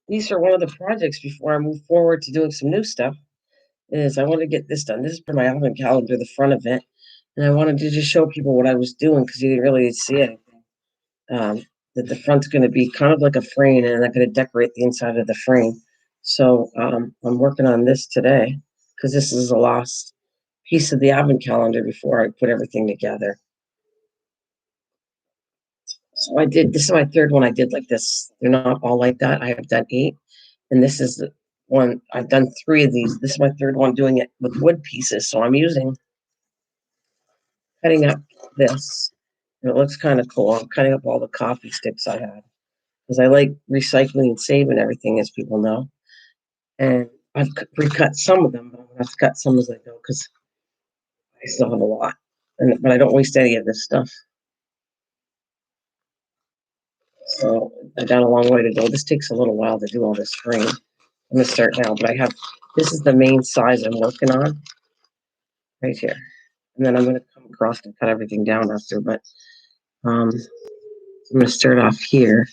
these are one of the projects before I move forward to doing some new stuff. Is I want to get this done. This is for my album calendar, the front of it, and I wanted to just show people what I was doing because you didn't really see it. Um, that the front's going to be kind of like a frame, and I'm going to decorate the inside of the frame. So I'm working on this today because this is the last piece of the advent calendar before I put everything together. So I did. This is my third one. I did like this. They're not all like that. I have done 8, and this is the one. I've done 3 of these. This is my third one doing it with wood pieces. So I'm cutting up this. And it looks kind of cool. I'm cutting up all the coffee sticks I had because I like recycling and saving everything, as people know. And I've recut some of them, but I'm gonna have to cut some as I go because I still have a lot. But I don't waste any of this stuff. So I got a long way to go. This takes a little while to do all this frame. I'm gonna start now, but this is the main size I'm working on right here. And then I'm gonna come across and cut everything down after, but I'm gonna start off here.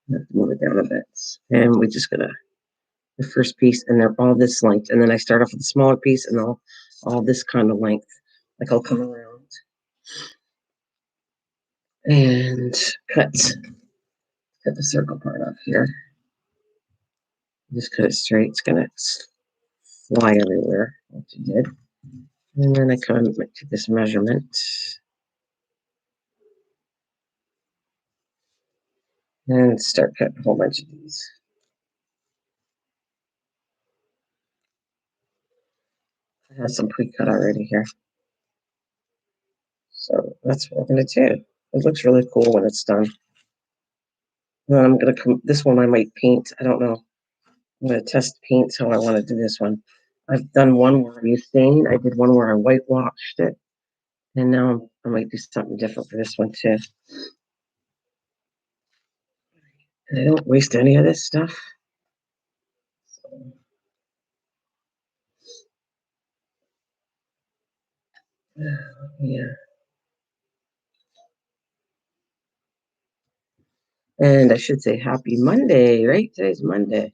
Move it down a bit. And we just gonna the first piece, and they're all this length. And then I start off with a smaller piece and all this kind of length. Like I'll come around and cut the circle part off here. Just cut it straight. It's gonna fly everywhere, like you did. And then I come to this measurement and start cutting a whole bunch of these. I have some pre-cut already here. So that's what I'm gonna do. It looks really cool when it's done. And then I'm gonna come. This one I might paint. I don't know. I'm gonna test paint how I want to do this one. I've done one where I used stain. I did one where I whitewashed it, and now I might do something different for this one too. And I don't waste any of this stuff. So, yeah. And I should say happy Monday, right? Today's Monday.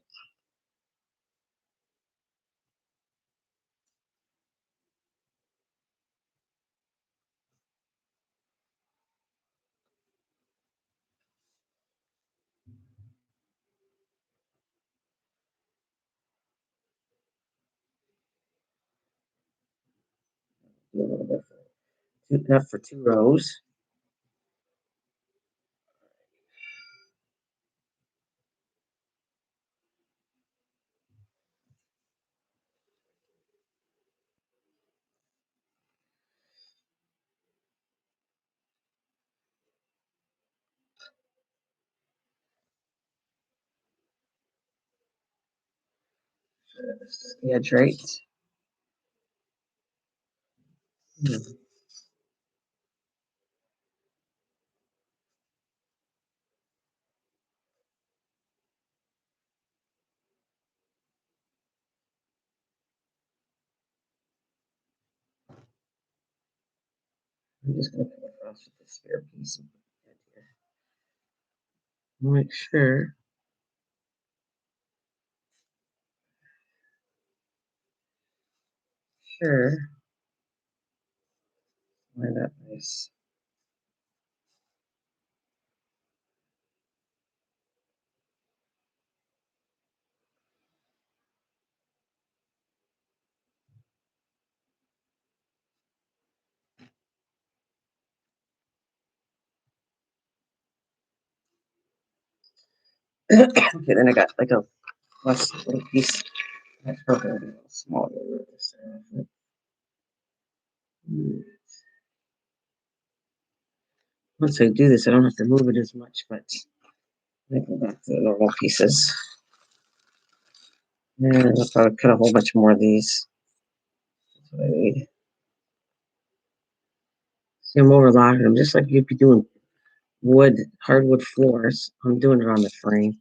A little bit enough for 2 rows. The edge right. I'm just gonna come across with this spare piece and put it here. Make sure. Sure. Line up nice. Okay, then I got like a last little piece. That's probably a little smaller. Once I do this, I don't have to move it as much, but I go back to the normal pieces. And I'll probably cut a whole bunch more of these. That's what I need. See, I'm overlocking them just like you'd be doing hardwood floors. I'm doing it on the frame.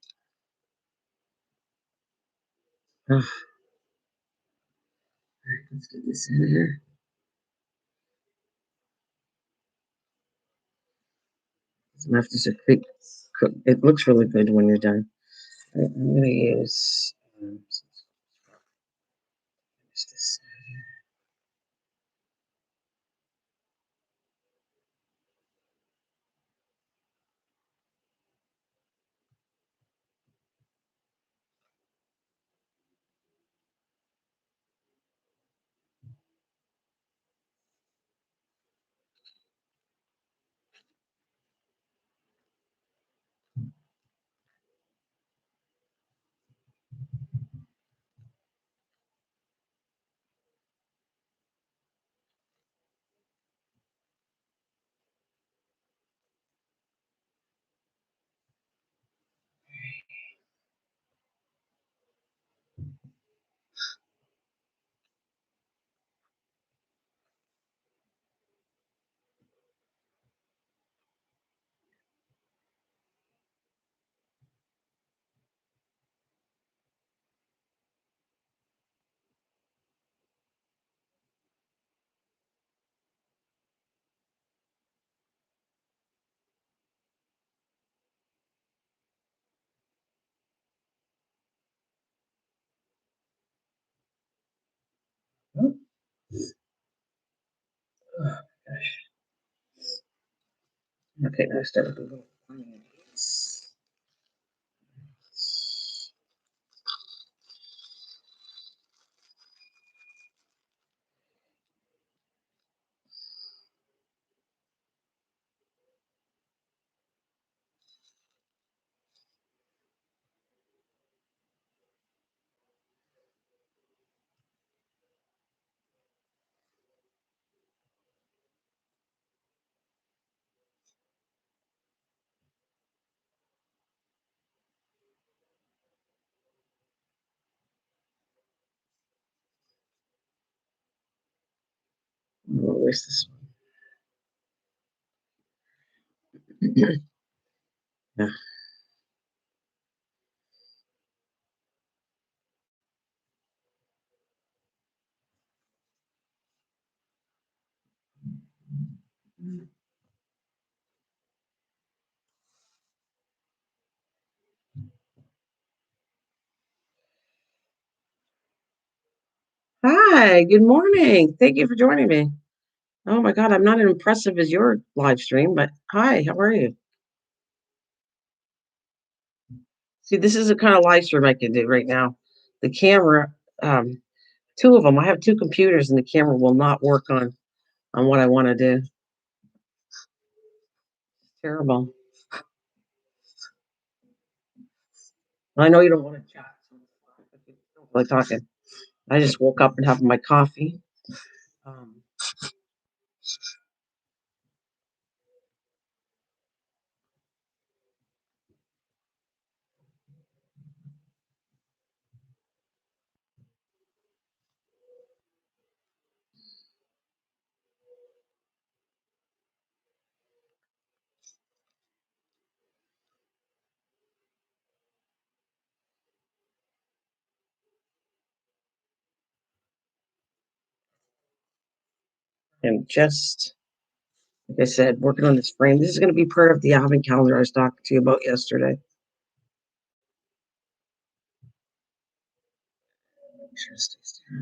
Ugh. Let's get this in here. Some after a quick cook. It looks really good when you're done. I'm going to use this. Oh, gosh. Okay, now start with the little onions. Where's this one? Yeah. Hi, good morning. Thank you for joining me. Oh my God, I'm not as impressive as your live stream, but hi, how are you? See, this is the kind of live stream I can do right now. The camera, um, two of them. I have two computers, and the camera will not work on what I want to do. Terrible. I know you don't want to chat, so I don't like talking. I just woke up and have my coffee. Um, and just like I said, working on this frame. This is going to be part of the advent calendar I was talking to you about yesterday. Make sure it stays there.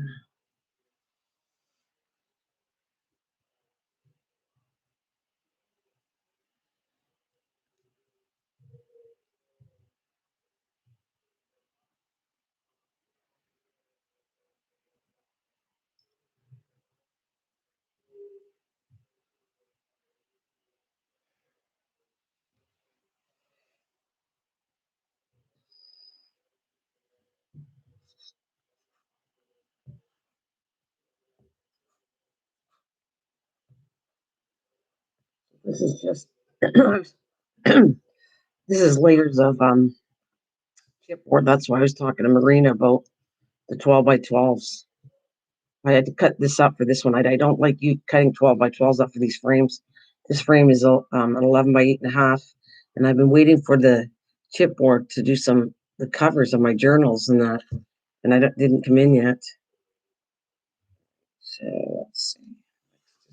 This is just this is layers of chipboard. That's why I was talking to Marina about the 12 by 12s. I had to cut this up for this one. I don't like you cutting 12 by 12s up for these frames. This frame is an 11 by 8.5, and I've been waiting for the chipboard to do the covers of my journals and that, and didn't come in yet. So let's see,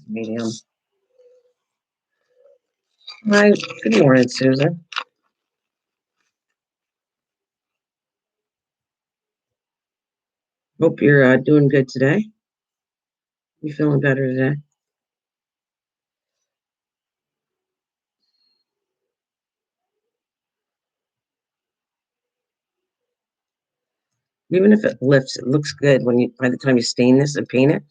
medium. Hi, good morning, Susan. Hope you're doing good today. You feeling better today? Even if it lifts, it looks good when you by the time you stain this and paint it.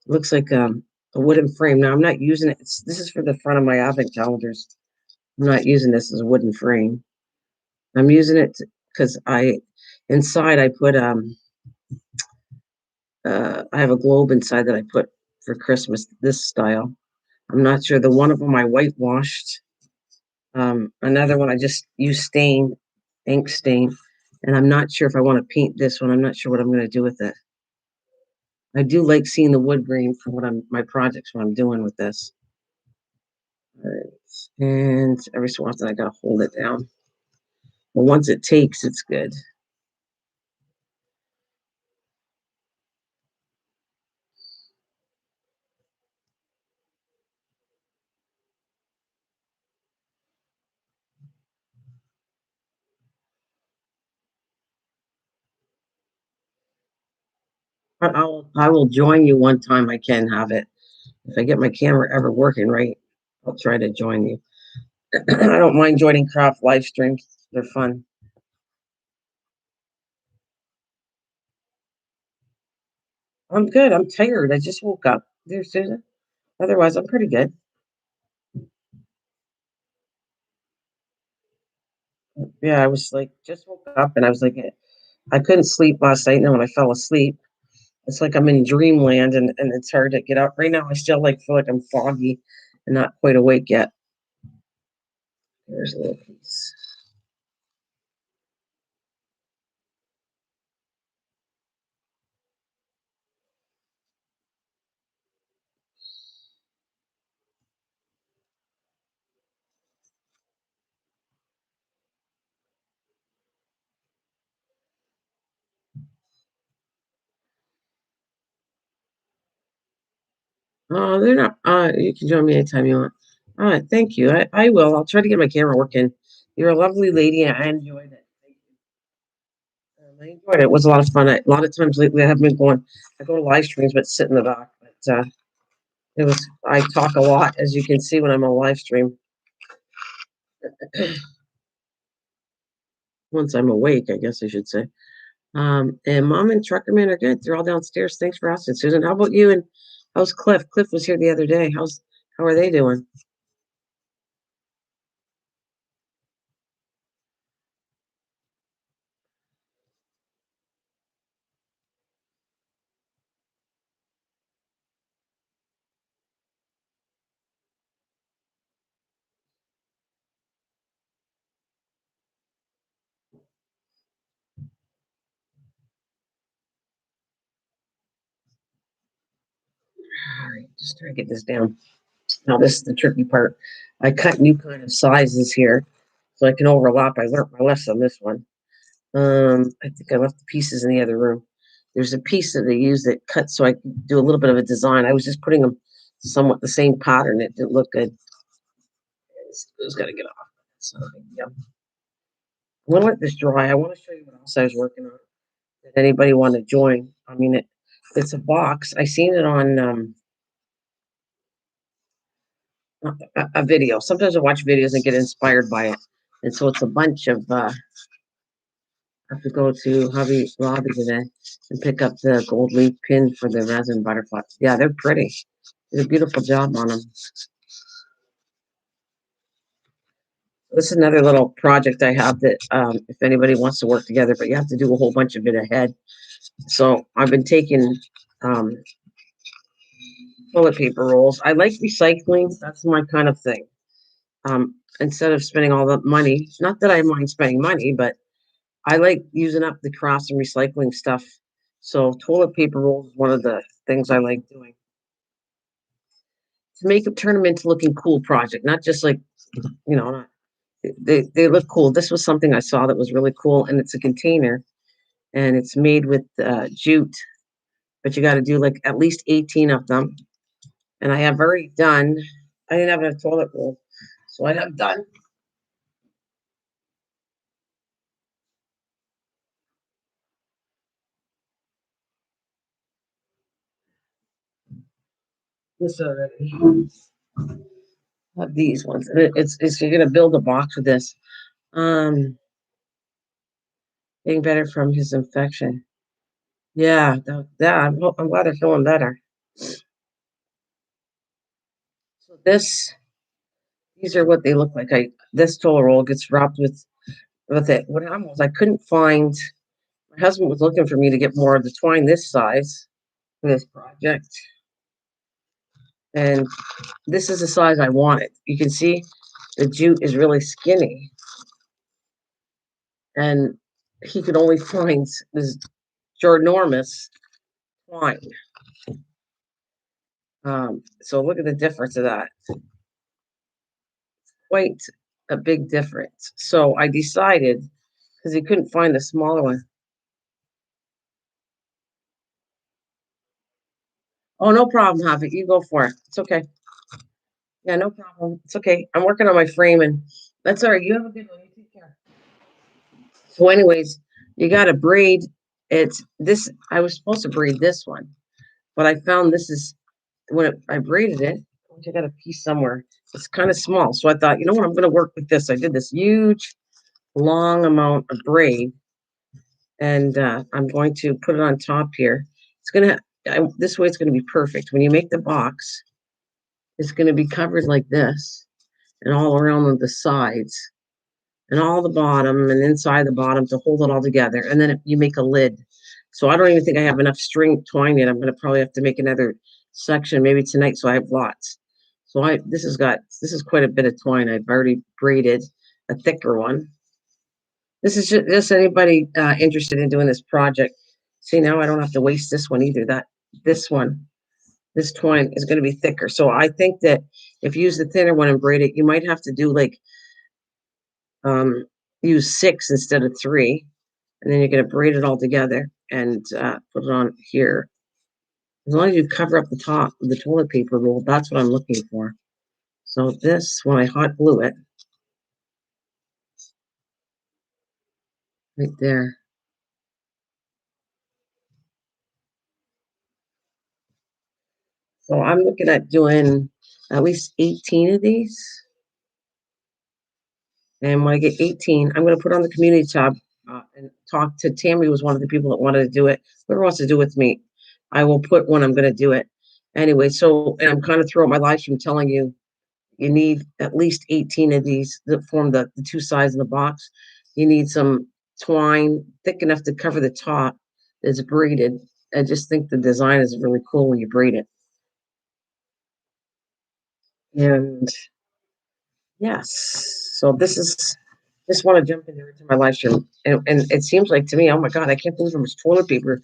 It looks like a wooden frame. Now I'm not using it. This is for the front of my advent calendars. I'm not using this as a wooden frame. I'm using it because I inside I put I have a globe inside that I put for Christmas this style. I'm not sure. The one of them I whitewashed. Another one I just used ink stain, and I'm not sure if I want to paint this one. I'm not sure what I'm going to do with it. I do like seeing the wood grain for my projects, what I'm doing with this. All right. And every so often I gotta hold it down. But once it takes, it's good. But I will join you one time I can have it. If I get my camera ever working right, I'll try to join you. I don't mind joining craft live streams. They're fun. I'm good. I'm tired. I just woke up. There, Susan. Otherwise, I'm pretty good. Yeah, I was like just woke up and I was like I couldn't sleep last night. And then when I fell asleep, it's like I'm in dreamland and it's hard to get up. Right now, I still like feel like I'm foggy and not quite awake yet. There's a little piece. Oh, they're not. You can join me anytime you want. All right, thank you. I will. I'll try to get my camera working. You're a lovely lady. I enjoyed it. Thank you. I enjoyed it. It was a lot of fun. A lot of times lately, I haven't been going. I go to live streams, but sit in the back. But it was. I talk a lot, as you can see when I'm on live stream. Once I'm awake, I guess I should say. And Mom and Truckerman are good. They're all downstairs. Thanks for asking, Susan. How about you? And how's Cliff? Cliff was here the other day. How are they doing? All right, just trying to get this down. Now this is the tricky part. I cut new kind of sizes here, so I can overlap. I learned my lesson on this one. I think I left the pieces in the other room. There's a piece that they use that cuts so I can do a little bit of a design. I was just putting them somewhat the same pattern. It didn't look good. It's got to get off. So, yeah. I'm gonna let this dry. I want to show you what else I was working on. Did anybody want to join? I mean, it's a box. I seen it on a video. Sometimes I watch videos and get inspired by it, and so it's a bunch of. I have to go to Hobby Lobby today and pick up the gold leaf pin for the resin butterflies. Yeah, they're pretty. Did a beautiful job on them. This is another little project I have that if anybody wants to work together, but you have to do a whole bunch of it ahead. So I've been taking um, toilet paper rolls. I like recycling. That's my kind of thing. Instead of spending all the money, not that I mind spending money, but I like using up the crafts and recycling stuff. So toilet paper rolls is one of the things I like doing to make them turn them into looking cool project, not just like not, they look cool. This was something I saw that was really cool, and it's a container, and it's made with jute, but you got to do like at least 18 of them. And I have already done. I didn't have enough toilet roll, so I have done. this already. Have these ones. It's you're gonna build a box with this. Um, Getting better from his infection. Yeah, yeah. I'm glad they're feeling better. So these are what they look like. This toilet roll gets wrapped with it. What happened was I couldn't find. My husband was looking for me to get more of the twine this size for this project, and this is the size I wanted. You can see the jute is really skinny, and he could only find this ginormous twine. So look at the difference of that. Quite a big difference. So I decided because he couldn't find a smaller one. Oh, no problem, Javi. You go for it. It's okay. Yeah, no problem. It's okay. I'm working on my frame, and that's all right. You have a good one. You take care. So, anyways, you got to braid. It's this. I was supposed to braid this one, but I found this is I braided it. I got a piece somewhere. It's kind of small, so I thought, you know what? I'm going to work with this. I did this huge, long amount of braid, and I'm going to put it on top here. It's gonna this way. It's going to be perfect. When you make the box, it's going to be covered like this, and all around on the sides, and all the bottom, and inside the bottom to hold it all together. And then you make a lid. So I don't even think I have enough string twine yet. I'm going to probably have to make another section maybe tonight, so I have lots. So this is quite a bit of twine. I've already braided a thicker one. This is just anybody interested in doing this project. See, now I don't have to waste this one either. This one, this twine is going to be thicker. So I think that if you use the thinner one and braid it, you might have to do like um, use 6 instead of 3, and then you're going to braid it all together and put it on here. As long as you cover up the top of the toilet paper roll, that's what I'm looking for. So this, when I hot glue it, right there. So I'm looking at doing at least 18 of these. And when I get 18, I'm going to put on the community tab and talk to Tammy, was one of the people that wanted to do it. Whoever wants to do it with me, I will put when I'm going to do it. Anyway, so and I'm kind of throughout my live stream telling you you need at least 18 of these that form the two sides of the box. You need some twine thick enough to cover the top that's braided. I just think the design is really cool when you braid it. And yes. So this is just want to jump into my live stream. And it seems like to me, oh my God, I can't believe how much toilet paper.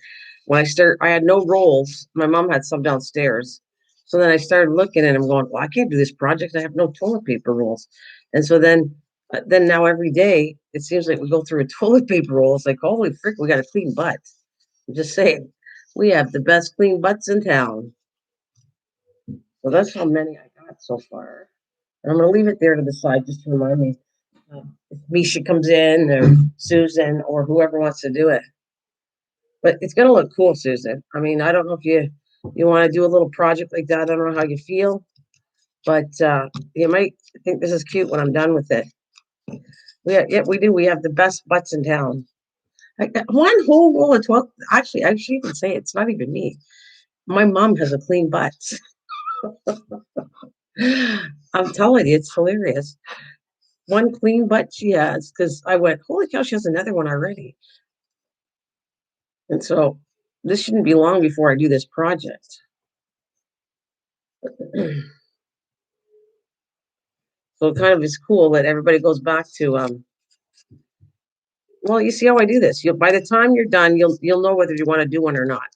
When I had no rolls. My mom had some downstairs. So then I started looking and I'm going, well, I can't do this project. I have no toilet paper rolls. And so then now every day, it seems like we go through a toilet paper roll. It's like, holy frick, we got a clean butt. I'm just saying, we have the best clean butts in town. So that's how many I got so far. And I'm going to leave it there to the side just to remind me if Misha comes in or Susan or whoever wants to do it. But it's going to look cool, Susan. I mean, I don't know if you want to do a little project like that. I don't know how you feel, but you might think this is cute when I'm done with it. Yeah, we do. We have the best butts in town. One whole roll of 12. Actually, I should even say it's not even me. My mom has a clean butt. I'm telling you, it's hilarious. One clean butt she has, because I went, holy cow, she has another one already. And so this shouldn't be long before I do this project. So it kind of is cool that everybody goes back to well, you see how I do this. By the time you're done, you'll know whether you want to do one or not.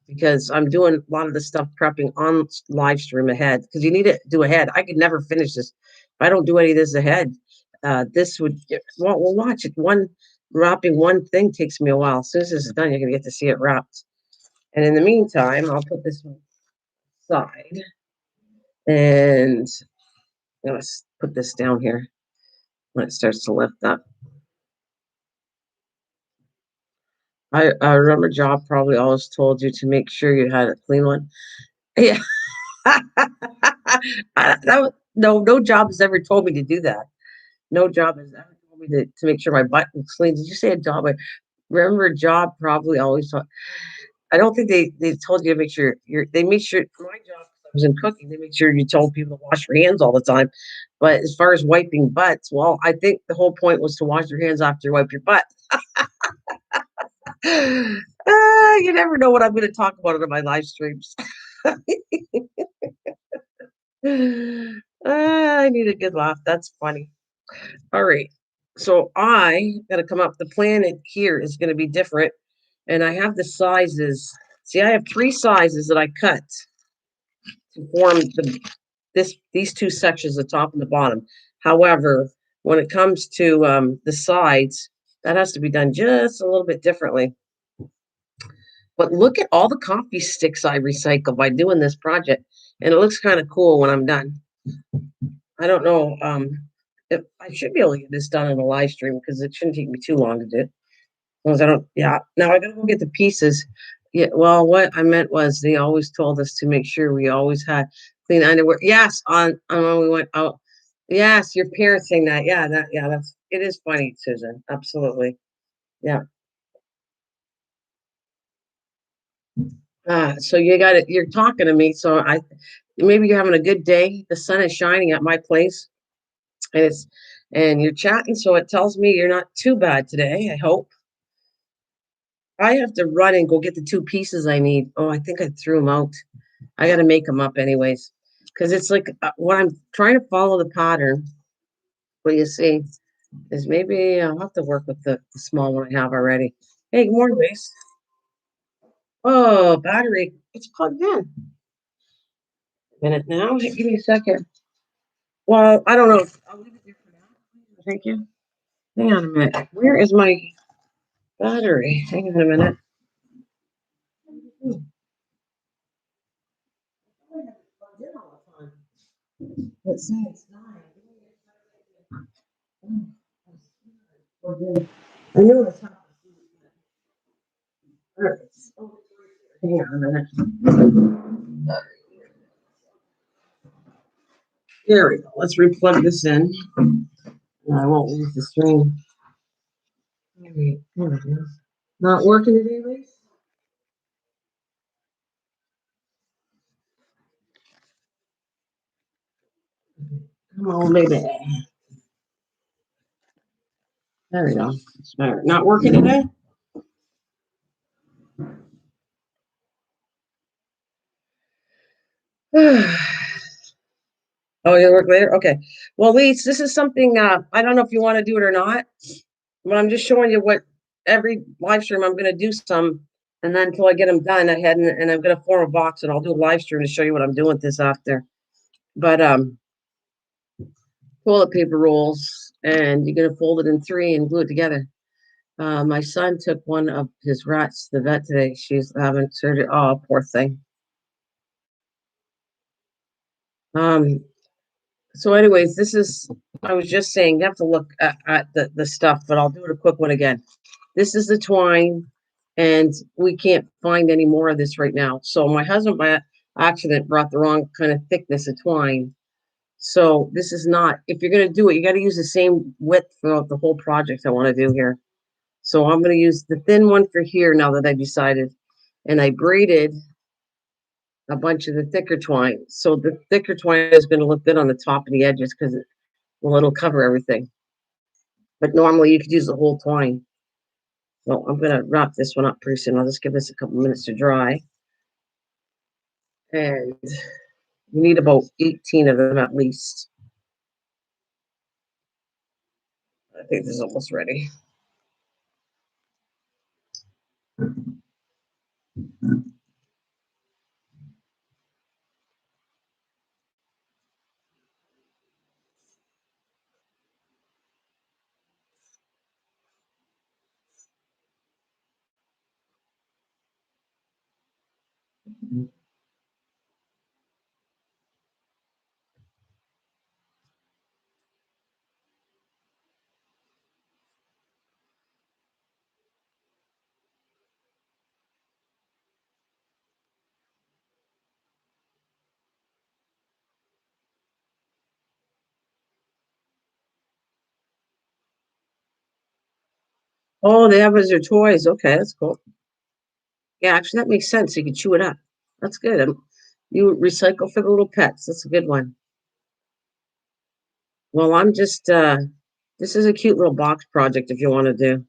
Because I'm doing a lot of the stuff prepping on live stream ahead. Because you need to do ahead. I could never finish this if I don't do any of this ahead. This would well, we'll watch it. Wrapping one thing takes me a while. As soon as this is done, you're gonna get to see it wrapped. And in the meantime, I'll put this one aside and let's put this down here when it starts to lift up. I remember Job probably always told you to make sure you had a clean one. Yeah, No job has ever told me to do that. No job has ever told me to make sure my butt looks clean. Did you say a job? I remember a job probably always told. I don't think they told you to make sure they make sure for my job, 'cause I was in cooking, they make sure you told people to wash your hands all the time. But as far as wiping butts, well, I think the whole point was to wash your hands after you wipe your butt. You never know what I'm going to talk about in my live streams. I need a good laugh. That's funny. All right. So I got to come up. The planet here is going to be different. And I have the sizes. See, I have three sizes that I cut to form these two sections, the top and the bottom. However, when it comes to the sides, that has to be done just a little bit differently. But look at all the coffee sticks I recycle by doing this project, and it looks kind of cool when I'm done. I don't know if I should be able to get this done in a live stream because it shouldn't take me too long to do. As long as I don't, yeah. Now I gotta go get the pieces. Yeah. Well, what I meant was they always told us to make sure we always had clean underwear. Yes, on when we went out. Yes, your parents saying that. Yeah, that's it is funny, Susan. Absolutely. Yeah. So you got it. You're talking to me. So maybe you're having a good day. The sun is shining at my place, and you're chatting. So it tells me you're not too bad today. I hope. I have to run and go get the two pieces I need. Oh, I think I threw them out. I got to make them up anyways, because it's like what I'm trying to follow the pattern. What you see is maybe I'll have to work with the small one I have already. Hey, good morning, Grace. Oh, battery. It's plugged in. Minute now. Hey, give me a second. Well, I don't know. I'll leave it there for now. Thank you. Hang on a minute. Where is my battery? Hang on a minute. Hmm. I have it plugged in all the time. Let's see, it's dying. Oh, plugged in. I know it's happened. All right. Oh, hang on a minute. There we go. Let's replug this in. I won't lose the stream. There it is. Not working today, Lisa? Come on, baby. There we go. It's better. Not working today? Oh, you work later? Okay. Well, Lise, this is something I don't know if you want to do it or not, but I'm just showing you what every live stream I'm gonna do some, and then until I get them done, I had and I'm gonna form a box and I'll do a live stream to show you what I'm doing with this after. But toilet paper rolls, and you're gonna fold it in three and glue it together. My son took one of his rats to the vet today. She's having surgery. Oh, poor thing. Um, so anyways, this is I was just saying you have to look at the stuff, but I'll do it a quick one again. This is the twine, and we can't find any more of this right now. So my husband by accident brought the wrong kind of thickness of twine. So this is not, if you're gonna do it, you gotta use the same width throughout the whole project I want to do here. So I'm gonna use the thin one for here now that I decided. And I braided a bunch of the thicker twine. So the thicker twine is gonna look good on the top and the edges because it'll cover everything. But normally you could use the whole twine. So I'm gonna wrap this one up pretty soon. I'll just give this a couple minutes to dry. And you need about 18 of them at least. I think this is almost ready. Oh, they have as your toys. Okay, that's cool. Yeah, actually, that makes sense. You can chew it up. That's good. You recycle for the little pets. That's a good one. Well, I'm just this is a cute little box project if you want to do.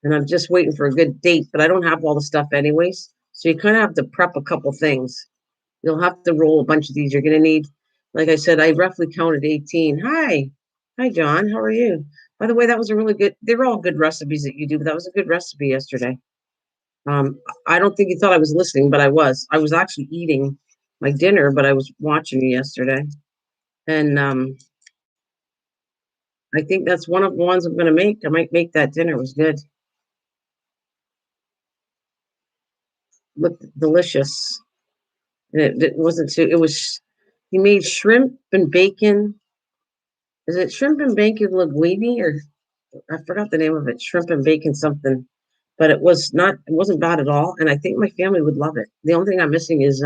And I'm just waiting for a good date, but I don't have all the stuff anyways. So you kind of have to prep a couple things. You'll have to roll a bunch of these. You're gonna need, like I said, I roughly counted 18. Hi. Hi, John. How are you? By the way, that was a really good, they were all good recipes that you do, but that was a good recipe yesterday. I don't think you thought I was listening, but I was. I was actually eating my dinner, but I was watching you yesterday. And I think that's one of the ones I'm gonna make. I might make that dinner. It was good. Looked delicious. And it wasn't too, it was, he made shrimp and bacon. Is it shrimp and bacon linguine or I forgot the name of it, shrimp and bacon something. But it wasn't bad at all. And I think my family would love it. The only thing I'm missing is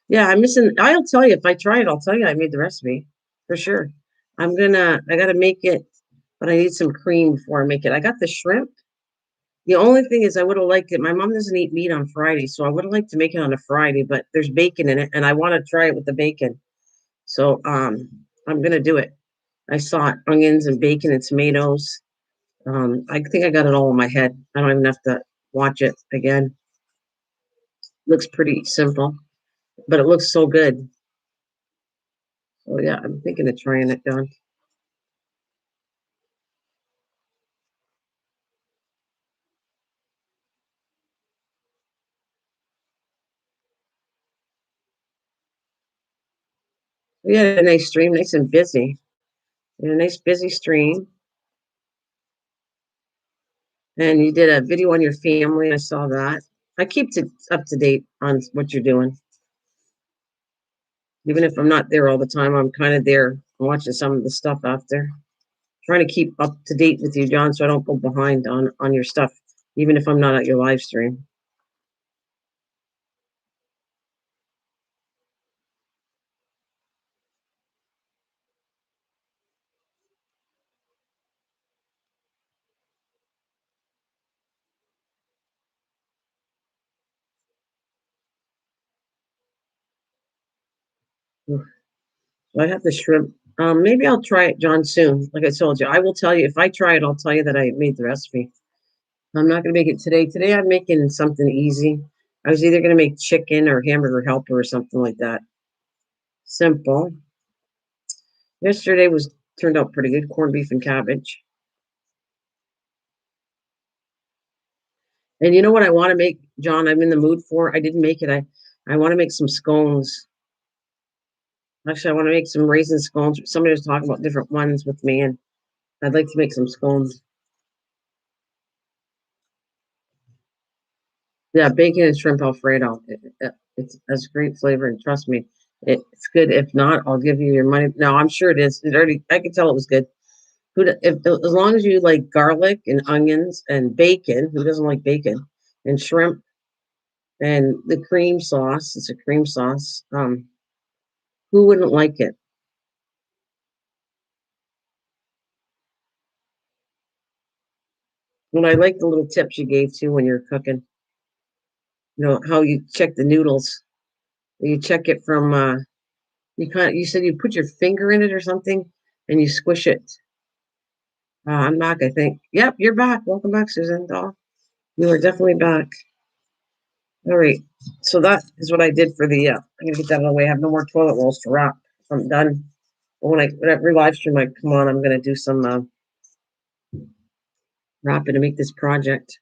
yeah, I'm missing I'll tell you if I try it, I'll tell you I made the recipe for sure. I gotta make it, but I need some cream before I make it. I got the shrimp. The only thing is I would have liked it. My mom doesn't eat meat on Friday, so I would have liked to make it on a Friday, but there's bacon in it and I want to try it with the bacon. So I'm gonna do it. I saw it, onions and bacon and tomatoes. I think I got it all in my head. I don't even have to watch it again. Looks pretty simple, but it looks so good. So yeah, I'm thinking of trying it, John. We had a nice stream, nice and busy. We had a nice busy stream, and you did a video on your family. I saw that. I keep up to date on what you're doing, even if I'm not there all the time. I'm kind of there watching some of the stuff out there, trying to keep up to date with you, John, so I don't go behind on your stuff, even if I'm not at your live stream. I have the shrimp. Maybe I'll try it, John, soon. Like I told you, I will tell you if I try it. I'll tell you that I made the recipe. I'm not gonna make it today. Today I'm making something easy. I was either gonna make chicken or hamburger helper or something like that. Simple. Yesterday was turned out pretty good. Corned beef and cabbage. And you know what I want to make, John? I'm in the mood for. I didn't make it. I want to make some scones. Actually, I want to make some raisin scones. Somebody was talking about different ones with me, and I'd like to make some scones. Yeah, bacon and shrimp Alfredo. It's a great flavor, and trust me, it's good. If not, I'll give you your money. No, I'm sure it is. It already, I can tell it was good. As long as you like garlic and onions and bacon, who doesn't like bacon and shrimp and the cream sauce? It's a cream sauce. Who wouldn't like it? And I like the little tips you gave too when you're cooking. You know how you check the noodles. You check it from. You said you put your finger in it or something, and you squish it. I'm back, I think. Yep, you're back. Welcome back, Susan Doll. You are definitely back. All right. So that is what I did for the I'm gonna get that out of the way. I have no more toilet rolls to wrap. So I'm done. But when I live stream, I come on, I'm gonna do some wrapping to make this project.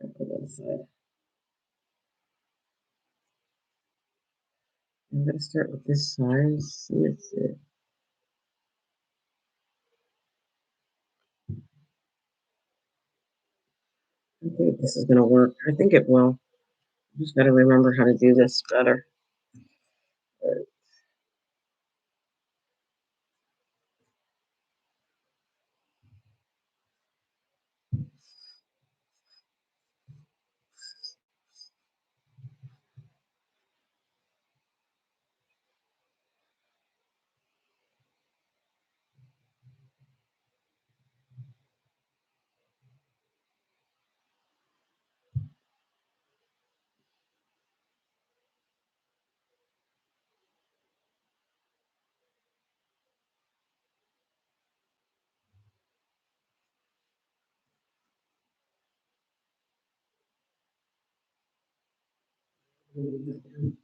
I'm gonna start with this size. Let's see. I think this is gonna work. I think it will. I just gotta remember how to do this better. One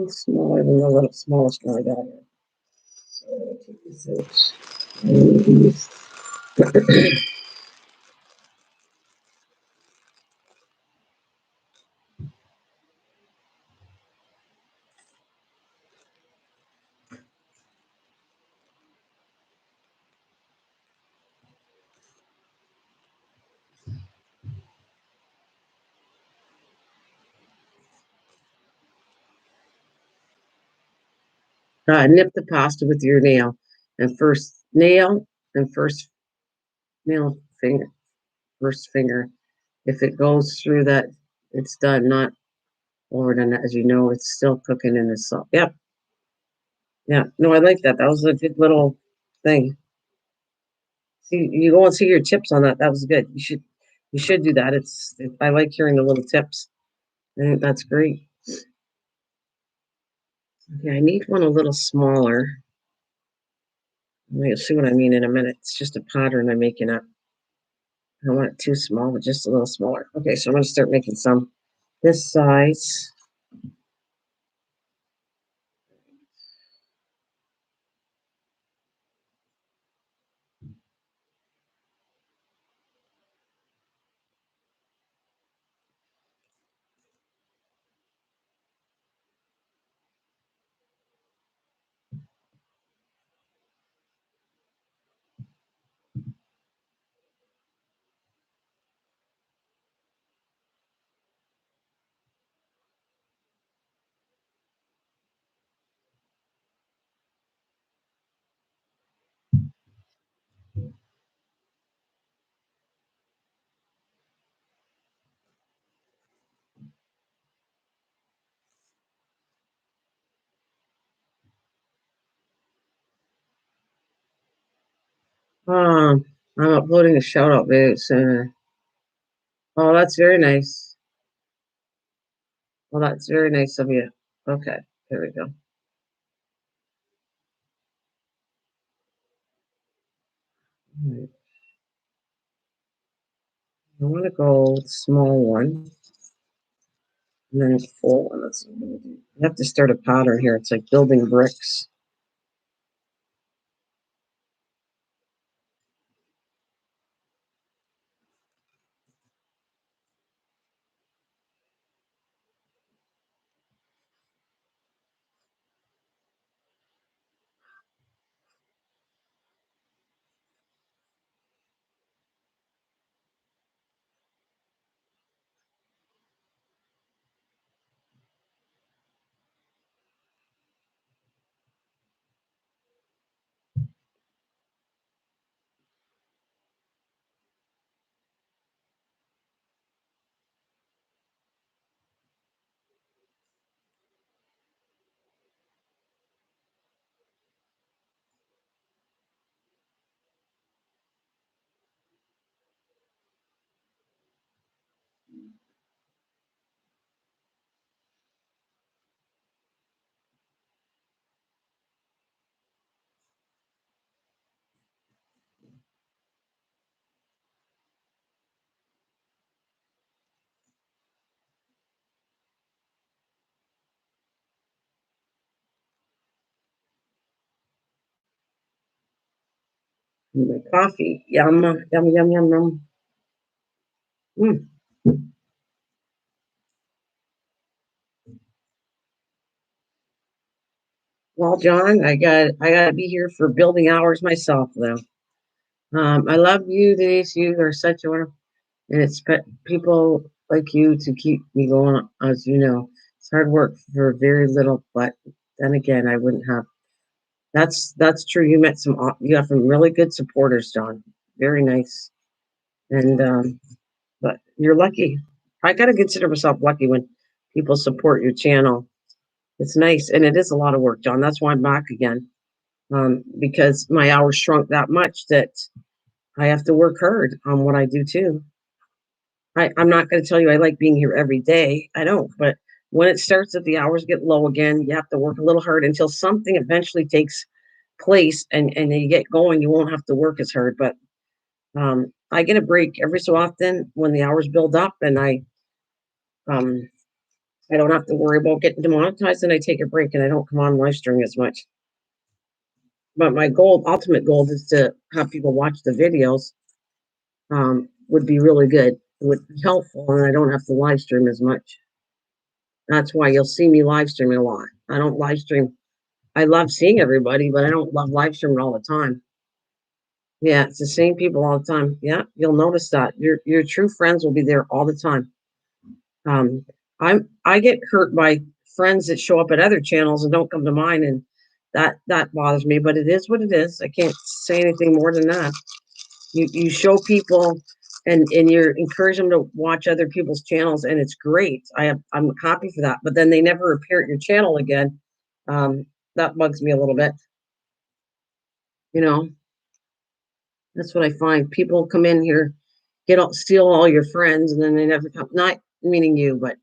smaller than the little smallest one I got here. So take this out. And these. Nip the pasta with your nail, and first nail and first nail finger, first finger. If it goes through that, it's done. Not forward, and as you know, it's still cooking in the salt. Yep, yeah. No, I like that. That was a good little thing. See, you go and see your tips on that. That was good. You should do that. I like hearing the little tips. I think that's great. Okay, I need one a little smaller. You'll see what I mean in a minute. It's just a pattern I'm making up. I don't want it too small, but just a little smaller. Okay, so I'm going to start making some this size. I'm uploading a shout out video soon. Oh, that's very nice. Well, that's very nice of you. Okay, there we go. Right. I want to go small one and then full one. That's what I'm gonna do. You have to start a pattern here. It's like building bricks. And my coffee. Yum, yum, yum, yum, yum. Mm. Well, John, I got to be here for building hours myself, though. I love you, Denise. You are such a wonderful, and it's people like you to keep me going. As you know, it's hard work for very little, but then again, I wouldn't have. That's true. You met you have some really good supporters, John. Very nice, and but you're lucky. I got to consider myself lucky when people support your channel. It's nice, and it is a lot of work, John. That's why I'm back again, because my hours shrunk that much that I have to work hard on what I do too. I'm not going to tell you I like being here every day. I don't, but when it starts that the hours get low again, you have to work a little hard until something eventually takes place and you get going, you won't have to work as hard. But I get a break every so often when the hours build up, and um, I don't have to worry about getting demonetized, and I take a break and I don't come on live streaming as much. But my goal, ultimate goal, is to have people watch the videos. Would be really good. It would be helpful, and I don't have to live stream as much. That's why you'll see me live streaming a lot. I don't live stream. I love seeing everybody, but I don't love live streaming all the time. Yeah, it's the same people all the time. Yeah, you'll notice that your true friends will be there all the time. Um, I get hurt by friends that show up at other channels and don't come to mine, and that bothers me. But it is what it is. I can't say anything more than that. You show people, and you encourage them to watch other people's channels, and it's great. I'm happy for that. But then they never appear at your channel again. Um, that bugs me a little bit. You know, that's what I find. People come in here, steal all your friends, and then they never come. Not meaning you, but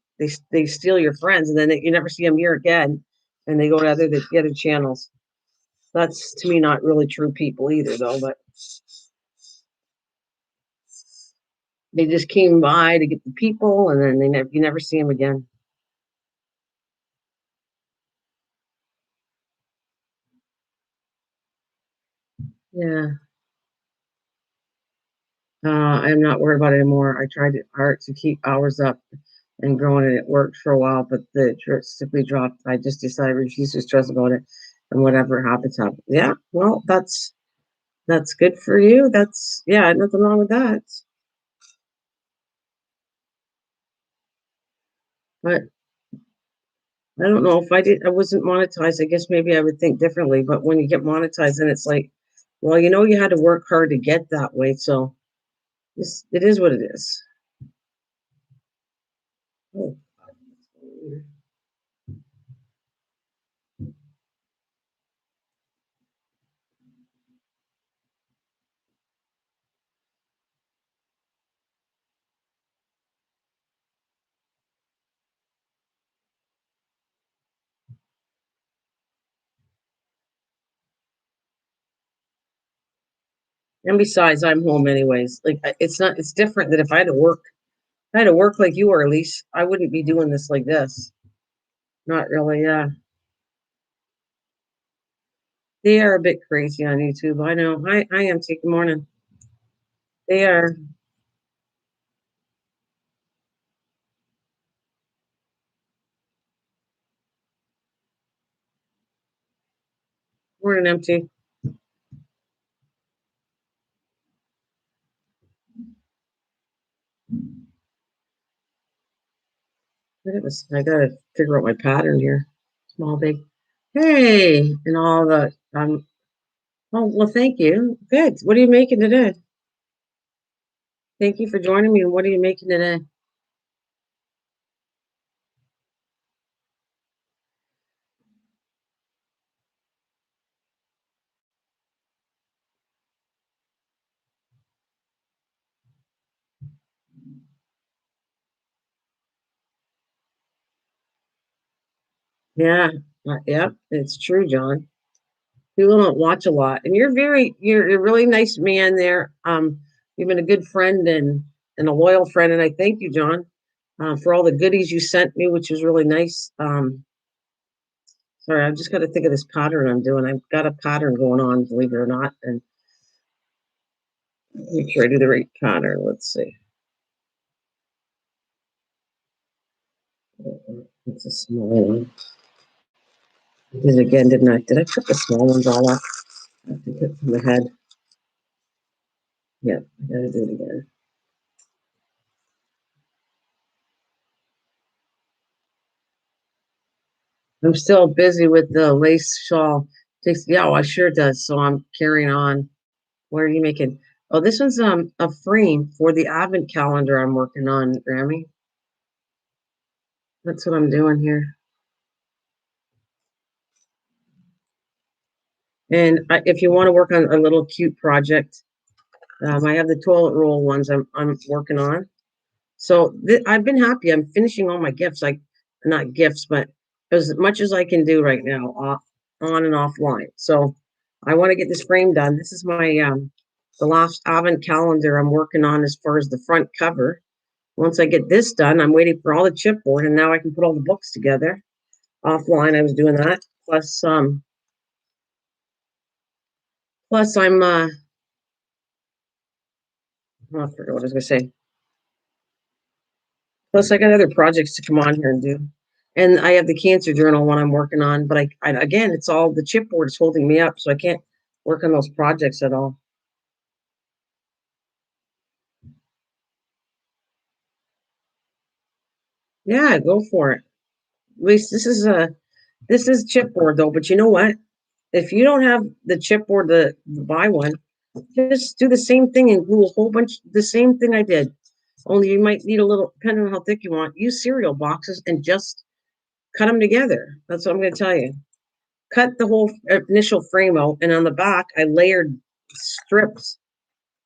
they steal your friends, and then you never see them here again, and they go to the other channels. That's to me not really true people either, though. But they just came by to get the people, and then you never see them again. Yeah, I'm not worried about it anymore. I tried hard to keep hours up and growing, and it worked for a while, but the trip simply dropped. I just decided I refuse to stress about it, and whatever happens, happens. Yeah, well, that's good for you. That's yeah, nothing wrong with that. But I don't know if I wasn't monetized. I guess maybe I would think differently. But when you get monetized, then it's like, well, you had to work hard to get that way. So it is what it is. Oh. And besides, I'm home anyways. Like it's not. It's different that if I had to work like you or at least I wouldn't be doing this like this. Not really. Yeah, they are a bit crazy on YouTube. I know. I am taking morning. They are. Morning empty. Look at this. I gotta figure out my pattern here. Small, big. Hey, and all the Oh well, thank you. Good. What are you making today? Thank you for joining me. What are you making today? Yeah, yeah, it's true, John. People don't watch a lot, and you're a really nice man there. You've been a good friend and a loyal friend, and I thank you, John, for all the goodies you sent me, which was really nice. Sorry, I've just got to think of this pattern I'm doing. I've got a pattern going on, believe it or not, and make sure I do the right pattern. Let's see. It's a small one. Because again, did I put the small ones all up? I have to get from the head. Yeah, I gotta do it again. I'm still busy with the lace shawl. Yeah, well, I sure does. So I'm carrying on. What are you making? Oh, this one's a frame for the advent calendar I'm working on, Grammy. That's what I'm doing here. And if you want to work on a little cute project, I have the toilet roll ones I'm working on. So I've been happy. I'm finishing all my gifts, like not gifts, but as much as I can do right now, on and offline. So I want to get this frame done. This is my the last advent calendar I'm working on as far as the front cover. Once I get this done, I'm waiting for all the chipboard, and now I can put all the books together. Offline, I was doing that. Plus I'm oh, I forgot what I was gonna say. Plus, I got other projects to come on here and do. And I have the cancer journal one I'm working on, but I again, it's all the chipboard is holding me up, so I can't work on those projects at all. Yeah, go for it. At least this is chipboard though, but you know what? If you don't have the chipboard to buy one, just do the same thing and glue a whole bunch the same thing I did. Only you might need a little, depending on how thick you want. Use cereal boxes and just cut them together. That's what I'm going to tell you. Cut the whole initial frame out, and on the back, I layered strips,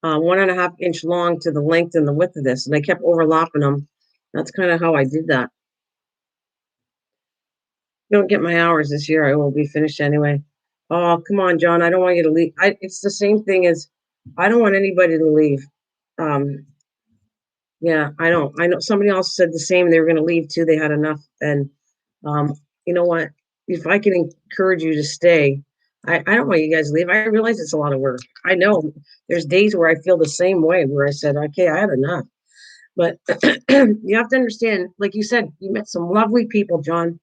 1.5 inch long to the length and the width of this, and I kept overlapping them. That's kind of how I did that. Don't get my hours this year, I will be finished anyway. Oh, come on, John. I don't want you to leave. It's the same thing as I don't want anybody to leave. Um, yeah, I don't. I know somebody else said the same. They were going to leave too. They had enough. And um, you know what? If I can encourage you to stay, I don't want you guys to leave. I realize it's a lot of work. I know there's days where I feel the same way, where I said, okay, I had enough. But you have to understand, like you said, you met some lovely people, John.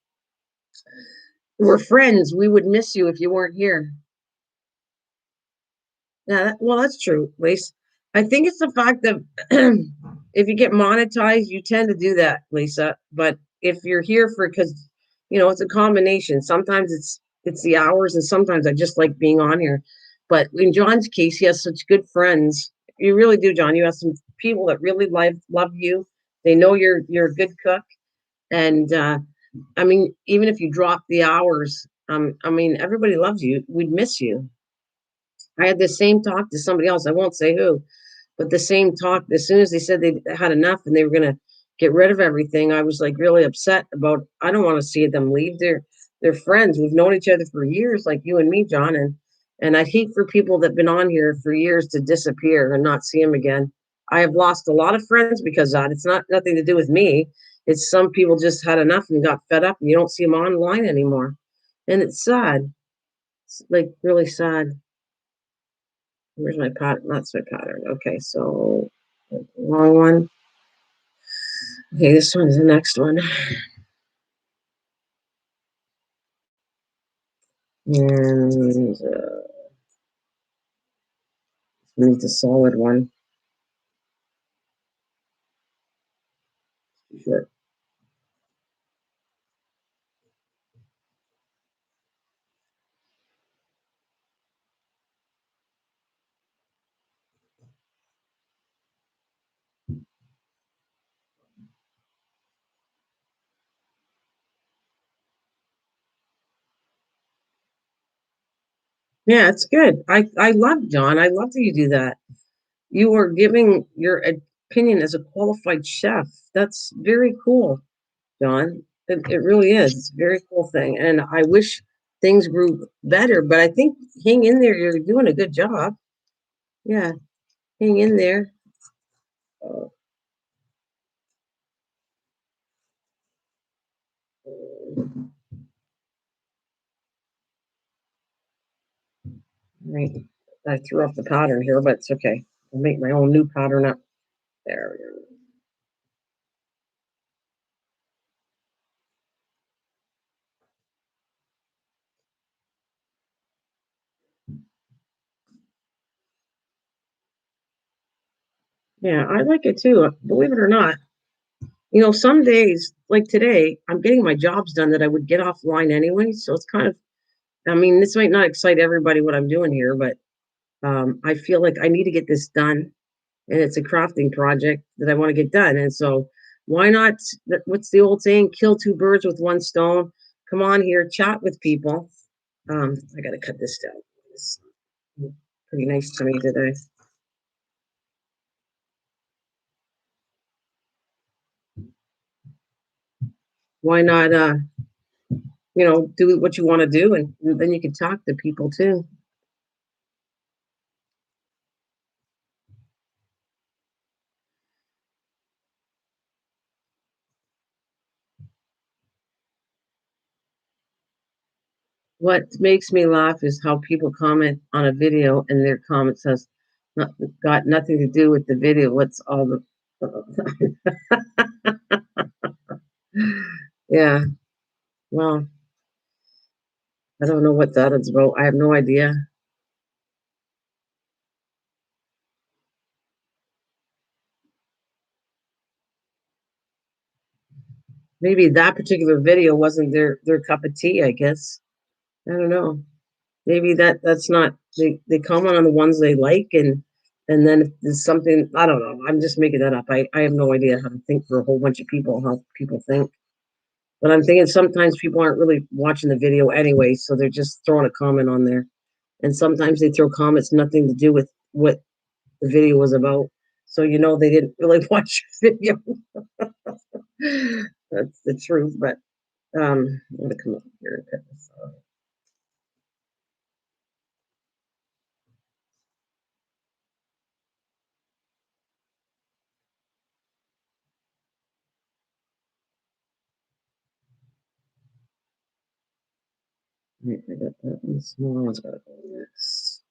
We're friends. We would miss you if you weren't here. Yeah, well, that's true, Lisa. I think it's the fact that if you get monetized, you tend to do that, Lisa. But if you're here for because it's a combination. Sometimes it's the hours, and sometimes I just like being on here. But in John's case, he has such good friends. You really do, John. You have some people that really love you. They know you're a good cook, and I mean, even if you drop the hours, I mean, everybody loves you. We'd miss you. I had the same talk to somebody else. I won't say who, but the same talk. As soon as they said they had enough and they were going to get rid of everything, I was like really upset about. I don't want to see them leave. They're friends. We've known each other for years, like you and me, John. And I'd hate for people that've been on here for years to disappear and not see them again. I have lost a lot of friends because of that. It's not nothing to do with me. It's some people just had enough and got fed up, and you don't see them online anymore, and it's sad. It's like really sad. Where's my pattern? That's my pattern. Okay, so wrong one. Okay, this one's the next one. And needs a solid one. Sure. Yeah, it's good. I love John. I love that you do that. You are giving your opinion as a qualified chef. That's very cool, John. It really is. It's a very cool thing. And I wish things grew better, but I think hang in there. You're doing a good job. Yeah, hang in there. Uh, right. I threw off the pattern here, but it's okay. I'll make my own new pattern up. There we go. Yeah, I like it too. Believe it or not, some days, like today, I'm getting my jobs done that I would get offline anyway. So it's kind of, I mean, this might not excite everybody what I'm doing here, but I feel like I need to get this done. And it's a crafting project that I want to get done. And so why not? What's the old saying? Kill two birds with one stone. Come on here, chat with people. I got to cut this down. It's pretty nice to me today. Why not? Do what you want to do, and then you can talk to people too. What makes me laugh is how people comment on a video and their comment says, not, got nothing to do with the video. What's all the. Yeah, well, I don't know what that is about. I have no idea. Maybe that particular video wasn't their cup of tea, I guess. I don't know. Maybe that's not they comment on the ones they like and then if there's something I don't know. I'm just making that up. I have no idea how to think for a whole bunch of people, how people think. But I'm thinking sometimes people aren't really watching the video anyway, so they're just throwing a comment on there. And sometimes they throw comments nothing to do with what the video was about. So they didn't really watch the video. That's the truth. But I'm gonna come up here and cut this off. Right, I got that one. The small one's gotta go next.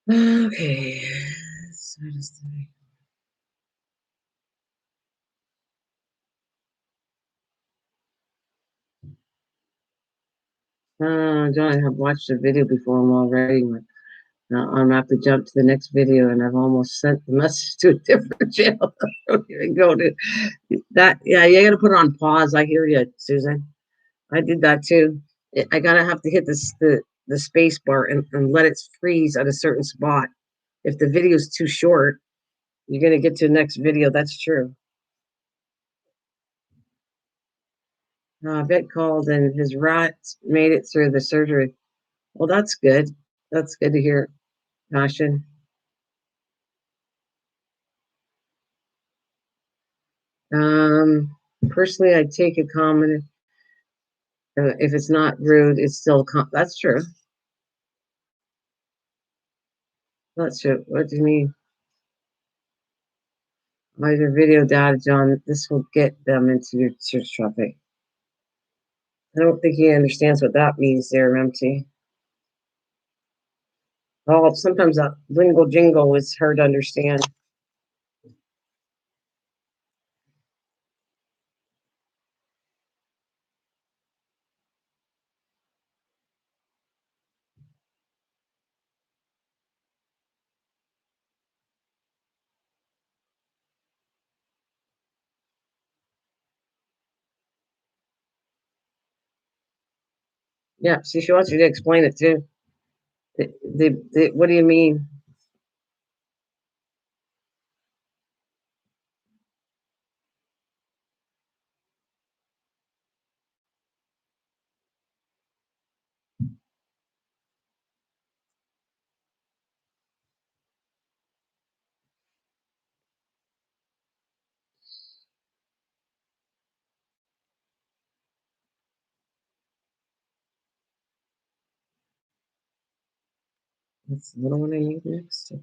Okay. So just John, I have watched a video before. I'm already. Now I'm gonna have to jump to the next video, and I've almost sent the message to a different channel. I don't even go to that. Yeah, you gotta put it on pause. I hear you, Susan. I did that too. I gotta have to hit the space bar and let it freeze at a certain spot. If the video is too short, you're gonna get to the next video. That's true. Vet called and his rat made it through the surgery. Well, that's good. That's good to hear, Passion. Um, Personally, I take a comment. If it's not rude, it's still that's true. That's true. What do you mean? Why is your video data, John? This will get them into your search traffic. I don't think he understands what that means there, MT. Oh, sometimes that lingo jingle is hard to understand. Yeah, see, she wants you to explain it too. What do you mean? That's the little one I need next.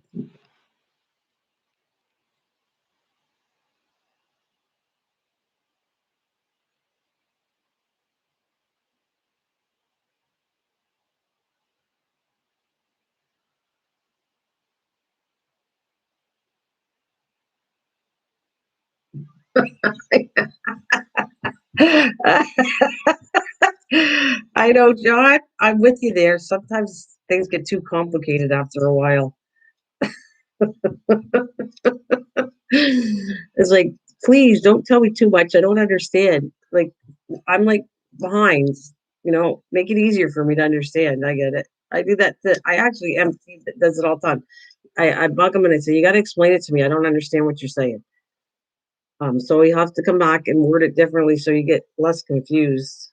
I know, John. I'm with you there. Sometimes things get too complicated after a while. It's like, please don't tell me too much. I don't understand. Like, I'm like behind. Make it easier for me to understand. I get it. I do that. I actually am. Does it all the time. I bug him and I say, you got to explain it to me. I don't understand what you're saying. So we have to come back and word it differently so you get less confused.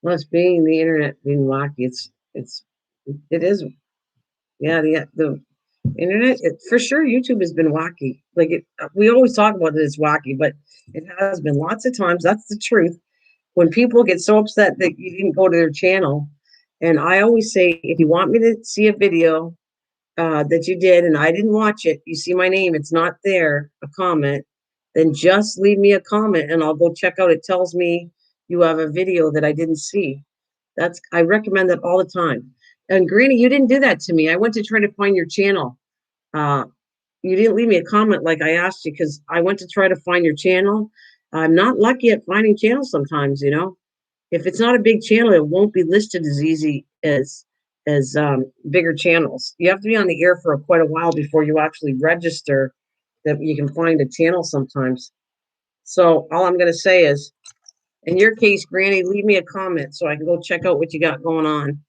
Well, it's being the internet being wacky. It is. Yeah, the internet, for sure. YouTube has been wacky. Like we always talk about it as wacky, but it has been lots of times. That's the truth. When people get so upset that you didn't go to their channel, and I always say, if you want me to see a video that you did and I didn't watch it, you see my name, it's not there, a comment, then just leave me a comment and I'll go check out. It tells me you have a video that I didn't see. I recommend that all the time. And Granny, you didn't do that to me. I went to try to find your channel. Uh, you didn't leave me a comment like I asked you because I went to try to find your channel. I'm not lucky at finding channels sometimes, you know. If it's not a big channel, it won't be listed as easy as bigger channels. You have to be on the air for quite a while before you actually register that you can find a channel sometimes. So all I'm going to say is, in your case, Granny, leave me a comment so I can go check out what you got going on.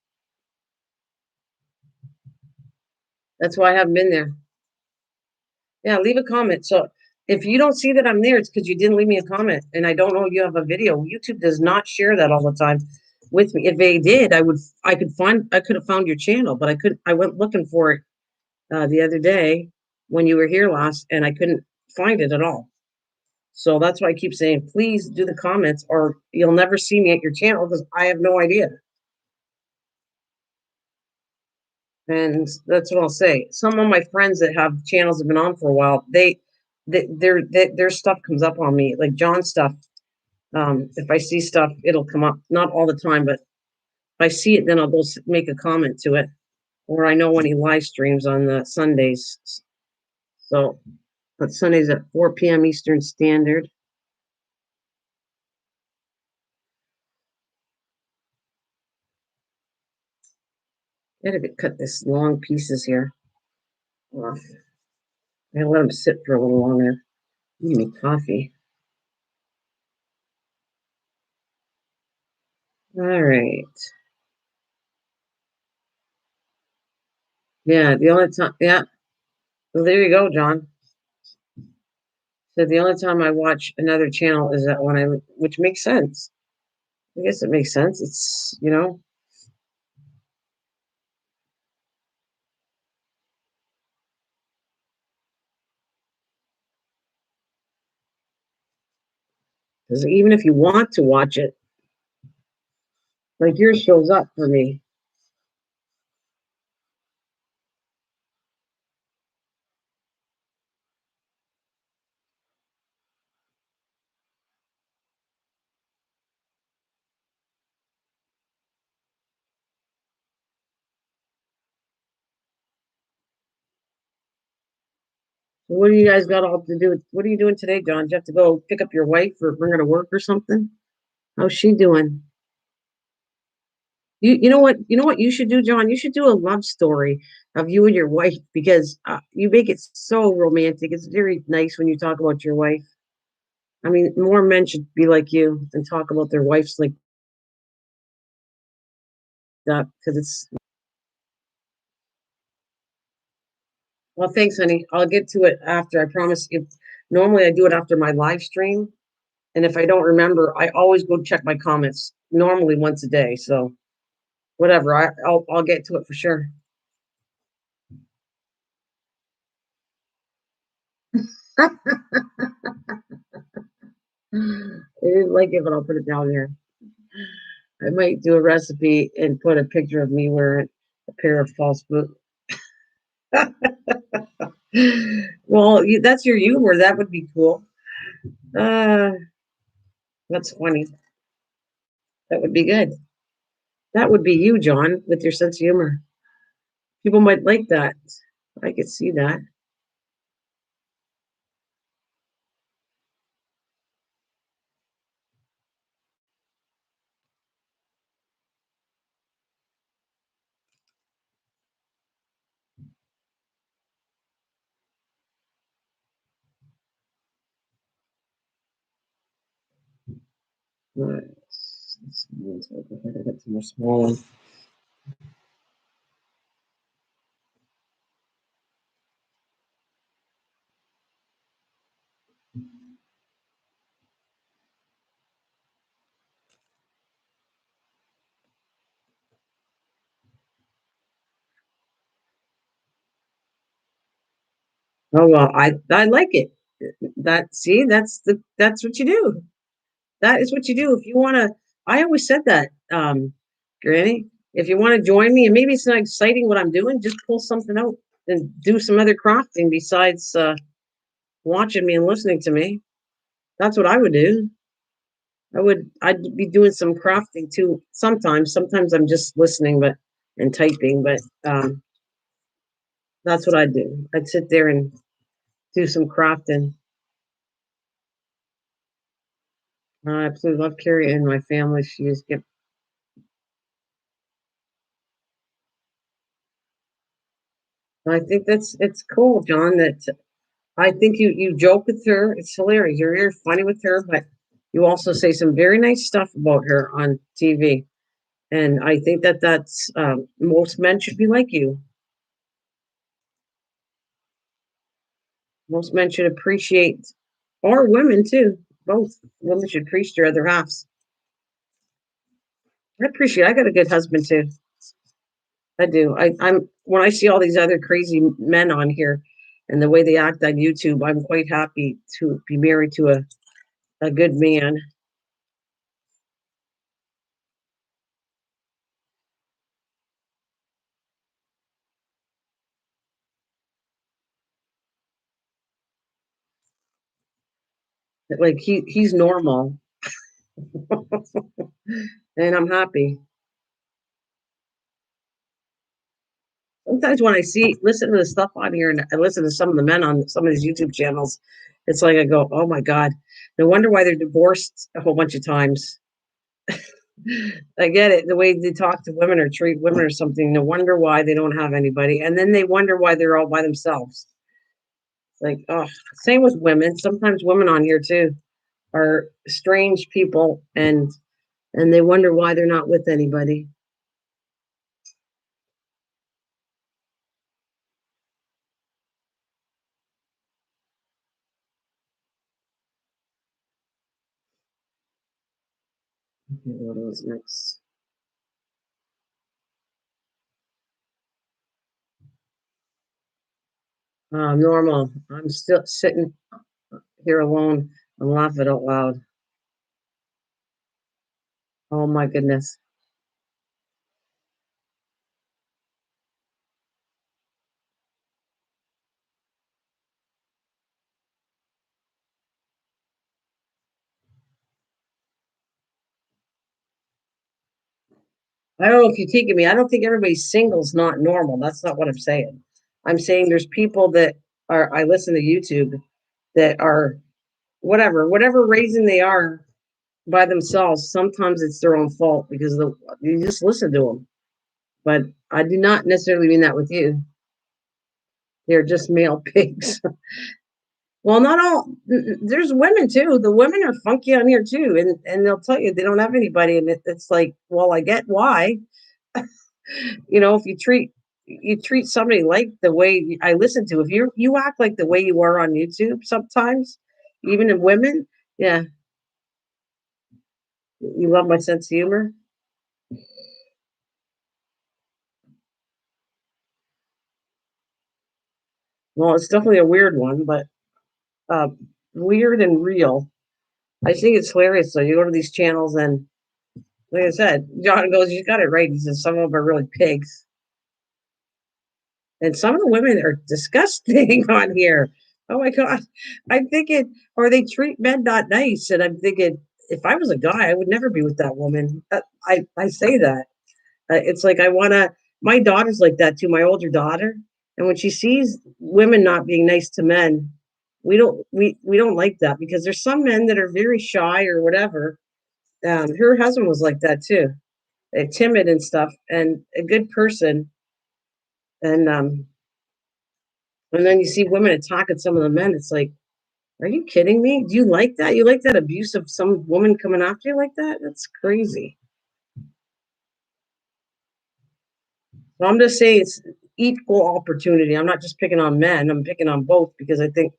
That's why I haven't been there. Yeah, leave a comment. So if you don't see that I'm there, it's because you didn't leave me a comment, and I don't know you have a video. YouTube does not share that all the time with me. If they did, I could have found your channel, but I couldn't. I went looking for it the other day when you were here last, and I couldn't find it at all. So that's why I keep saying, please do the comments, or you'll never see me at your channel because I have no idea. And that's what I'll say. Some of my friends that have channels have been on for a while. Their stuff comes up on me, like John's stuff. If I see stuff, it'll come up. Not all the time, but if I see it, then I'll go make a comment to it. Or I know when he live streams on the Sundays. So, but Sundays at 4 p.m. Eastern Standard. I gotta cut this long pieces here. I gotta let them sit for a little longer. Give me coffee. All right. Yeah, the only time. Yeah, well, there you go, John. So the only time I watch another channel is that when which makes sense. I guess it makes sense. It's, because even if you want to watch it, like yours shows up for me. So what do you guys got all to do? What are you doing today, John? Do you have to go pick up your wife or bring her to work or something? How's she doing? You know what you should do, John? You should do a love story of you and your wife because you make it so romantic. It's very nice when you talk about your wife. I mean, more men should be like you and talk about their wives like that because it's. Well, thanks, honey. I'll get to it after. I promise. If normally I do it after my live stream, and if I don't remember, I always go check my comments. Normally once a day. So whatever. I'll get to it for sure. I didn't like it, but I'll put it down there. I might do a recipe and put a picture of me wearing a pair of false boots. Well, that's your humor. That would be cool. Uh, that's funny. That would be good. That would be you, John, with your sense of humor. People might like that. I could see that. Right. Let's go ahead and get some more small ones. Oh well, I like it. That see, that's what you do. That is what you do. If you want to, I always said that, Granny. If you want to join me, and maybe it's not exciting what I'm doing, just pull something out and do some other crafting besides watching me and listening to me. That's what I would do. I'd be doing some crafting too sometimes. Sometimes I'm just listening but and typing, but that's what I'd do. I'd sit there and do some crafting. I absolutely love Carrie and my family. She just get I think that's it's cool, John, that I think you joke with her. It's hilarious. You're very funny with her, but you also say some very nice stuff about her on TV. And I think that that's most men should be like you. Most men should appreciate, or women too. Both women should appreciate their other halves. I appreciate. I got a good husband too. I do. I'm when I see all these other crazy men on here, and the way they act on YouTube, I'm quite happy to be married to a good man. Like he's normal, and I'm happy. Sometimes when I listen to the stuff on here, and I listen to some of the men on some of these YouTube channels, it's like I go, "Oh my God, no wonder why they're divorced a whole bunch of times." I get it, the way they talk to women or treat women or something. No wonder why they don't have anybody, and then they wonder why they're all by themselves. It's like, oh, same with women. Sometimes women on here too are strange people, and they wonder why they're not with anybody. Okay, what was next? Normal. I'm still sitting here alone. I'm laughing out loud. Oh my goodness. I don't know if you're taking me. I don't think everybody's single's not normal. That's not what I'm saying. I'm saying there's people that are, I listen to YouTube that are whatever reason they are by themselves. Sometimes it's their own fault because you just listen to them. But I do not necessarily mean that with you. They're just male pigs. Well, not all. There's women too. The women are funky on here too, and they'll tell you they don't have anybody, and it's like, well, I get why. If you treat somebody like the way I listen to, if you act like the way you are on YouTube sometimes, even in women, yeah, you love my sense of humor. Well, it's definitely a weird one, but uh, weird and real. I think it's hilarious. So you go to these channels and, like I said, John goes, "You got it right." He says some of them are really pigs. And some of the women are disgusting on here. Oh my God. I'm thinking, or they treat men not nice. And I'm thinking, if I was a guy, I would never be with that woman. I say that. It's like I want to, my daughter's like that too, my older daughter. And when she sees women not being nice to men, we don't like that because there's some men that are very shy or whatever. Her husband was like that too, timid and stuff, and a good person. And then you see women attacking some of the men. It's like, are you kidding me? Do you like that? You like that abuse of some woman coming after you like that? That's crazy. So I'm just saying it's equal opportunity. I'm not just picking on men. I'm picking on both because I think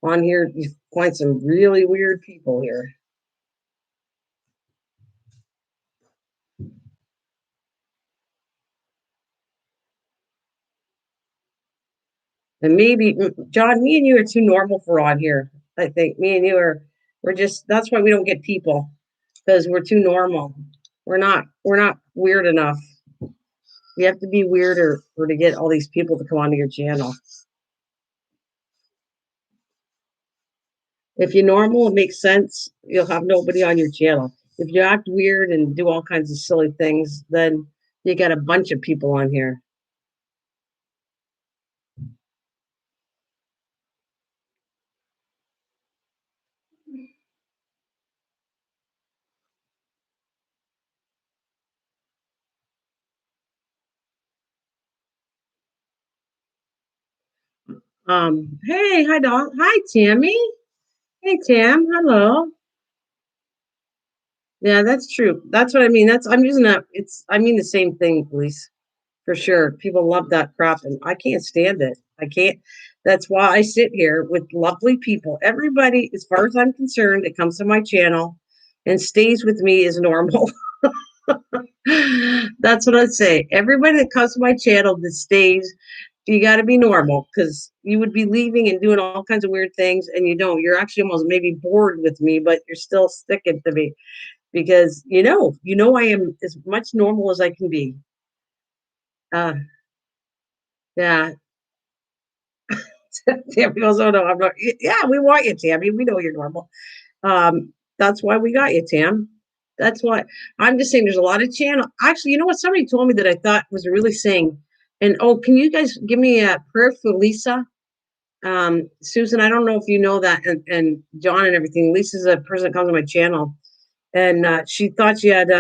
on here you find some really weird people here. And maybe John, me and you are too normal for on here. I think me and you we're just that's why we don't get people because we're too normal. We're not weird enough. You have to be weirder for to get all these people to come onto your channel. If you're normal, it makes sense. You'll have nobody on your channel. If you act weird and do all kinds of silly things, then you got a bunch of people on here. Hey, hi, dog. Hi, Tammy. Hey, Tam. Hello. Yeah, that's true. That's what I mean. I'm using that. I mean the same thing, police, for sure. People love that crap, and I can't stand it. I can't. That's why I sit here with lovely people. Everybody, as far as I'm concerned, that comes to my channel and stays with me is normal. That's what I'd say. Everybody that comes to my channel that stays, you got to be normal because you would be leaving and doing all kinds of weird things, and you don't. You're actually almost maybe bored with me, but you're still sticking to me because I am as much normal as I can be. Uh, yeah. Tammy goes, "Oh no, I'm not." Yeah, we want you, Tammy. We know you're normal. That's why we got you, Tam. That's why I'm just saying. There's a lot of channel. Actually, you know what? Somebody told me that I thought was really saying. And oh, can you guys give me a prayer for Lisa? Susan, I don't know if you know that, and John and everything. Lisa's a person that comes on my channel, and she thought she had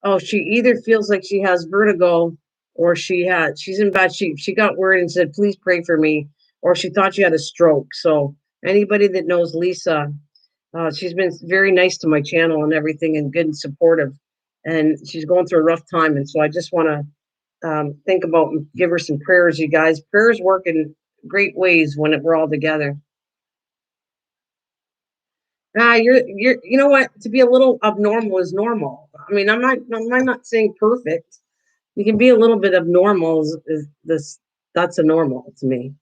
oh, she either feels like she has vertigo or she's in bad shape. She got word and said, please pray for me, or she thought she had a stroke. So anybody that knows Lisa, she's been very nice to my channel and everything and good and supportive. And she's going through a rough time. And so I just want to think about and give her some prayers, you guys. Prayers work in great ways when we're all together. You know what? To be a little abnormal is normal. I mean, I'm not saying perfect. You can be a little bit abnormal is this that's a normal to me.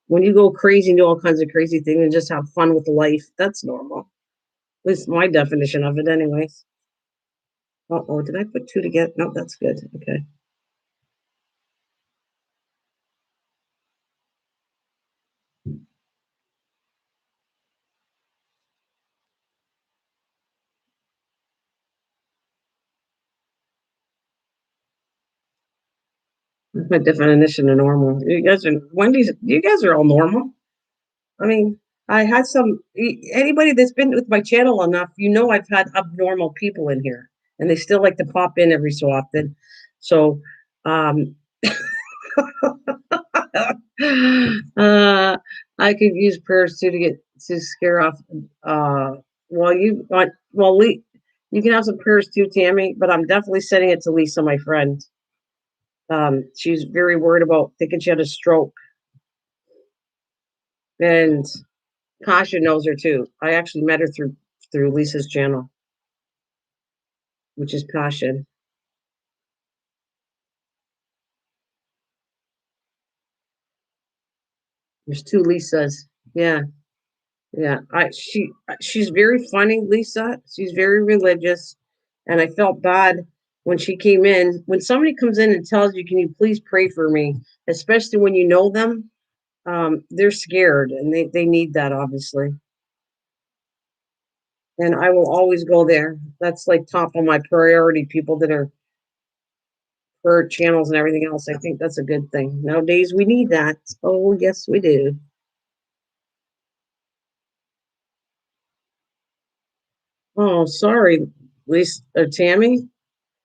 When you go crazy and do all kinds of crazy things and just have fun with life, that's normal. At least my definition of it, anyways. Oh, did I put two together? No, that's good. Okay. That's my definition of normal. You guys are Wendy's. You guys are all normal. I mean, I had anybody that's been with my channel enough, I've had abnormal people in here, and they still like to pop in every so often. So, um, I could use prayers too to get to scare off. Well, you can have some prayers too, Tammy. But I'm definitely sending it to Lisa, my friend. She's very worried about thinking she had a stroke, and Kasha knows her too. I actually met her through Lisa's channel, which is Kasha. There's two Lisas. Yeah, yeah. She's very funny, Lisa. She's very religious, and I felt bad when she came in. When somebody comes in and tells you, "Can you please pray for me?" Especially when you know them, they're scared and they need that obviously. And I will always go there. That's like top on my priority. People that are prayer channels and everything else. I think that's a good thing nowadays. We need that. Oh yes, we do. Oh, sorry, Lisa, Tammy.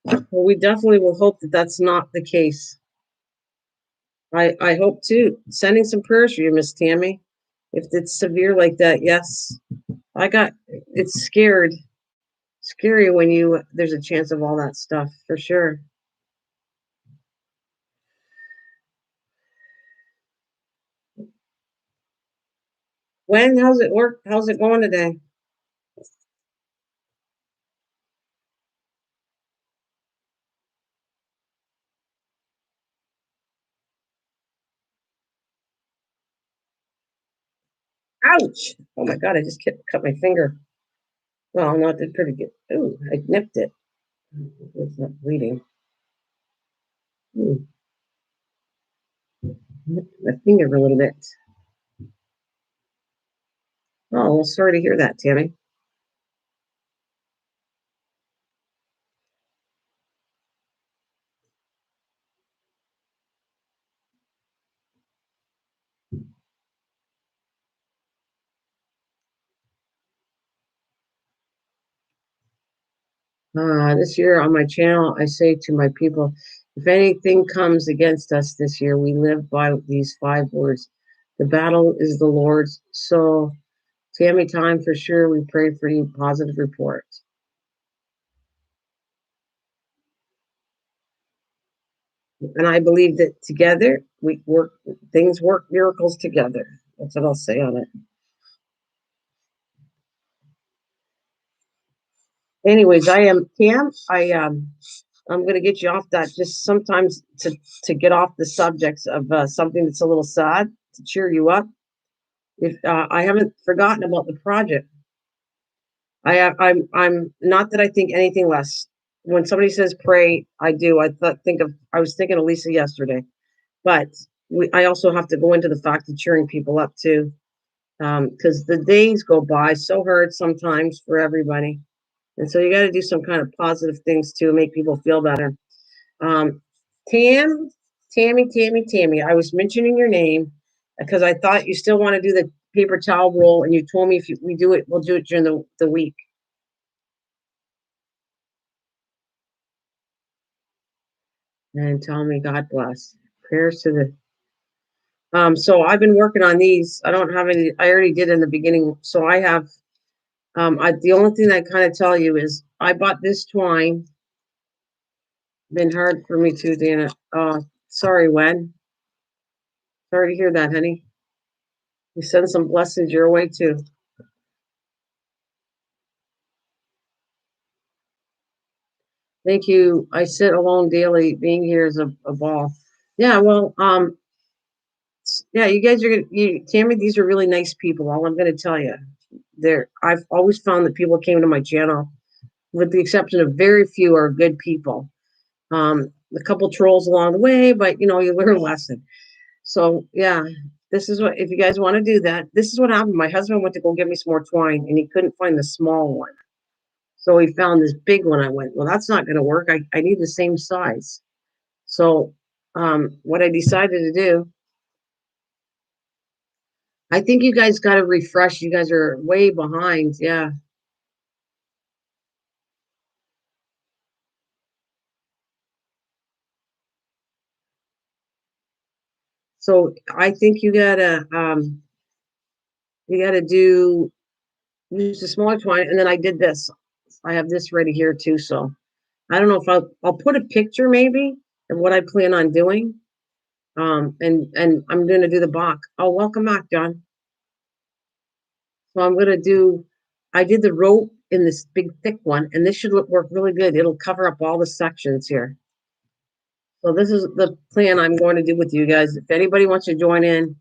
Well, we definitely will hope that that's not the case. I hope too. Sending some prayers for you, Miss Tammy. If it's severe like that, yes. It's scary when there's a chance of all that stuff for sure. How's it work? How's it going today? Ouch! Oh my God, I just cut my finger. Well, no, it did pretty good. Ooh, I nipped it. It's not bleeding. Ooh, nipped my finger a little bit. Oh, well, sorry to hear that, Tammy. This year on my channel, I say to my people, if anything comes against us this year, we live by these 5 words. The battle is the Lord's. So, Tammy, time for sure. We pray for you. Positive report. And I believe that together we work, things work miracles together. That's what I'll say on it. Anyways, I am Tam. I'm going to get you off that. Just sometimes to get off the subjects of something that's a little sad to cheer you up. If I haven't forgotten about the project, I'm not that I think anything less. When somebody says pray, I do. I was thinking of Lisa yesterday, but I also have to go into the fact of cheering people up too, because the days go by so hard sometimes for everybody, and so you got to do some kind of positive things to make people feel better. Um, Tam, Tammy, I was mentioning your name because I thought you still want to do the paper towel roll, and you told me if we do it, we'll do it during the week. And tell me, God bless. Prayers to the. So I've been working on these. I don't have any. I already did in the beginning. So I have. The only thing I kind of tell you is I bought this twine. Been hard for me too, Dana. Sorry, Wen. Sorry to hear that, honey. We send some blessings your way too. Thank you. I sit alone daily. Being here is a ball. Yeah, well, yeah, you guys are Tammy, these are really nice people. All I'm gonna tell you. I've always found that people came to my channel, with the exception of very few, are good people. A couple trolls along the way, but you learn a lesson. So yeah, this is what if you guys want to do that, this is what happened. My husband went to go get me some more twine and he couldn't find the small one. So he found this big one. I went, well, that's not gonna work. I need the same size. So what I decided to do, I think you guys got to refresh. You guys are way behind. Yeah. So I think you gotta do use the smaller twine, and then I did this. I have this ready here too. So I don't know if I'll put a picture maybe of what I plan on doing. And I'm gonna do the Bach. Oh, welcome back, John. So I'm gonna do. I did the rope in this big thick one, and this should work really good. It'll cover up all the sections here. So this is the plan I'm going to do with you guys. If anybody wants to join in,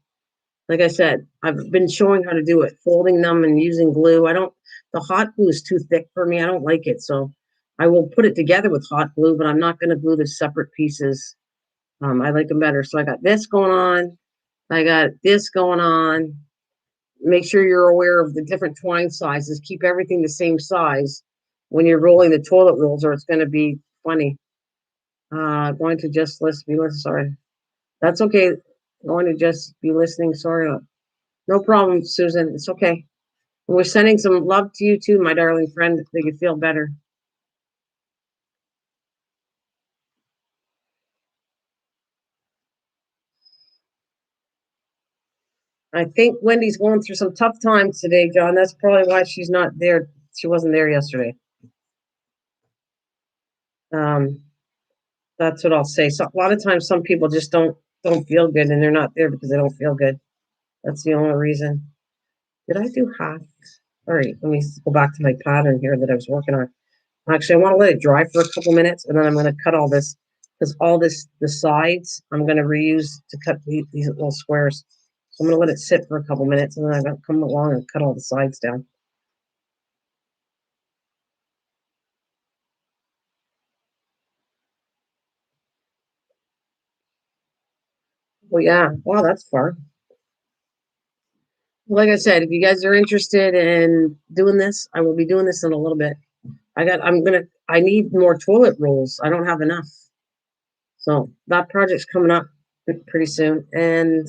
like I said, I've been showing how to do it, folding them and using glue. The hot glue is too thick for me. I don't like it. So I will put it together with hot glue, but I'm not going to glue the separate pieces. I like them better. So I got this going on. I got this going on. Make sure you're aware of the different twine sizes. Keep everything the same size when you're rolling the toilet rolls, or it's going to be funny. Going to just be listening. Sorry. That's okay. Going to just be listening. Sorry. No problem, Susan. It's okay. We're sending some love to you too, my darling friend, that you feel better. I think Wendy's going through some tough times today, John. That's probably why she's not there. She wasn't there yesterday. Um, that's what I'll say. So a lot of times, some people just don't feel good, and they're not there because they don't feel good. That's the only reason. Did I do half? All right, let me go back to my pattern here that I was working on. Actually, I want to let it dry for a couple minutes, and then I'm going to cut all this because all this the sides I'm going to reuse to cut these little squares. So I'm gonna let it sit for a couple minutes, and then I'm gonna come along and cut all the sides down. Well, yeah. Wow, that's far. Like I said, if you guys are interested in doing this, I will be doing this in a little bit. I need more toilet rolls. I don't have enough. So that project's coming up pretty soon. And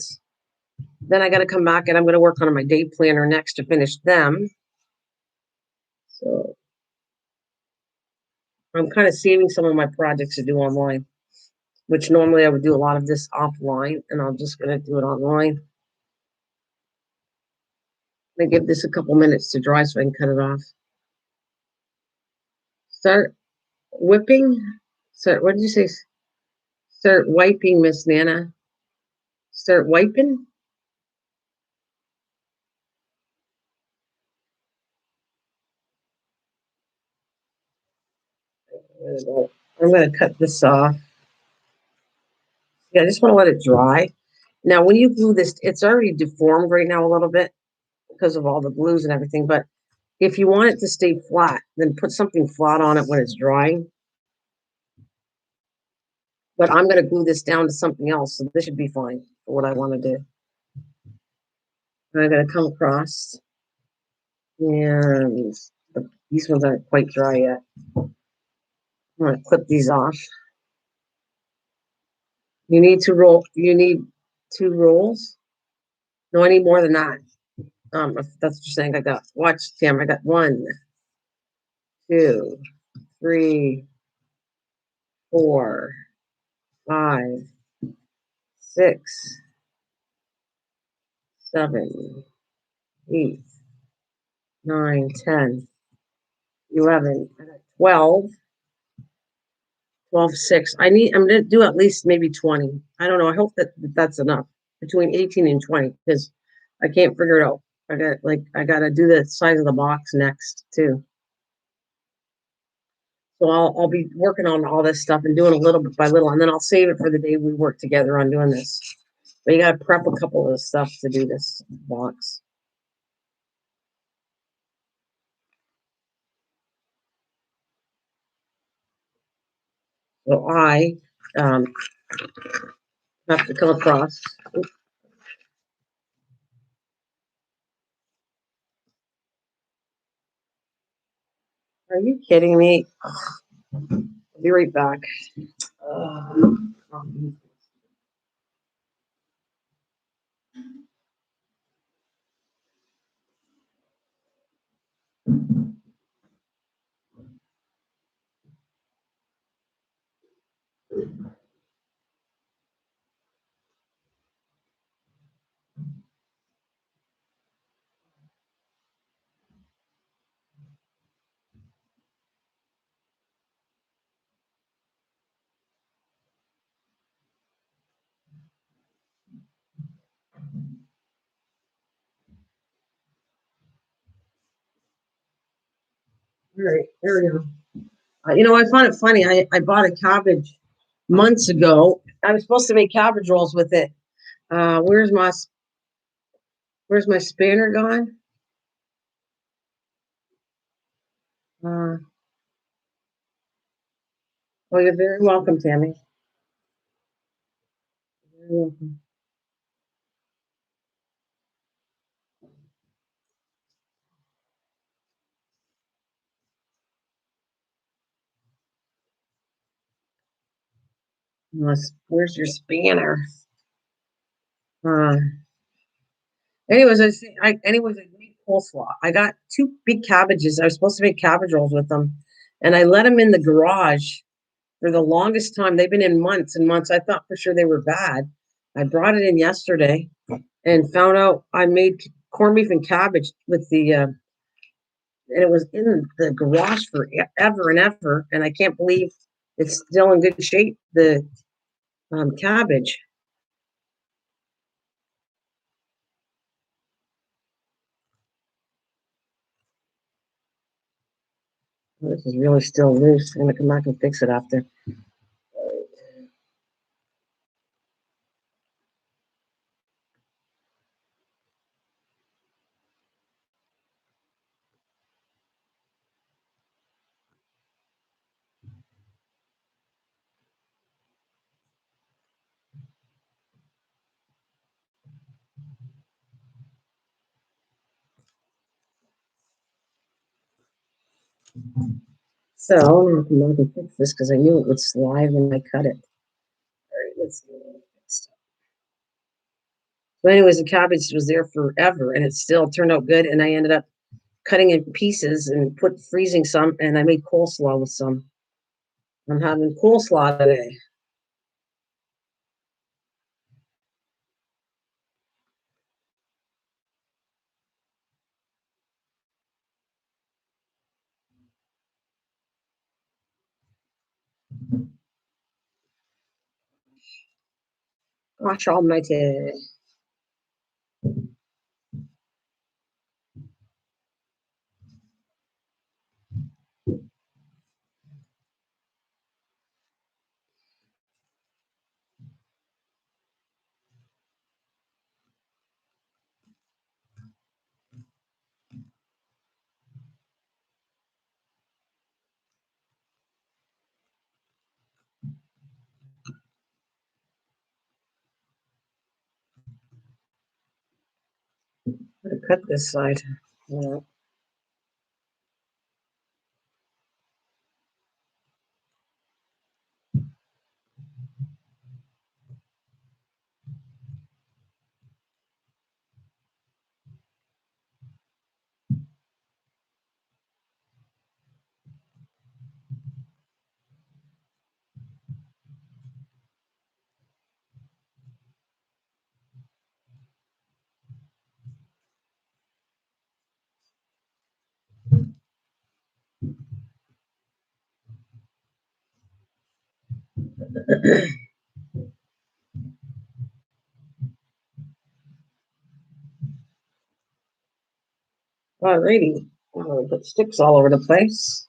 then I got to come back and I'm going to work on my day planner next to finish them. So I'm kind of saving some of my projects to do online, which normally I would do a lot of this offline, and I'm just going to do it online. I give this a couple minutes to dry so I can cut it off. Start whipping. Start, what did you say? Start wiping, Miss Nana. Start wiping. I'm going to cut this off. Yeah, I just want to let it dry. Now, when you glue this, it's already deformed right now a little bit because of all the glues and everything. But if you want it to stay flat, then put something flat on it when it's drying. But I'm going to glue this down to something else, so this should be fine for what I want to do. And I'm going to come across, and these ones aren't quite dry yet. I'm going to clip these off. You need to roll. You need 2 rolls. No, I need more than that. If that's what you're saying, I got. Watch, Tim. I got 1, 2, 3, 4, 5, 6, 7, 8, 9, 10, 11, 12. 12, 6. I'm going to do at least maybe 20. I don't know. I hope that's enough. Between 18 and 20, because I can't figure it out. I got to do the size of the box next too. So I'll be working on all this stuff and doing a little bit by little, and then I'll save it for the day we work together on doing this. But you got to prep a couple of the stuff to do this box. So I have to come across. Are you kidding me? I'll be right back. All right, there we go. I found it funny. I bought a cabbage months ago. I was supposed to make cabbage rolls with it. Uh, where's my where's my spanner gone? Uh, oh, you're very welcome, Tammy. You're very welcome. Where's your spanner? Uh, anyways, I made coleslaw. I got 2 big cabbages. I was supposed to make cabbage rolls with them, and I let them in the garage for the longest time. They've been in months and months. I thought for sure they were bad. I brought it in yesterday and found out I made corned beef and cabbage with and it was in the garage for ever and ever. And I can't believe it's still in good shape. The cabbage. This is really still loose. I'm gonna come back and fix it after. So I'm going to fix this because I knew it would slide when I cut it. All right, let's see. So, anyways, the cabbage was there forever, and it still turned out good. And I ended up cutting in pieces and put freezing some, and I made coleslaw with some. I'm having coleslaw today. Gosh almighty. I'm going to cut this side. Yeah. Alrighty. Oh, I put sticks all over the place.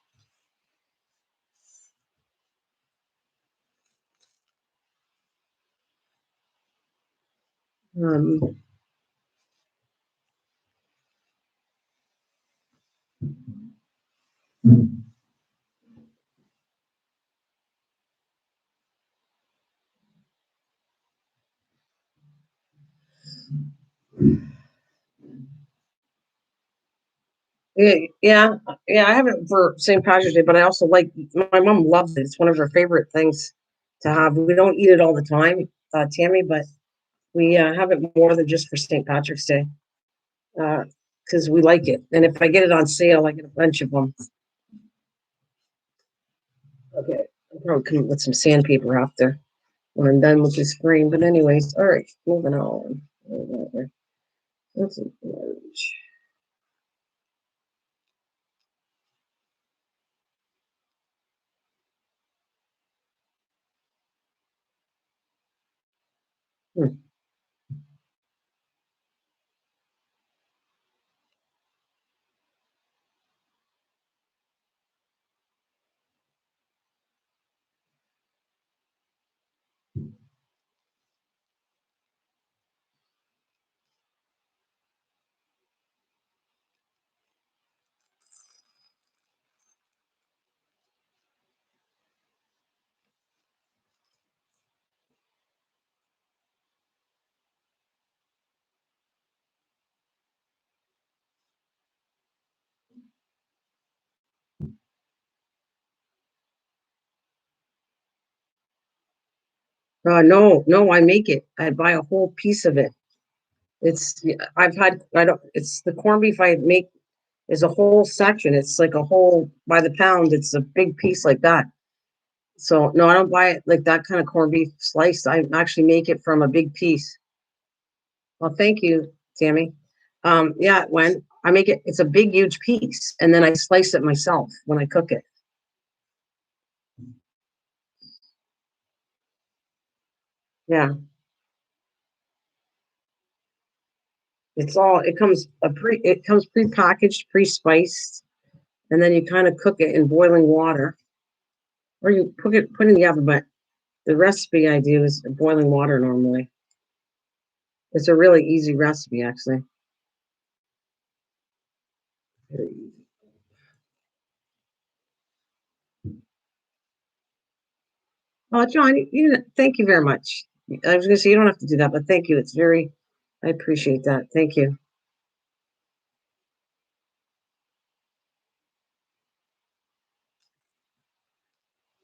Um, yeah, yeah, yeah. I have it for St. Patrick's Day, but I also like. My mom loves it. It's one of her favorite things to have. We don't eat it all the time, Tammy, but we have it more than just for St. Patrick's Day because we like it. And if I get it on sale, I get a bunch of them. Okay, I'll probably come up with some sandpaper after when I'm done with this screen. But anyways, all right, moving on. That's a large. Hmm. No, no, I make it. I buy a whole piece of it. It's I've had I don't it's the corned beef I make is a whole section. It's like a whole by the pound. It's a big piece like that. So no, I don't buy it like that kind of corned beef sliced. I actually make it from a big piece. Well, thank you, Tammy. Yeah, when I make it, it's a big, huge piece, and then I slice it myself when I cook it. Yeah, it comes pre-packaged, pre-spiced, and then you kind of cook it in boiling water, or you put it in the oven. But the recipe I do is boiling water normally. It's a really easy recipe, actually. Very easy. Oh, John, thank you very much. I was going to say you don't have to do that, but thank you. I appreciate that. Thank you.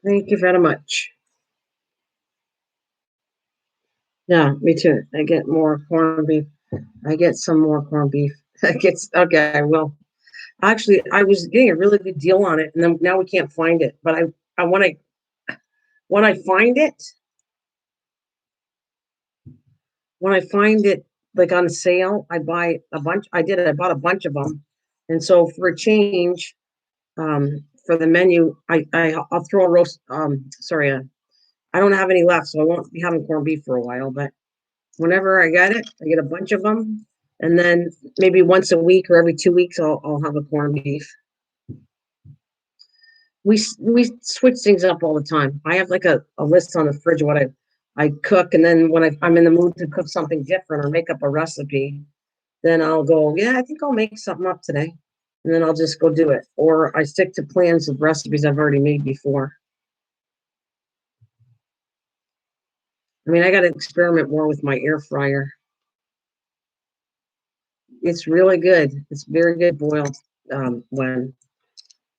Thank you very much. Yeah, me too. I get more corned beef. I get some more corned beef. I gets okay. I will. Actually, I was getting a really good deal on it, and then now we can't find it. But I when I find it, when I find it like on sale, I buy a bunch. I did. I bought a bunch of them, and so for a change, for the menu, I'll throw a roast. Sorry, I don't have any left, so I won't be having corned beef for a while. But whenever I get it, I get a bunch of them, and then maybe once a week or every 2 weeks, I'll have a corned beef. We switch things up all the time. I have like a list on the fridge of what I cook, and then when I'm in the mood to cook something different or make up a recipe, then I'll go, yeah, I think I'll make something up today, and then I'll just go do it. Or I stick to plans of recipes I've already made before. I mean, I got to experiment more with my air fryer. It's really good. It's very good boiled. When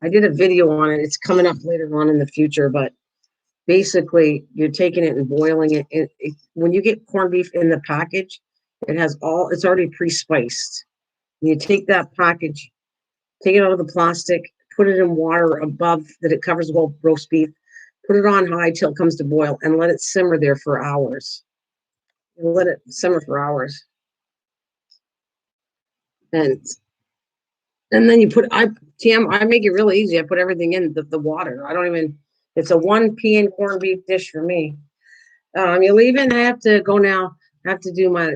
I did a video on it, it's coming up later on in the future, but basically you're taking it and boiling it. When you get corned beef in the package, it's already pre-spiced. And you take that package, take it out of the plastic, put it in water above that it covers the whole roast beef, put it on high till it comes to boil, and let it simmer there for hours. And let it simmer for hours. And then you put I make it really easy. I put everything in the water. I don't even it's a one pea and corned beef dish for me. You leaving? I have to go now. I have to do my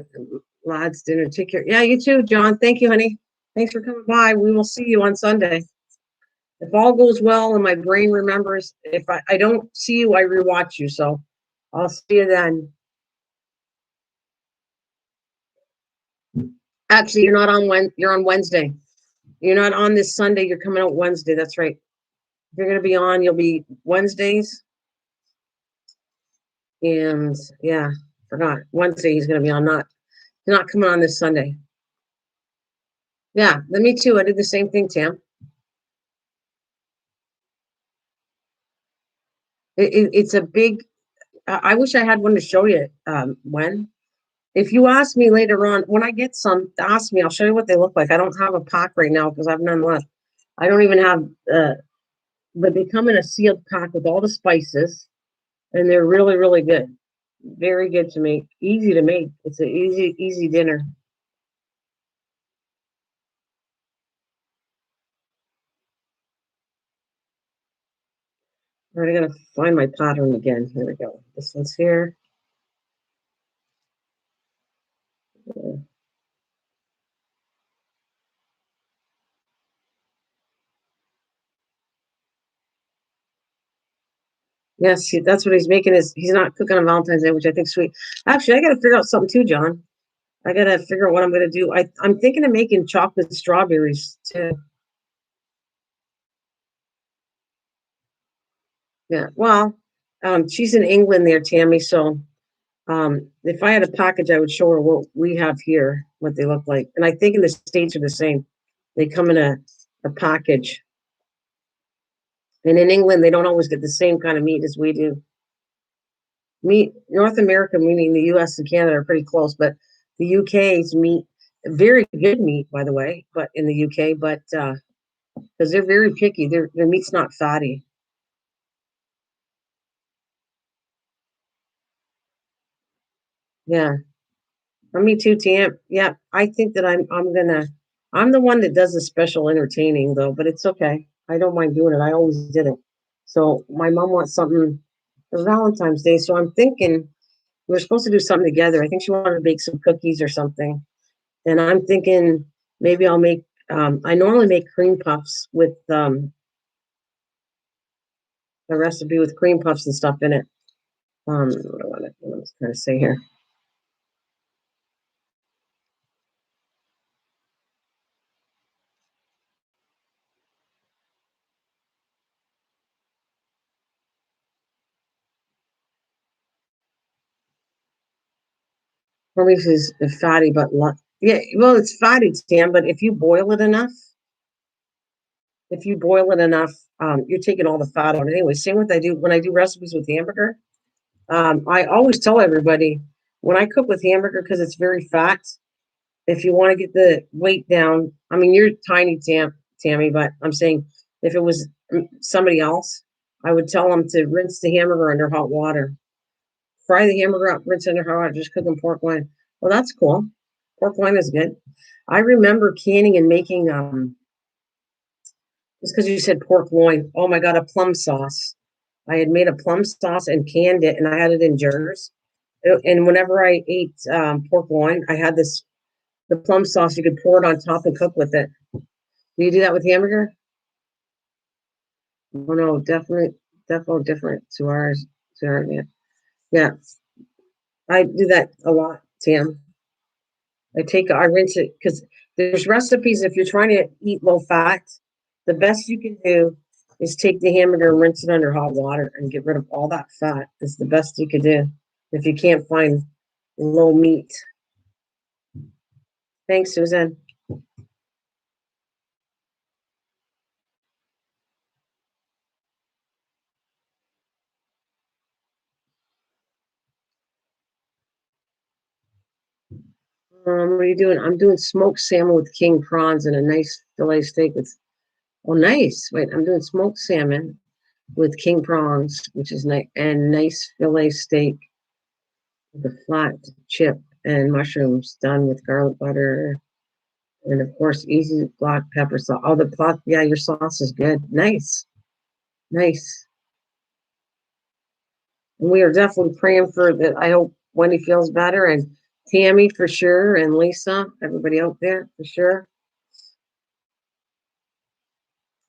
lad's dinner. Take care. Yeah, you too, John. Thank you, honey. Thanks for coming by. We will see you on Sunday. If all goes well and my brain remembers, if I don't see you, I rewatch you. So I'll see you then. Actually, you're not on you're on Wednesday. You're not on this Sunday. You're coming out Wednesday. That's right. If you're gonna be on, you'll be Wednesdays. And yeah, forgot. Wednesday he's gonna be on, not coming on this Sunday. Yeah, me too. I did the same thing, Tam. It's a big. I wish I had one to show you. When if you ask me later on when I get some, ask me. I'll show you what they look like. I don't have a pack right now because I have none left. I don't even have. But they come in a sealed pack with all the spices, and they're really really good. Very good to make. Easy to make. It's an easy dinner. All right, I gotta find my pattern again. Here we go. This one's here. Yes, that's what he's making. Is he's not cooking on Valentine's Day, which I think sweet. Actually, I got to figure out something too, John. I got to figure out what I'm going to do. I'm thinking of making chocolate strawberries too. Yeah. Well, she's in England there, Tammy. So if I had a package, I would show her what we have here, what they look like. And I think in the States are the same. They come in a package. And in England, they don't always get the same kind of meat as we do. Meat, North America, meaning the US and Canada, are pretty close, but the UK's meat, very good meat, by the way, but in the UK, but because they're very picky, their meat's not fatty. Yeah. Me too, Tam. Yeah, I think that I'm the one that does the special entertaining though, but it's okay. I don't mind doing it. I always did it. So my mom wants something for Valentine's Day. So I'm thinking we're supposed to do something together. I think she wanted to bake some cookies or something. And I'm thinking maybe I'll make I normally make cream puffs with a recipe with cream puffs and stuff in it. What I was trying to say here. Corned is fatty, but yeah, well, it's fatty, Stan. But if you boil it enough, if you boil it enough, you're taking all the fat out anyway. Same with I do when I do recipes with hamburger. I always tell everybody when I cook with hamburger because it's very fat. If you want to get the weight down, I mean you're tiny, Tammy, but I'm saying if it was somebody else, I would tell them to rinse the hamburger under hot water. Fry the hamburger up, rinse under hot water, just cook them pork loin. Well, that's cool. Pork loin is good. I remember canning and making just because you said pork loin. Oh my god, a plum sauce. I had made a plum sauce and canned it, and I had it in jars. And whenever I ate pork loin, I had this the plum sauce. You could pour it on top and cook with it. Do you do that with hamburger? Oh no, definitely different to ours. To our, yeah, yeah. I do that a lot, Tam. I rinse it because there's recipes if you're trying to eat low fat, the best you can do is take the hamburger and rinse it under hot water and get rid of all that fat. It's the best you could do if you can't find low meat. Thanks, Susan. What are you doing? I'm doing smoked salmon with king prawns and a nice fillet steak with. Oh, nice. Wait, I'm doing smoked salmon with king prawns, which is nice, and nice fillet steak with a flat chip and mushrooms done with garlic butter. And of course, easy black pepper sauce. Oh, the pot, yeah, your sauce is good. Nice, nice. And we are definitely praying for that. I hope Wendy feels better and Tammy for sure, and Lisa, everybody out there for sure.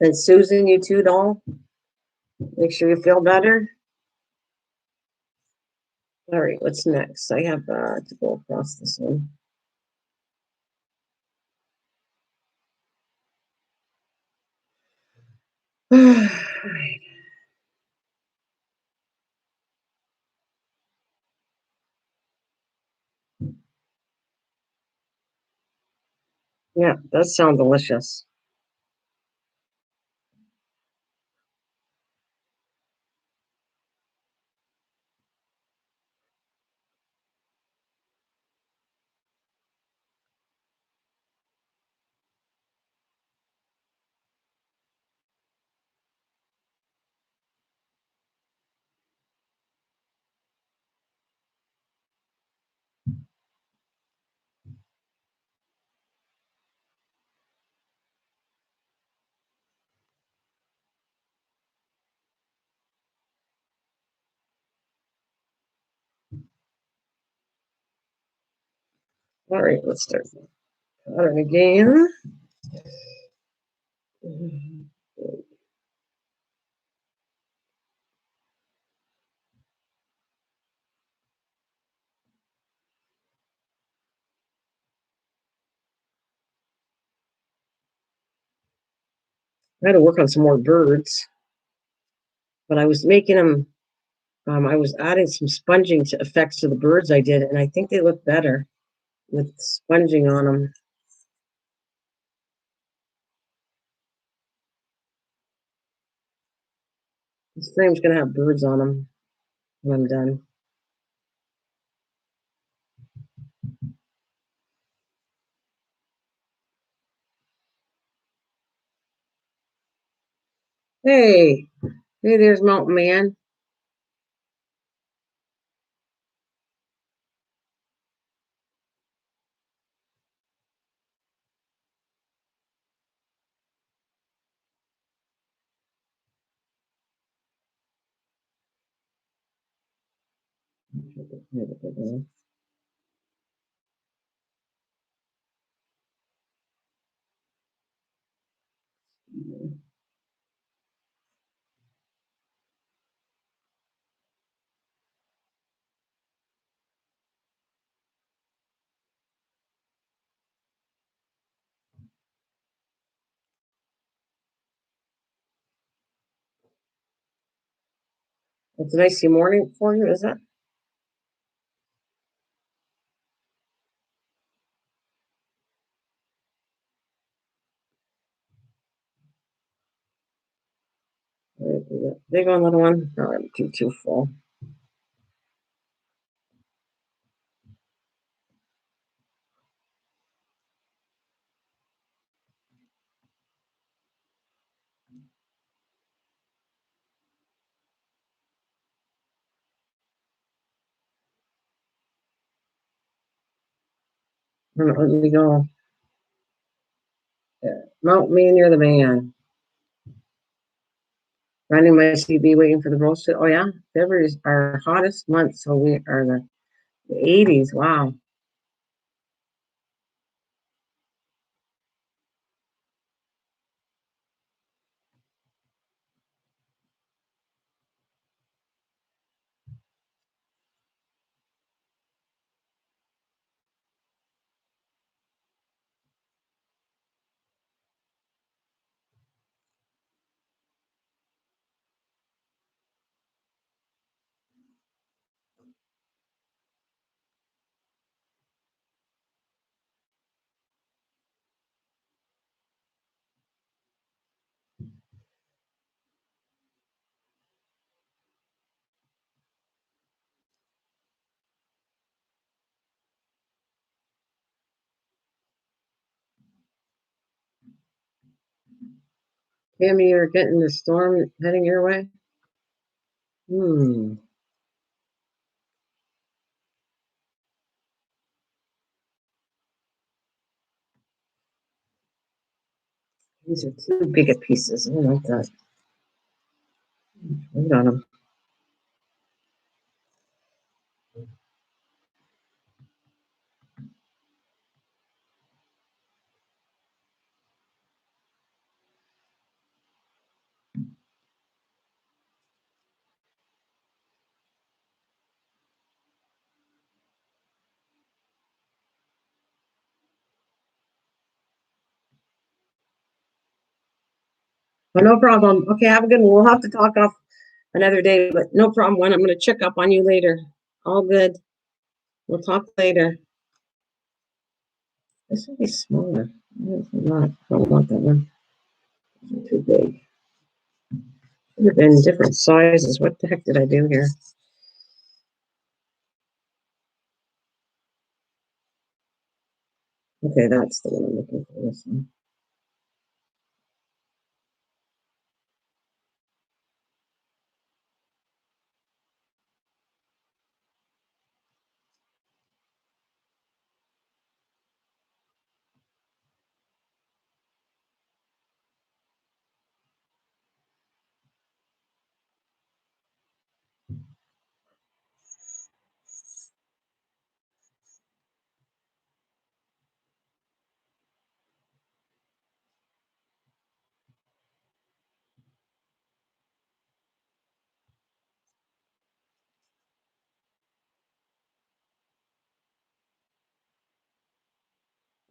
And Susan, you too, doll. Make sure you feel better. All right, what's next? I have to go across this one. All right. Yeah, that sounds delicious. All right, let's start pattern again. I had to work on some more birds, but I was making them. I was adding some sponging to effects to the birds I did, and I think they look better with sponging on them. This frame's gonna have birds on them when I'm done. Hey, hey, there's Mountain Man. It's an icy morning for you, is it? Big one, little one. No, I'm too full. Let me go. Yeah. Mount me and you're the man. Running my CB, waiting for the roast. Oh yeah, February is our hottest month, so we are the 80s. Wow. Tammy, you're getting the storm heading your way. Hmm. These are too big of pieces. I don't like that. Wait on them. But no problem. Okay, have a good one. We'll have to talk off another day, but no problem. When I'm going to check up on you later. All good. We'll talk later. This will be smaller. Not, I don't want that one. Too big. Should have been different sizes. What the heck did I do here? Okay, that's the one I'm looking for. This one.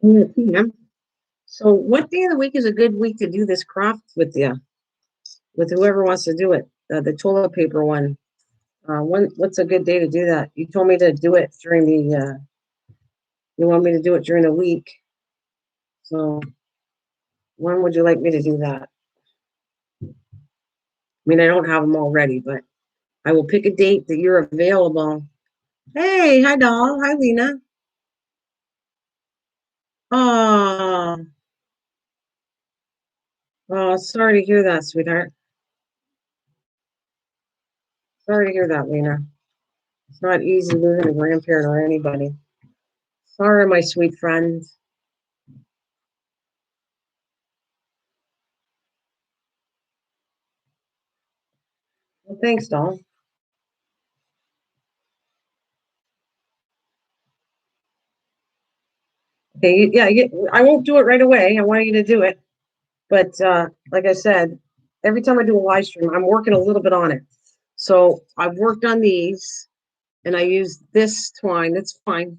PM. So, what day of the week is a good week to do this craft with you? With whoever wants to do it, the toilet paper one. What's a good day to do that? You told me to do it during the. You want me to do it during the week. So, when would you like me to do that? I mean, I don't have them all ready, but I will pick a date that you're available. Hey, hi, doll. Hi, Lena. Oh, oh, sorry to hear that, sweetheart. Sorry to hear that, Lena. It's not easy losing a grandparent or anybody. Sorry, my sweet friend. Well, thanks, doll. Okay, yeah, I won't do it right away. I want you to do it. But like I said, every time I do a live stream, I'm working a little bit on it. So I've worked on these and I use this twine. That's fine.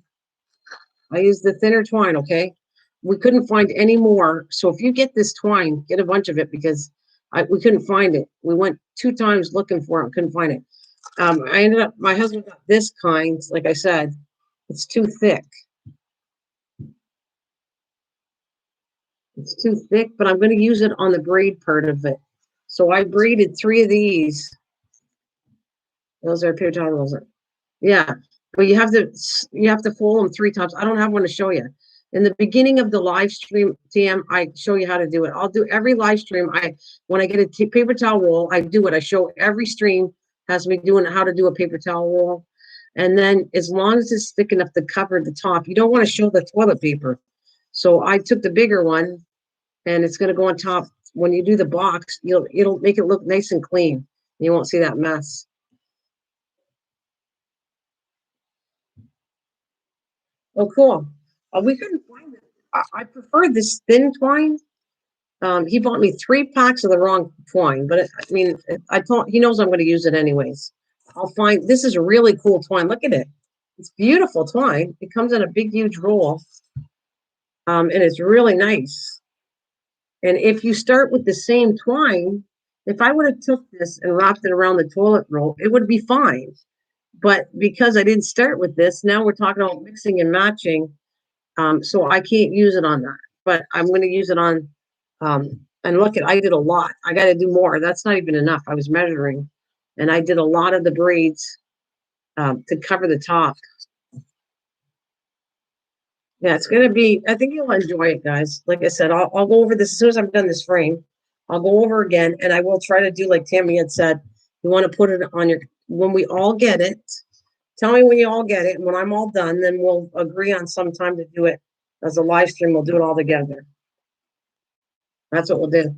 I use the thinner twine, okay? We couldn't find any more. So if you get this twine, get a bunch of it because we couldn't find it. We went 2 times looking for it, couldn't find it. I ended up, my husband got this kind, like I said, it's too thick. It's too thick, but I'm going to use it on the braid part of it. So I braided 3 of these. Those are paper towel rolls. Yeah, but you have to fold them 3 times. I don't have one to show you. In the beginning of the live stream, TM, I show you how to do it. I'll do every live stream. When I get a paper towel roll, I do it. I show every stream has me doing how to do a paper towel roll. And then as long as it's thick enough to cover the top, you don't want to show the toilet paper. So I took the bigger one, and it's going to go on top. When you do the box, it'll make it look nice and clean. You won't see that mess. Oh, cool. We couldn't find it. I prefer this thin twine. He bought me 3 packs of the wrong twine, but I mean, I told he knows I'm going to use it anyways. I'll find this is a really cool twine. Look at it. It's beautiful twine. It comes in a big, huge roll, and it's really nice. And if you start with the same twine, if I would have took this and wrapped it around the toilet roll, it would be fine. But because I didn't start with this, now we're talking about mixing and matching. So I can't use it on that, but I'm going to use it on, and look at, I did a lot. I got to do more. That's not even enough. I was measuring and I did a lot of the braids, to cover the top. Yeah, it's going to be, I think you'll enjoy it, guys. Like I said, I'll go over this as soon as I've done this frame. I'll go over again and I will try to do like Tammy had said, you want to put it on your, when we all get it, tell me when you all get it. And when I'm all done, then we'll agree on some time to do it as a live stream. We'll do it all together. That's what we'll do.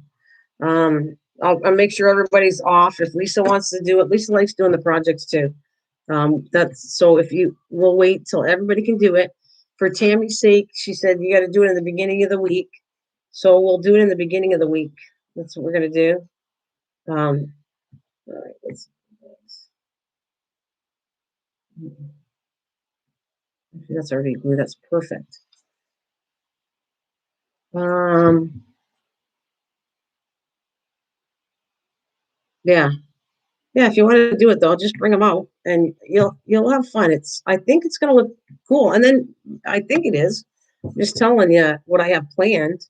I'll make sure everybody's off. If Lisa wants to do it, Lisa likes doing the projects too. That's so if you will wait till everybody can do it. For Tammy's sake, she said you got to do it in the beginning of the week. So we'll do it in the beginning of the week. That's what we're gonna do. All right, that's already blue. That's perfect. Yeah. Yeah, if you want to do it though, just bring them out and you'll have fun. I think it's gonna look cool. And then I think it is. Just telling you what I have planned.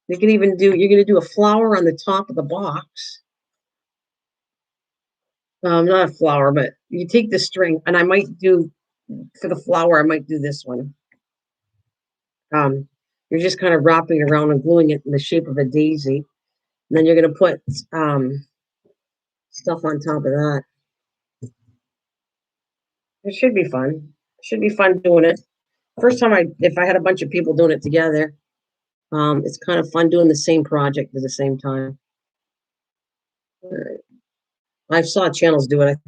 You can even do you're gonna do a flower on the top of the box. Not a flower, but you take the string, and I might do for the flower, I might do this one. Um, you're just kind of wrapping it around and gluing it in the shape of a daisy. And then you're gonna put stuff on top of that. It should be fun. It should be fun doing it. First time if I had a bunch of people doing it together, it's kind of fun doing the same project at the same time. I've saw channels do it.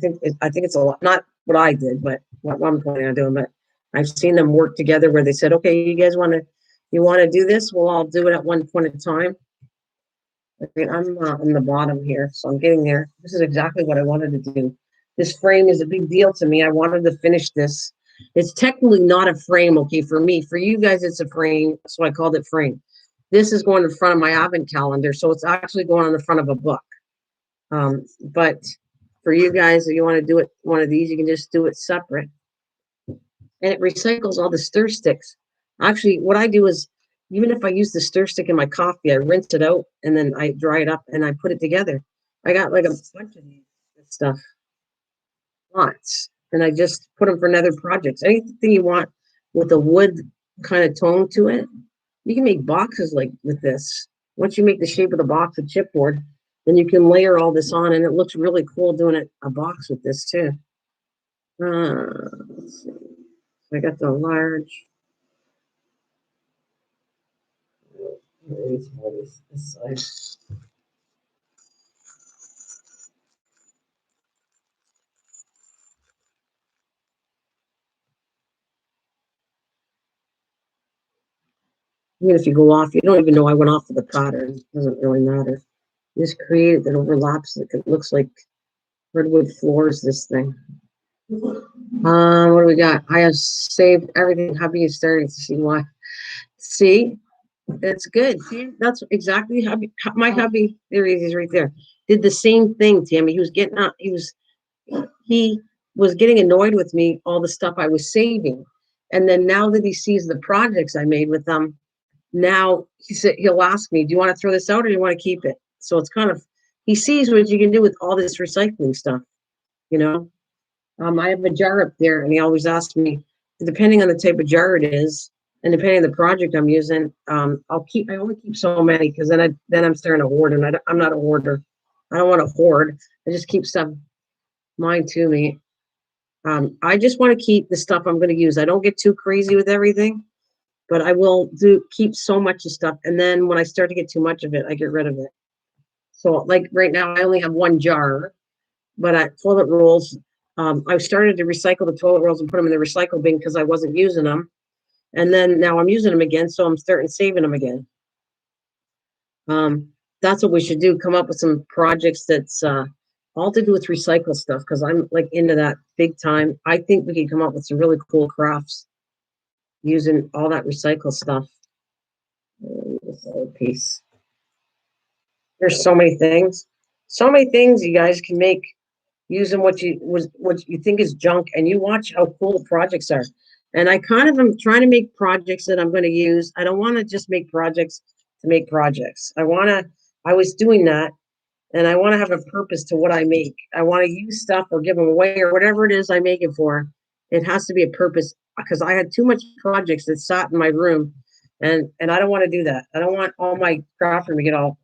I think it's a lot, not what I did, but what I'm planning on doing. But I've seen them work together where they said, "Okay, you want to do this? We'll all do it at one point in time." I mean, I'm on the bottom here, so I'm getting there. This is exactly what I wanted to do. This frame is a big deal to me. I wanted to finish this. It's technically not a frame, okay, for me. For you guys, it's a frame, so I called it frame. This is going in front of my advent calendar, so it's actually going on the front of a book. But for you guys, if you want to do it one of these, you can just do it separate. And it recycles all the stir sticks. Actually, what I do is, even if I use the stir stick in my coffee, I rinse it out and then I dry it up and I put it together. I got like a bunch of these stuff, lots, and I just put them for another projects. Anything you want with a wood kind of tone to it, you can make boxes like with this. Once you make the shape of the box with chipboard, then you can layer all this on, and it looks really cool doing it a box with this too. Let's see. I got the large. This size. Even if you go off, you don't even know I went off of the pattern. It doesn't really matter. Just create it that overlaps. It looks like redwood floors. This thing. What do we got? I have saved everything. Hubby is starting to see why. See, that's good. See, that's exactly my hubby. There he is, right there. Did the same thing, Tammy. He was getting out. He was getting annoyed with me, all the stuff I was saving. And then now that he sees the projects I made with them, now he'll ask me, do you want to throw this out or do you want to keep it? So it's kind of he sees what you can do with all this recycling stuff, you know. I have a jar up there, and he always asks me, depending on the type of jar it is, and depending on the project I'm using, I only keep so many because then I'm starting to hoard, and I'm not a hoarder. I don't want to hoard. I just keep stuff mine to me. I just want to keep the stuff I'm going to use. I don't get too crazy with everything, but I will do keep so much of stuff, and then when I start to get too much of it, I get rid of it. So, like right now, I only have one jar, but toilet rolls. I started to recycle the toilet rolls and put them in the recycle bin because I wasn't using them, and then now I'm using them again, so I'm starting saving them again. Um, that's what we should do. Come up with some projects that's all to do with recycle stuff because I'm like into that big time. I think we could come up with some really cool crafts using all that recycle stuff. This other piece. There's so many things you guys can make using what you think is junk, and you watch how cool the projects are. And I kind of am trying to make projects that I'm going to use. I don't want to just make projects to make projects. I was doing that, and I want to have a purpose to what I make. I want to use stuff or give them away or whatever it is I make it for. It has to be a purpose because I had too much projects that sat in my room, and I don't want to do that. I don't want all my craft room to get all.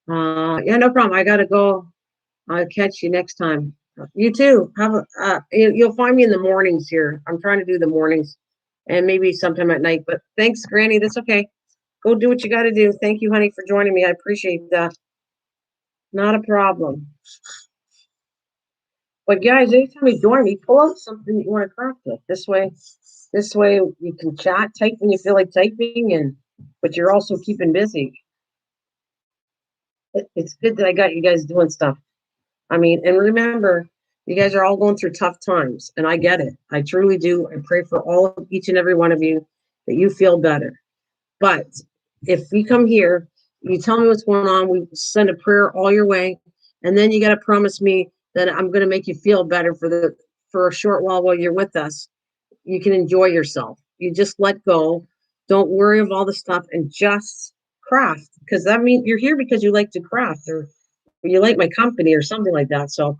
Yeah, no problem. I gotta go. I'll catch you next time. You too. You'll find me in the mornings here. I'm trying to do the mornings, and maybe sometime at night. But thanks, Granny. That's okay. Go do what you got to do. Thank you, honey, for joining me. I appreciate that. Not a problem. But guys, anytime you join me, pull out something that you want to craft with. This way you can chat, type when you feel like typing, and but you're also keeping busy. It's good that I got you guys doing stuff. I mean, and remember, you guys are all going through tough times, and I get it. I truly do. I pray for all of each and every one of you that you feel better. But if we come here, you tell me what's going on, we send a prayer all your way, and then you got to promise me that I'm going to make you feel better for a short while you're with us. You can enjoy yourself. You just let go. Don't worry of all the stuff and just craft because that means you're here because you like to craft or you like my company or something like that. So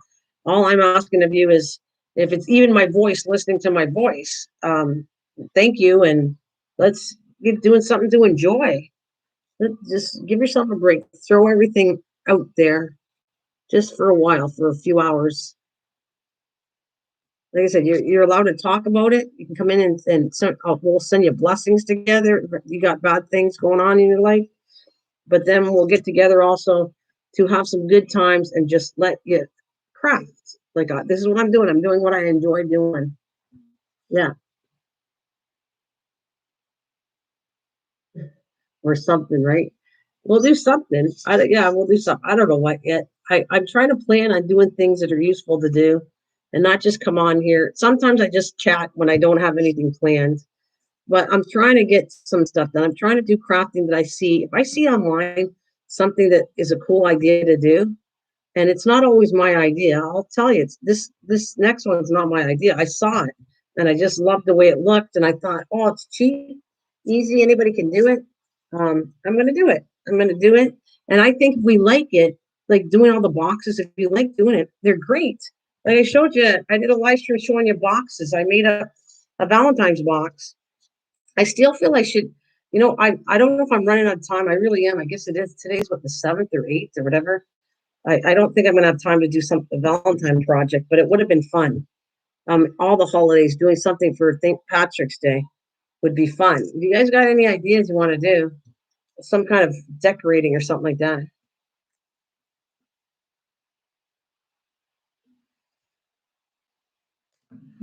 all I'm asking of you is if it's even my voice, listening to my voice, thank you. And let's get doing something to enjoy. Just give yourself a break. Throw everything out there just for a while, for a few hours. Like I said, you're allowed to talk about it. You can come in and we'll send you blessings together. You got bad things going on in your life, but then we'll get together also to have some good times and just let you craft. Like this is what I'm doing. I'm doing what I enjoy doing. Yeah, or something, right? We'll do something. Yeah, we'll do something. I don't know what yet. I'm trying to plan on doing things that are useful to do, and not just come on here. Sometimes I just chat when I don't have anything planned. But I'm trying to get some stuff done. I'm trying to do crafting that I see. If I see online something that is a cool idea to do, and it's not always my idea, I'll tell you, it's this next one's not my idea. I saw it and I just loved the way it looked, and I thought, oh, it's cheap, easy, anybody can do it. I'm gonna do it. I'm gonna do it. And I think if we like it, like doing all the boxes, if you like doing it, they're great. Like I showed you, I did a live stream showing you boxes. I made a Valentine's box. I still feel I should, I don't know if I'm running out of time. I really am. I guess it is. Today's what, the 7th or 8th or whatever. I don't think I'm going to have time to do a Valentine project, but it would have been fun. All the holidays, doing something for St. Patrick's Day would be fun. If you guys got any ideas you want to do, some kind of decorating or something like that.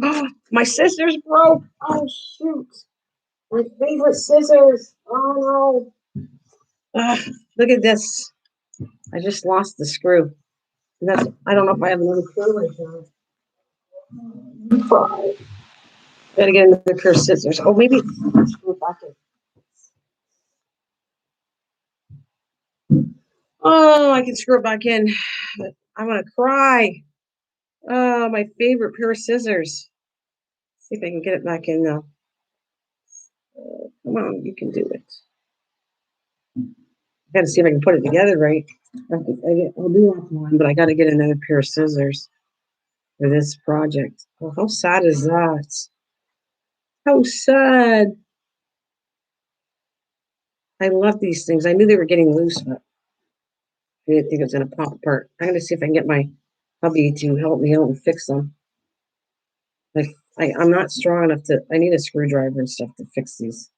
Oh, my scissors broke. Oh, shoot. My favorite scissors. Oh, no. Look at this. I just lost the screw. I don't know if I have another screw right now. Try. Gotta get another pair of scissors. Oh, maybe screw it back in. Oh, I can screw it back in. I'm gonna cry. Oh, my favorite pair of scissors. See if I can get it back in now. Come on, you can do it. I gotta see if I can put it together right. I'll do offline, but I gotta get another pair of scissors for this project. Oh, how sad is that? How sad. I love these things. I knew they were getting loose, but I didn't think it was gonna pop apart. I'm gonna see if I can get my hubby to help me out and fix them. Like I'm not strong enough to. I need a screwdriver and stuff to fix these.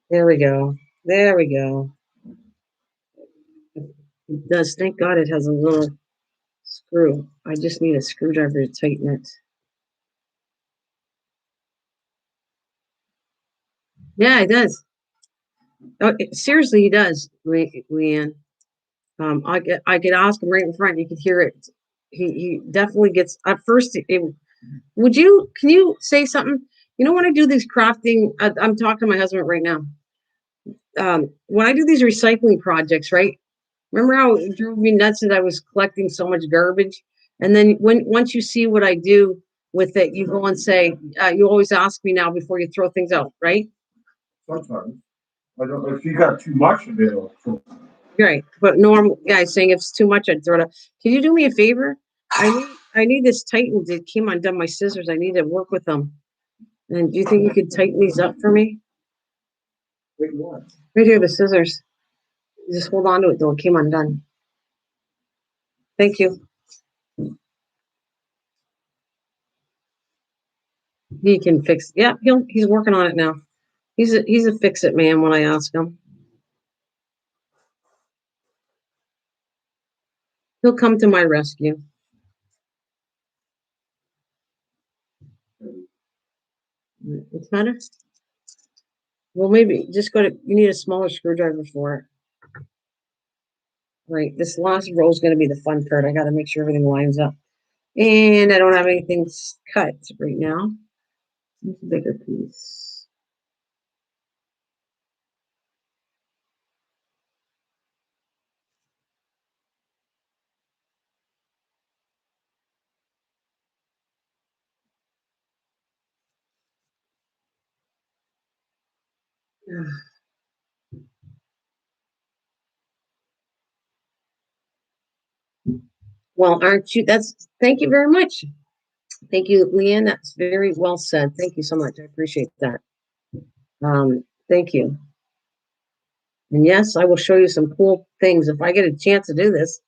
There we go. There we go. It does. Thank God it has a little screw. I just need a screwdriver to tighten it. Yeah, it does. Oh, seriously, he does, Leanne. I could ask him right in front. You could hear it. He definitely gets. At first, would you? Can you say something? You know, when I do these crafting, I'm talking to my husband right now. When I do these recycling projects, right? Remember how it drove me nuts that I was collecting so much garbage? And then once you see what I do with it, you go and say, you always ask me now before you throw things out, right? Sometimes. I don't know if you got too much of it. Right. But normal guys saying if it's too much, I'd throw it out. Can you do me a favor? I need this tightened. It came undone my scissors. I need to work with them. And do you think you could tighten these up for me? Wait, what? Right here, the scissors. Just hold on to it though. It came undone. Thank you. He can fix. Yeah, he's working on it now. He's a fix it man when I ask him. He'll come to my rescue. What's the matter? Well, maybe just go to. You need a smaller screwdriver for it. Right. This last row is going to be the fun part. I got to make sure everything lines up. And I don't have anything cut right now. It's a bigger piece. Well, aren't you? Thank you very much. Thank you, Leanne. That's very well said. Thank you so much. I appreciate that. Thank you. And yes, I will show you some cool things if I get a chance to do this.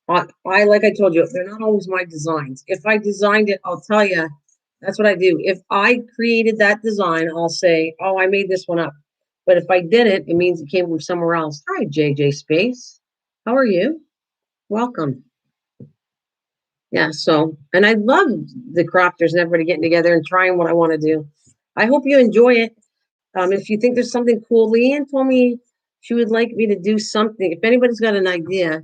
I like I told you, they're not always my designs. If I designed it, I'll tell you. That's what I do. If I created that design, I'll say, "Oh, I made this one up." But if I didn't, it means it came from somewhere else. Hi, JJ Space. How are you? Welcome. Yeah. So, and I love the crafters and everybody getting together and trying what I want to do. I hope you enjoy it. If you think there's something cool, Leanne told me she would like me to do something. If anybody's got an idea,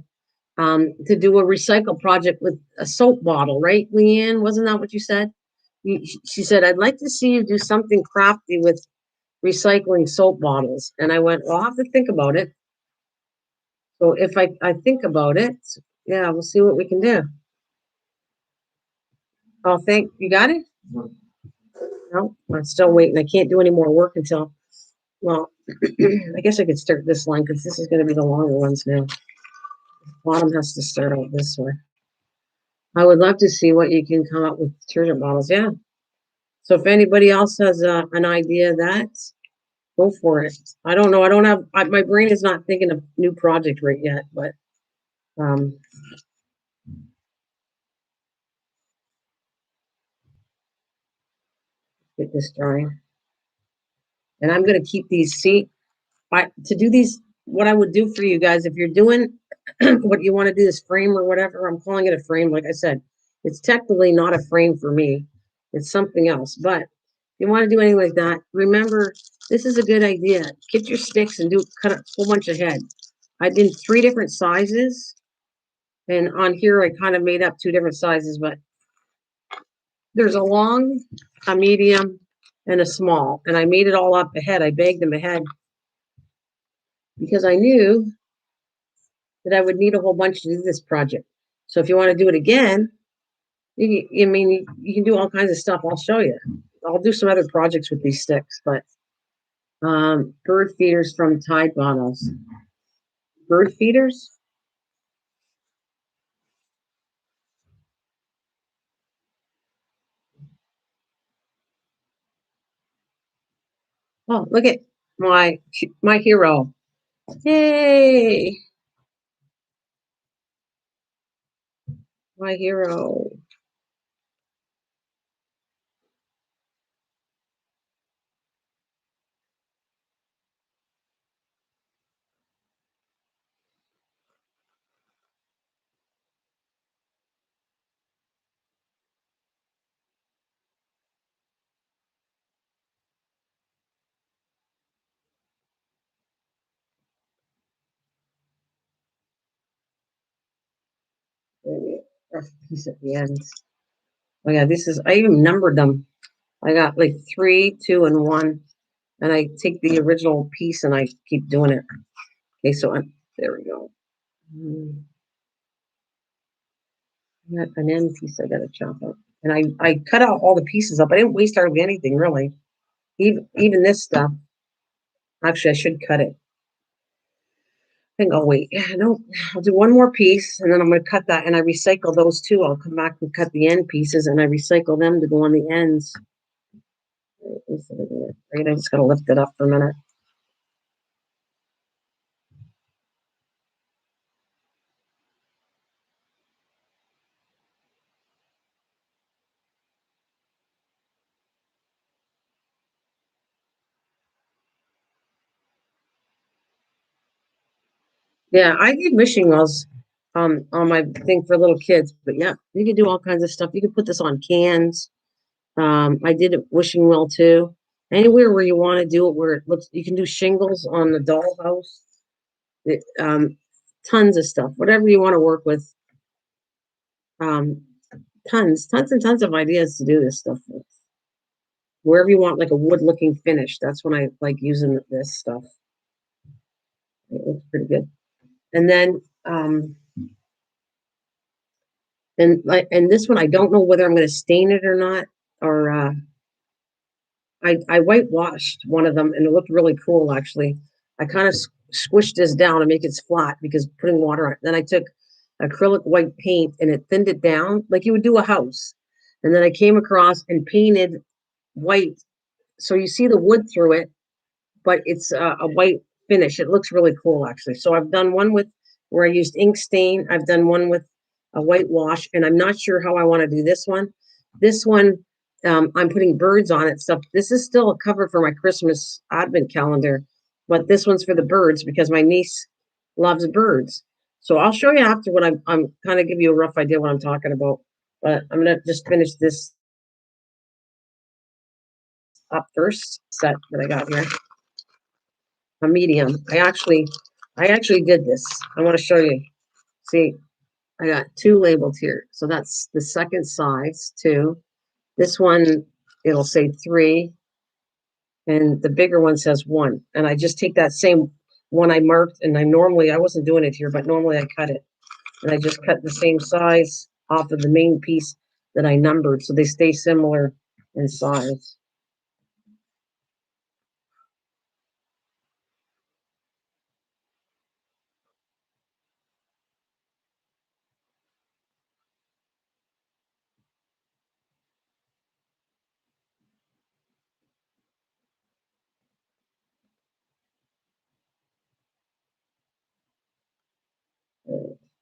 to do a recycle project with a soap bottle, right, Leanne? Wasn't that what you said? She said, I'd like to see you do something crafty with recycling soap bottles. And I went, well, I'll have to think about it. So if I think about it, yeah, we'll see what we can do. Oh, you got it? No, I'm still waiting. I can't do any more work until, well, I guess I could start this line because this is going to be the longer ones now. Bottom has to start out this way. I would love to see what you can come up with detergent bottles. Yeah. So if anybody else has an idea of that, go for it. I don't know. I don't have, my brain is not thinking of new project right yet, but um, get this drying. And I'm going to keep these, see, to do these, what I would do for you guys, if you're doing what you want to do, this frame or whatever, I'm calling it a frame. Like I said, it's technically not a frame for me. It's something else. But if you want to do anything like that, remember, this is a good idea. Get your sticks and cut a whole bunch of head. I did 3 different sizes. And on here, I kind of made up 2 different sizes, but there's a long, a medium, and a small. And I made it all up ahead. I bagged them ahead because I knew that I would need a whole bunch to do this project. So if you want to do it again, you can do all kinds of stuff. I'll show you. I'll do some other projects with these sticks, but Bird feeders from Tide bottles. Bird feeders? Oh, look at my hero. Yay! My hero. Rough piece at the end. Oh yeah, this is I even numbered them. I got like 3, 2, and 1. And I take the original piece and I keep doing it. Okay, so there we go. I got an end piece I gotta chop up. And I cut out all the pieces up. I didn't waste hardly anything really. Even this stuff. Actually, I should cut it. I think I'll wait. No, I'll do one more piece and then I'm gonna cut that and I recycle those two. I'll come back and cut the end pieces and I recycle them to go on the ends. Right, I just gotta lift it up for a minute. Yeah, I did wishing wells on my thing for little kids, but yeah, you can do all kinds of stuff. You can put this on cans. I did a wishing well too. Anywhere where you want to do it, where it looks, you can do shingles on the dollhouse. It, tons of stuff, whatever you want to work with. Um, tons and tons of ideas to do this stuff with. Wherever you want, like a wood-looking finish. That's when I like using this stuff. It looks pretty good. And then, and this one, I don't know whether I'm going to stain it or not, or I whitewashed one of them and it looked really cool actually. I kind of squished this down to make it flat because putting water on it. Then I took acrylic white paint and it thinned it down like you would do a house. And then I came across and painted white. So you see the wood through it, but it's a white finish. It looks really cool, actually. So I've done one with where I used ink stain. I've done one with a whitewash, and I'm not sure how I want to do this one. This one, I'm putting birds on it. Stuff. This is still a cover for my Christmas advent calendar, but this one's for the birds because my niece loves birds. So I'll show you after what I'm kind of give you a rough idea what I'm talking about. But I'm gonna just finish this up first set that I got here. A medium. I actually did this. I want to show you. See, I got two labeled here. So that's the second size, two. This one, it'll say 3, and the bigger one says 1. And I just take that same one I marked, and I wasn't doing it here, but normally I cut it. And I just cut the same size off of the main piece that I numbered, so they stay similar in size.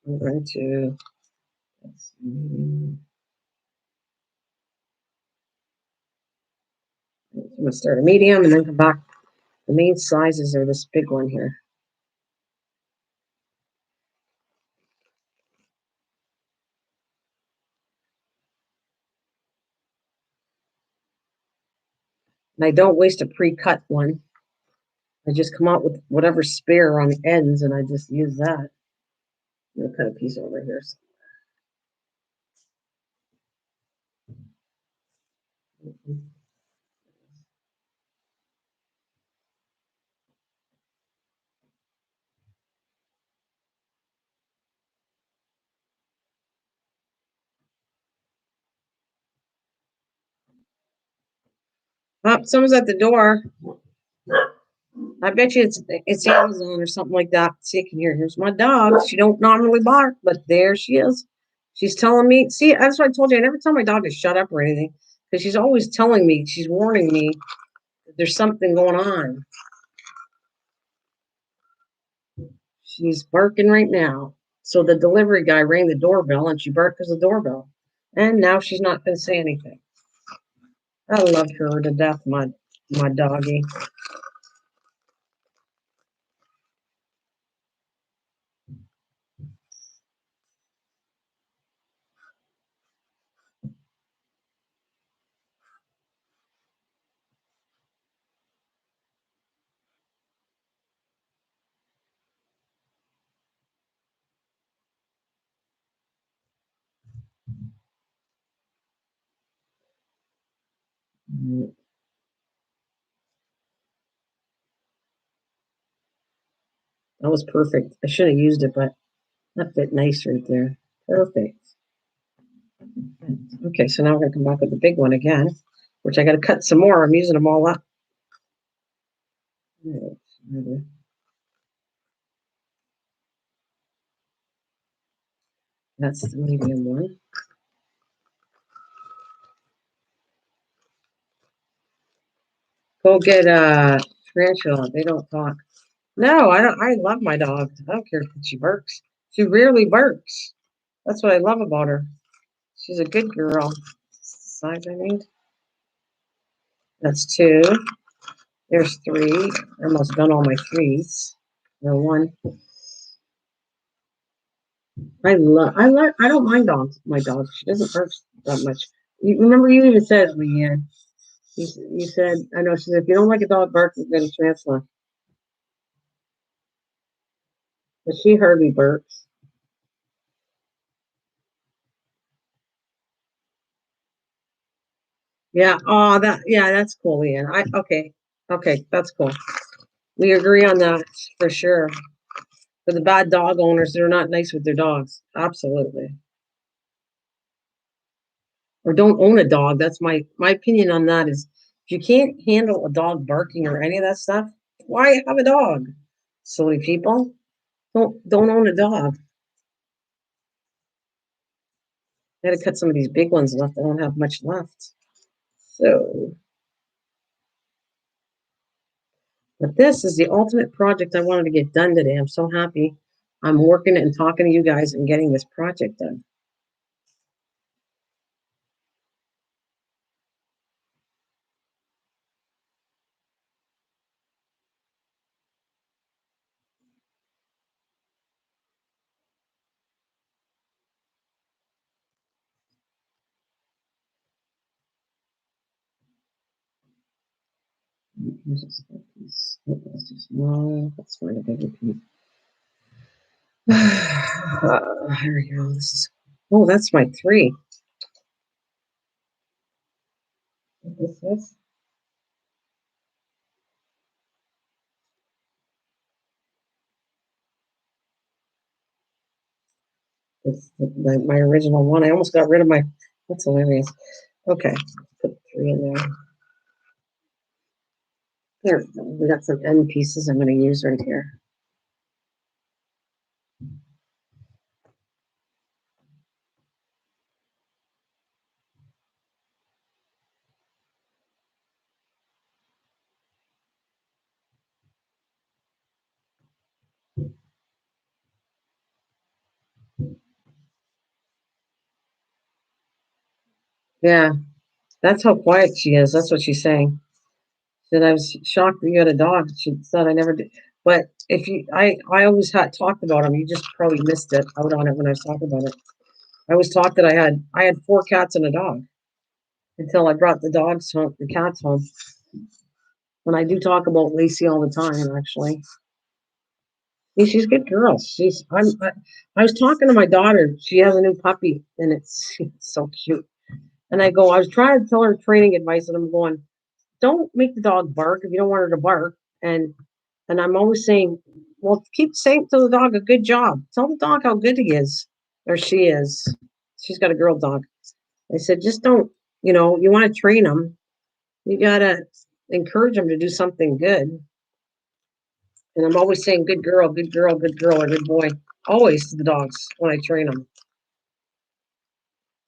I'm going to, let's see, I'm going to start a medium and then come back. The main sizes are this big one here. And I don't waste a pre-cut one. I just come out with whatever spare on the ends and I just use that. I'm gonna cut a piece over here. Oh, someone's at the door. I bet you it's Amazon or something like that. See, can hear. Here's my dog. She don't normally bark, but there she is. She's telling me. See, that's what I told you. I never tell my dog to shut up or anything because she's always telling me. She's warning me that there's something going on. She's barking right now. So the delivery guy rang the doorbell and she barked because of the doorbell. And now she's not going to say anything. I love her to death, my doggie. Mm, that was perfect. I should have used it, but that fit nice right there. Perfect. Okay, so now we're gonna come back with the big one again, which I gotta cut some more. I'm using them all up. That's the medium one. Go get a tarantula. They don't talk. No, I don't. I love my dog. I don't care if she barks. She rarely barks. That's what I love about her. She's a good girl. Size I need. That's two. There's three. I almost done all my threes. No one. I don't mind dogs. My dog. She doesn't bark that much. You remember you even said, Leanne. You said, I know. She said, if you don't like a dog bark, you get a transfer. But she hardly barks. Yeah. Oh, that's cool, Leanne. Okay, that's cool. We agree on that for sure. For the bad dog owners, they're not nice with their dogs. Absolutely. Or don't own a dog. That's my opinion on that is if you can't handle a dog barking or any of that stuff, why have a dog? Silly people. Don't own a dog. I had to cut some of these big ones left. I don't have much left. So, but this is the ultimate project I wanted to get done today. I'm so happy. I'm working and talking to you guys and getting this project done. Here's just a piece. Oh, that's too small. Let's find a bigger piece. Here we go. This is. Oh, that's my three. This is. It's my original one. I almost got rid of my. That's hilarious. Okay, put three in there. There, we got some end pieces I'm going to use right here. Yeah, that's how quiet she is. That's what she's saying. That I was shocked that you had a dog. She said I never did. But if you, I always had talked about them. You just probably missed it out on it when I was talking about it. I always talked that I had four cats and a dog until I brought the dogs home, the cats home. And I do talk about Lacey all the time, actually. Yeah, she's a good girl. I was talking to my daughter. She has a new puppy, and it's so cute. And I was trying to tell her training advice, and I'm going, don't make the dog bark if you don't want her to bark. And I'm always saying, well, keep saying to the dog a good job. Tell the dog how good he is or she is. She's got a girl dog. I said, just don't, you want to train them. You got to encourage them to do something good. And I'm always saying, good girl, good girl, good girl, or good boy. Always to the dogs when I train them.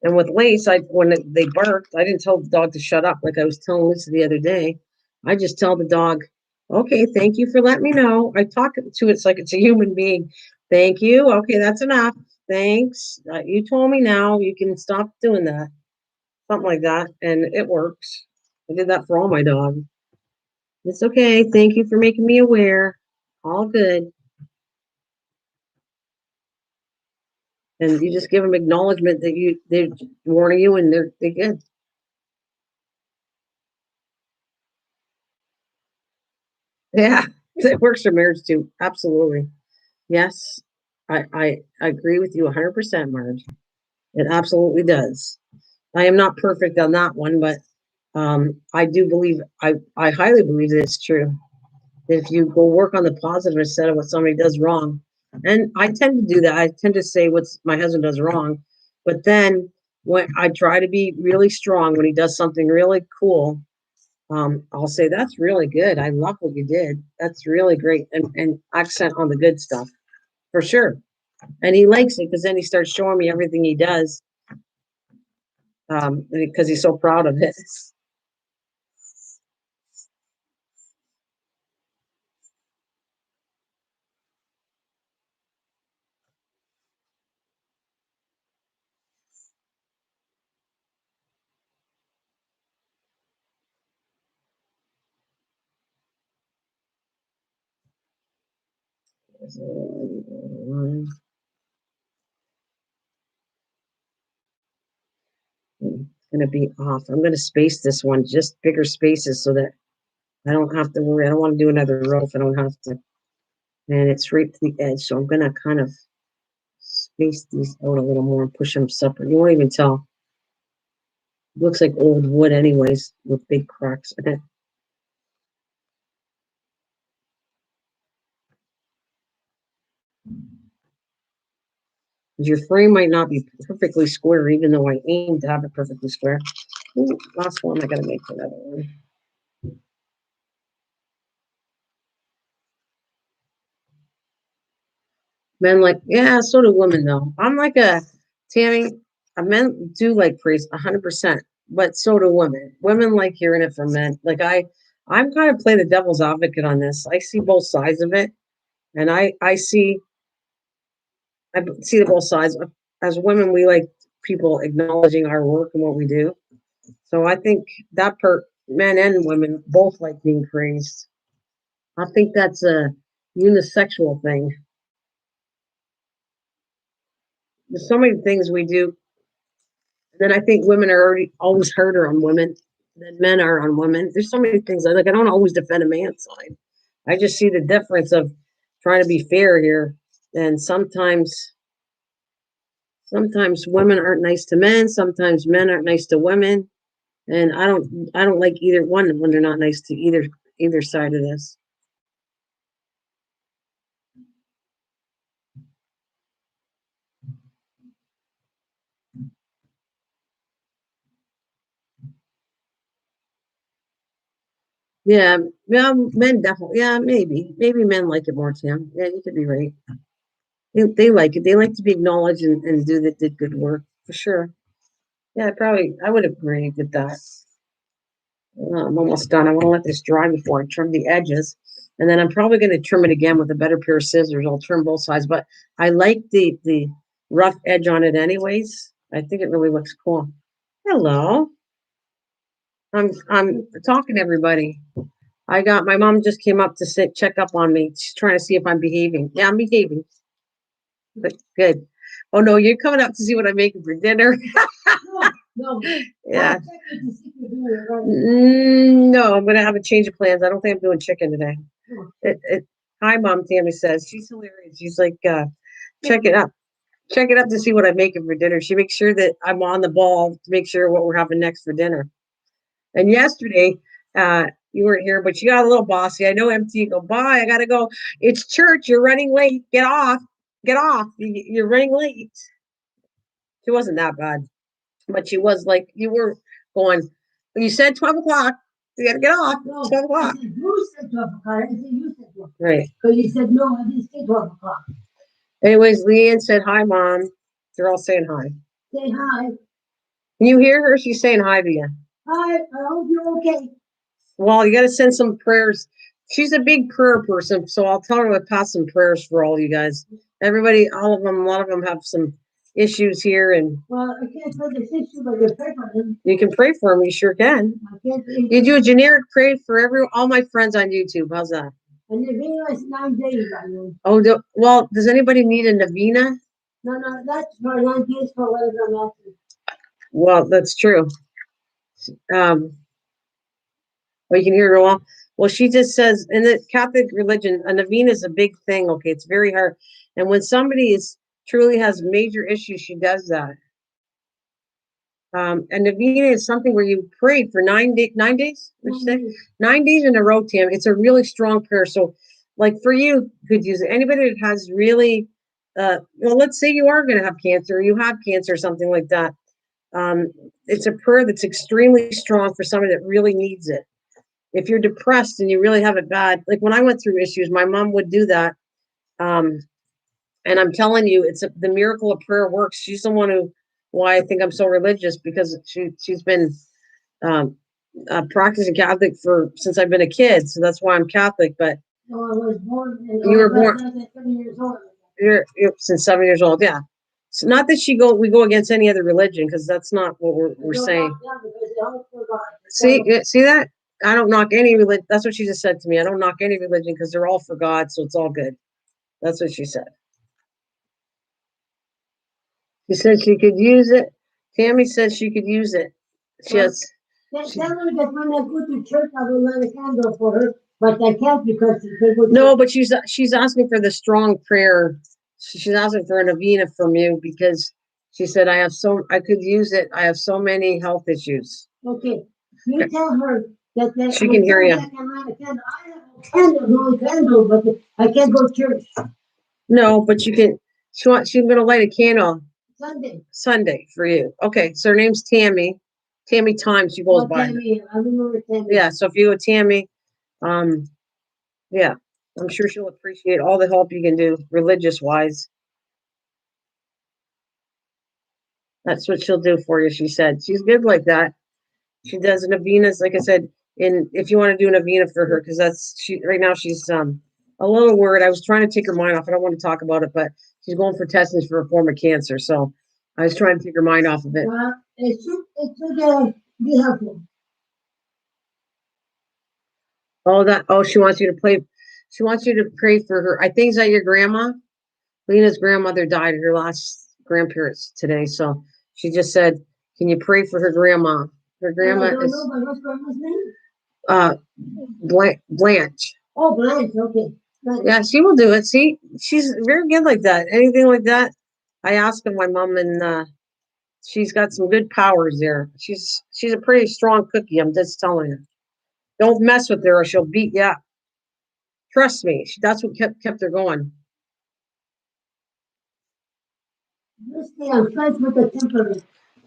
And with Lace, when they barked, I didn't tell the dog to shut up like I was telling Lisa the other day. I just tell the dog, okay, thank you for letting me know. I talk to it like it's a human being. Thank you. Okay, that's enough. Thanks. You told me now. You can stop doing that. Something like that. And it works. I did that for all my dogs. It's okay. Thank you for making me aware. All good. And you just give them acknowledgement that they're warning you and they're good. Yeah, it works for marriage too. Absolutely. Yes, I agree with you 100%, Marge. It absolutely does. I am not perfect on that one, but I do believe I highly believe that it's true. If you go work on the positive instead of what somebody does wrong, and I tend to do that. I tend to say what my husband does wrong, but then when I try to be really strong when he does something really cool, I'll say that's really good. I love what you did. That's really great, and accent on the good stuff for sure. And he likes it because then he starts showing me everything he does because he's so proud of it. It's gonna be off. I'm gonna space this one, just bigger spaces so that I don't have to worry. I don't want to do another row if I don't have to. And it's right to the edge, so I'm gonna kind of space these out a little more and push them separate. You won't even tell. It looks like old wood, anyways, with big cracks. Your frame might not be perfectly square, even though I aim to have it perfectly square. Ooh, last one, I gotta make another one. Men like, yeah, so do women though. I'm like a Tammy. Men do like praise 100%, but so do women. Women like hearing it from men. I'm kind of playing the devil's advocate on this. I see both sides of it, and I see the both sides. As women, we like people acknowledging our work and what we do. So I think that men and women both like being praised. I think that's a unisexual thing. There's so many things we do. And then I think women are already always harder on women than men are on women. There's so many things I don't always defend a man's side. I just see the difference of trying to be fair here. And sometimes women aren't nice to men, sometimes men aren't nice to women. And I don't like either one when they're not nice to either side of this. Yeah, yeah, men definitely. Yeah, maybe men like it more, Tim. Yeah, you could be right. They like it. They like to be acknowledged and do that did good work for sure. Yeah, I would agree with that. I'm almost done. I want to let this dry before I trim the edges, and then I'm probably going to trim it again with a better pair of scissors. I'll trim both sides, but I like the rough edge on it anyways. I think it really looks cool. Hello, I'm talking to everybody. I got my mom just came up to sit check up on me. She's trying to see if I'm behaving. Yeah, I'm behaving. But good. Oh no, you're coming up to see what I'm making for dinner. No. Yeah. No, I'm gonna have a change of plans. I don't think I'm doing chicken today. Hi, Mom. Tammy says she's hilarious. She's like, check it up, check it up to see what I'm making for dinner. She makes sure that I'm on the ball to make sure what we're having next for dinner. And yesterday, you weren't here, but you got a little bossy. I know MT go, bye, I gotta go. It's church, you're running late. Get off. Get off. You're running late. She wasn't that bad. But she was like, you were going, you said 12 o'clock. You gotta get off. No, 12 I o'clock. said, you said 12 o'clock. I didn't say you said 12 o'clock. Right. Because you said, no, I didn't say 12 o'clock. Anyways, Leanne said, hi, Mom. They're all saying hi. Say hi. Can you hear her? She's saying hi to you. Hi, I hope you're okay. Well, you got to send some prayers. She's a big prayer person, so I'll tell her to pass some prayers for all you guys. Everybody, all of them, a lot of them have some issues here, and Well, I can't pray this issue, but you pray for him. you can pray for them. You sure can. I can't You do a generic pray for all my friends on YouTube. How's that? And the video is 9 days, I know. Oh, well, does anybody need a novena? No, that's for 9 days for whatever I'm asking. Well, that's true. Well, you can hear her well. Well, she just says in the Catholic religion, a novena is a big thing. Okay, it's very hard. And when somebody truly has major issues, she does that. And novena is something where you pray for 9 days. 9 days? What'd you say? 9 days in a row, Tam. It's a really strong prayer. So, like for you, could use it. Anybody that has really, well, let's say you are going to have cancer, or you have cancer, or something like that. It's a prayer that's extremely strong for somebody that really needs it. If you're depressed and you really have it bad, like when I went through issues, my mom would do that. And I'm telling you, the miracle of prayer works. She's the one why I think I'm so religious, because she's been practicing Catholic since I've been a kid. So that's why I'm Catholic. But I was born. You were born. 7 years old. You're since 7 years old. Yeah. So not that we go against any other religion, because that's not what we're saying. See that? I don't knock any religion. That's what she just said to me. I don't knock any religion because they're all for God, so it's all good. That's what she said. She said she could use it. Tammy said she could use it. She has. Tell her that when I go to church, I will light a candle for her, but I can't because No, but she's asking for the strong prayer. She's asking for a novena from you because she said I could use it. I have so many health issues. Okay, you tell her that she can hear you. I can light a candle. I have a candle, no candle, but I can't go to church. No, but you can. She's gonna light a candle Sunday for you. Okay, so her name's Tammy. Tammy Times she goes by. Tammy, I remember Tammy. Yeah, so if you go Tammy, yeah, I'm sure she'll appreciate all the help you can do religious wise. That's what she'll do for you, she said. She's good like that. She does novenas, like I said, if you want to do a novena for her, because right now she's a little worried. I was trying to take her mind off. I don't want to talk about it, but she's going for testings for a form of cancer. So I was trying to take her mind off of it. Well, it should be helpful. She wants you to play. She wants you to pray for her. I think is that your grandma? Lena's grandmother died. Her last grandparents today. So she just said, "Can you pray for her grandma?" Her grandma is. What's grandma's name? Blanche. Oh, Blanche. Okay. Blanche. Yeah, she will do it. See, she's very good like that. Anything like that, I asked of my mom, and she's got some good powers there. She's a pretty strong cookie. I'm just telling you. Don't mess with her, or she'll beat you up. Trust me. That's what kept her going. I'm French with a temperament.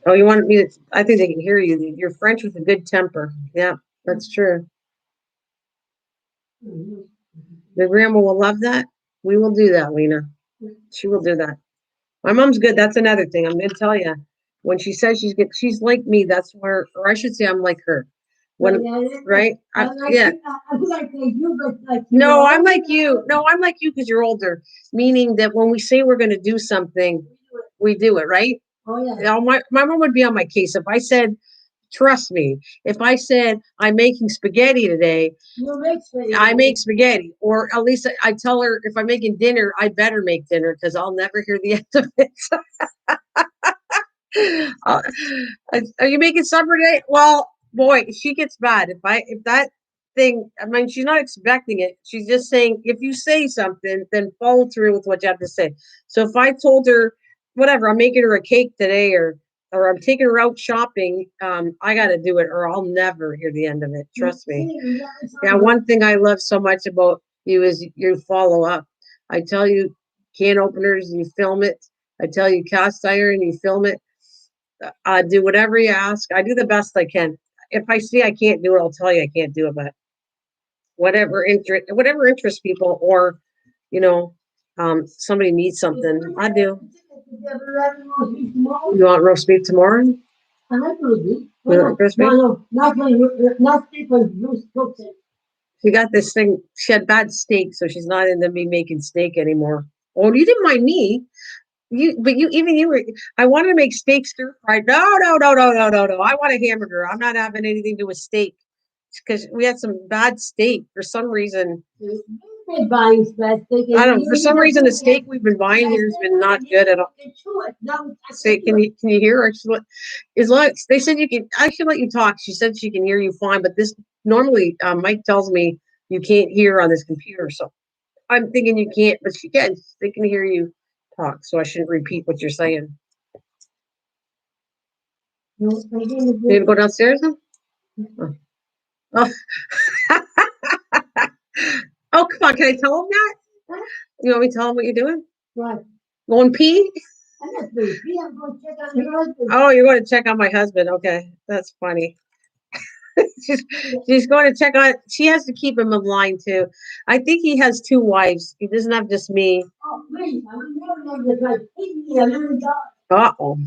Oh, you want me to? I think they can hear you. You're French with a good temper. Yeah, that's true. Mm-hmm. The grandma will love that. We will do that, Lena. She will do that. My mom's good. That's another thing. I'm going to tell you. When she says she's good, she's like me. That's where, or I should say, I'm like her. Right? Yeah. I'm like you, but like you. No, I'm like you. No, I'm like you because you're older. Meaning that when we say we're going to do something, we do it, right? Oh yeah. Now, my mom would be on my case if I said, trust me, if I said I'm making spaghetti today, I make spaghetti. Or at least I tell her if I'm making dinner, I better make dinner because I'll never hear the end of it. Are you making supper today? Well, boy, she gets mad if that thing. I mean, she's not expecting it. She's just saying if you say something, then follow through with what you have to say. So if I told her, whatever, I'm making her a cake today, or I'm taking her out shopping, I got to do it, or I'll never hear the end of it. Trust me. Yeah, one thing I love so much about you is you follow up. I tell you can openers, you film it. I tell you cast iron, you film it. I do whatever you ask. I do the best I can. if I see I can't do it, I'll tell you I can't do it, but whatever interests people, or, you know, somebody needs something, I do. You want roast beef tomorrow? I like roast beef. You want roast beef? No, not steak, but roast cooked. She got this thing. She had bad steak, so she's not into me making steak anymore. Oh, you didn't mind me. But you were. I wanted to make steak stir fried. No, no, no, no, no, no, no. I want a hamburger. I'm not having anything to do with steak because we had some bad steak for some reason. I don't. For some reason, the steak we've been buying here has been not good at all. Say, can you hear her? As long they said you can. I should let you talk. She said she can hear you fine, but this normally Mike tells me you can't hear on this computer, so I'm thinking you can't, but she can. They can hear you talk, so I shouldn't repeat what you're saying. You gonna go downstairs now? Oh. Oh. Oh, come on. Can I tell him that? You want me to tell him what you're doing? What? Going pee? I'm not going to pee. I'm going to check on your husband. Oh, you're going to check on my husband. Okay. That's funny. she's going to check on, she has to keep him in line too. I think he has two wives. He doesn't have just me. Oh, please. I'm never going to like, me a little dog. Uh-oh.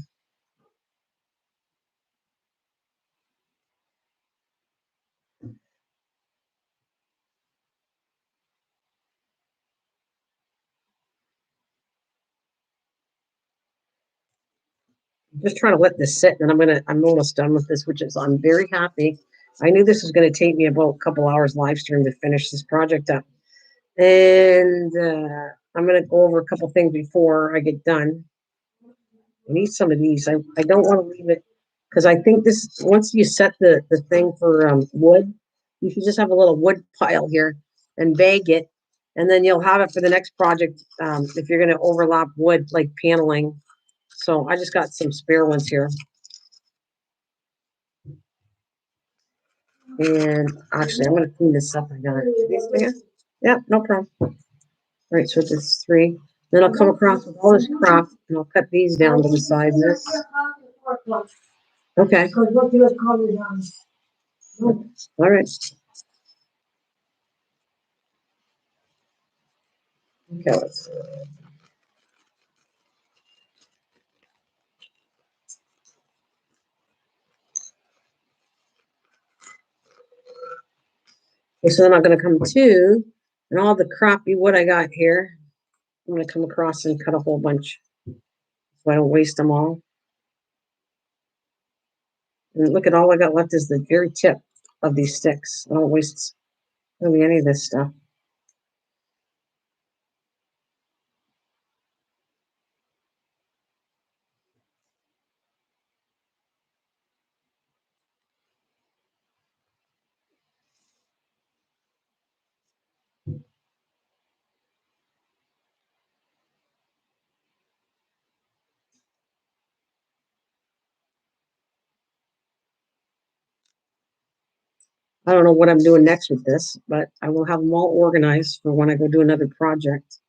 Just trying to let this sit, and I'm almost done with this, which is I'm very happy. I knew this was going to take me about a couple hours live stream to finish this project up. And I'm going to go over a couple things before I get done. I need some of these. I don't want to leave it because I think this, once you set the thing for wood, you should just have a little wood pile here and bag it. And then you'll have it for the next project if you're going to overlap wood like paneling. So I just got some spare ones here. And actually, I'm going to clean this up. I got it. Yeah, no problem. All right, so this 3. Then I'll come across with all this crap and I'll cut these down to the size of this. Okay. All right. Okay, let's see. Okay, so then I'm going to come to, and all the crappy wood I got here, I'm going to come across and cut a whole bunch so I don't waste them all. And look at all I got left is the very tip of these sticks. I don't waste really any of this stuff. I don't know what I'm doing next with this, but I will have them all organized for when I go do another project.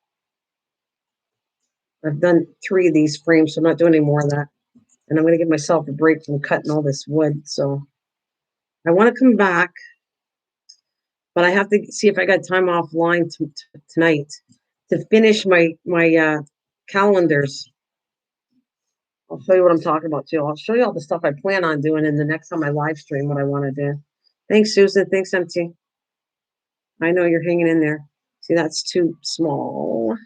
I've done 3 of these frames, so I'm not doing any more of that. And I'm going to give myself a break from cutting all this wood. So I want to come back, but I have to see if I got time offline tonight to finish my calendars. I'll show you what I'm talking about too. I'll show you all the stuff I plan on doing in the next time I live stream what I want to do. Thanks, Susan. Thanks, MT. I know you're hanging in there. See, that's too small.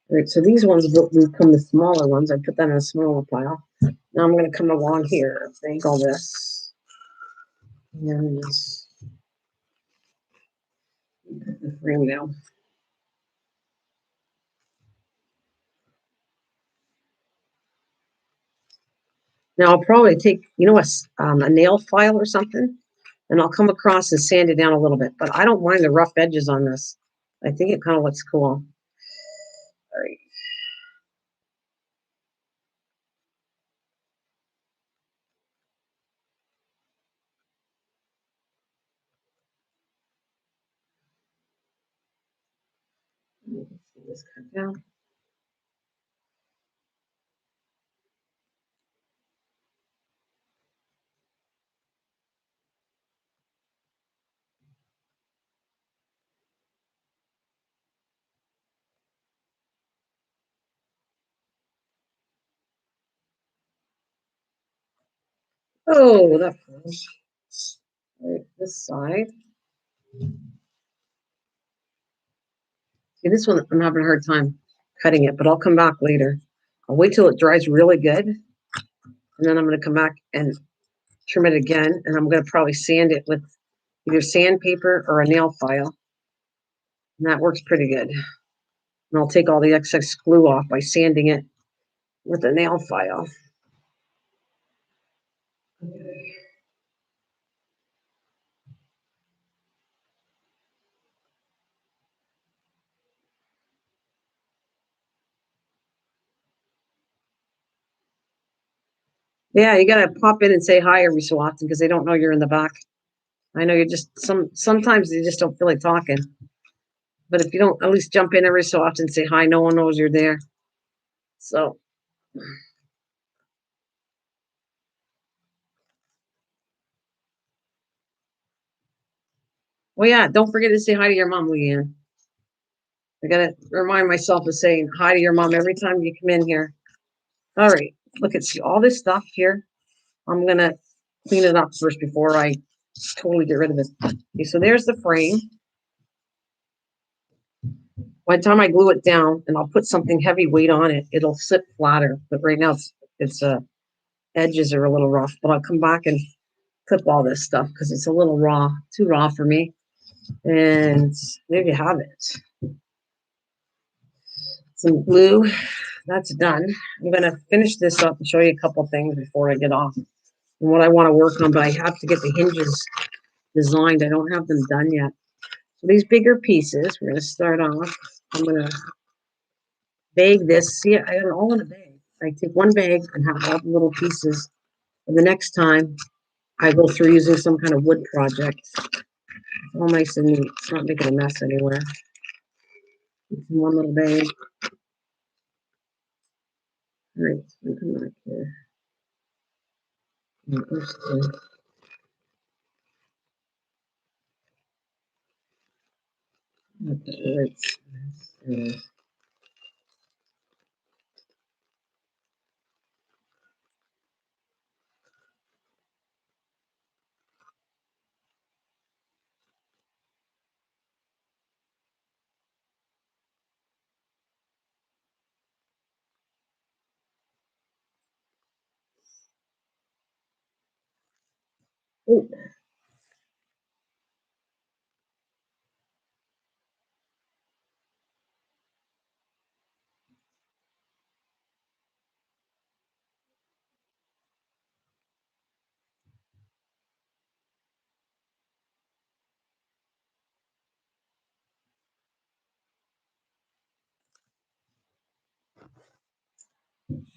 All right, so these ones will become the smaller ones. I put that in a smaller pile. Now I'm going to come along here, make all this. And put the frame down. Now I'll probably take, a nail file or something, and I'll come across and sand it down a little bit. But I don't mind the rough edges on this. I think it kind of looks cool. All right. Let me get this cut down. Oh, that falls. All right, this side. See, this one, I'm having a hard time cutting it, but I'll come back later. I'll wait till it dries really good, and then I'm going to come back and trim it again, and I'm going to probably sand it with either sandpaper or a nail file, and that works pretty good. And I'll take all the excess glue off by sanding it with a nail file. Yeah, you gotta pop in and say hi every so often because they don't know you're in the back. I know you just sometimes they just don't feel like talking. But if you don't at least jump in every so often and say hi, no one knows you're there. So well yeah, don't forget to say hi to your mom, Leanne. I gotta remind myself of saying hi to your mom every time you come in here. All right, look at see all this stuff here. I'm gonna clean it up first before I totally get rid of it. Okay, so there's the frame. By the time I glue it down and I'll put something heavyweight on it, it'll sit flatter. But right now it's edges are a little rough, but I'll come back and clip all this stuff because it's a little raw, too raw for me. And there you have it. Some glue. That's done. I'm going to finish this up and show you a couple things before I get off and what I want to work on, but I have to get the hinges designed. I don't have them done yet. So these bigger pieces, we're going to start off. I'm going to bag this. See, I got it all in a bag. I take one bag and have all the little pieces. And the next time I go through using some kind of wood project, it's all nice and neat. It's not making a mess anywhere. It's in one little bag. All right, so come back here. Oh,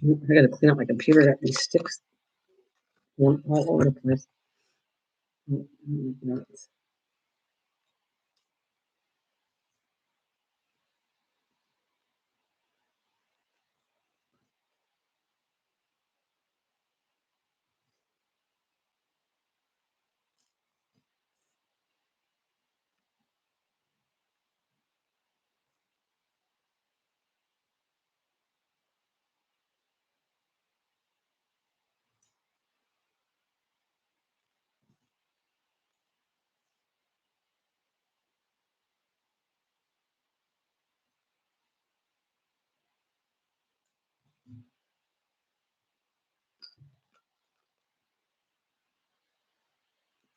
I gotta clean up my computer. I got these sticks all over the place.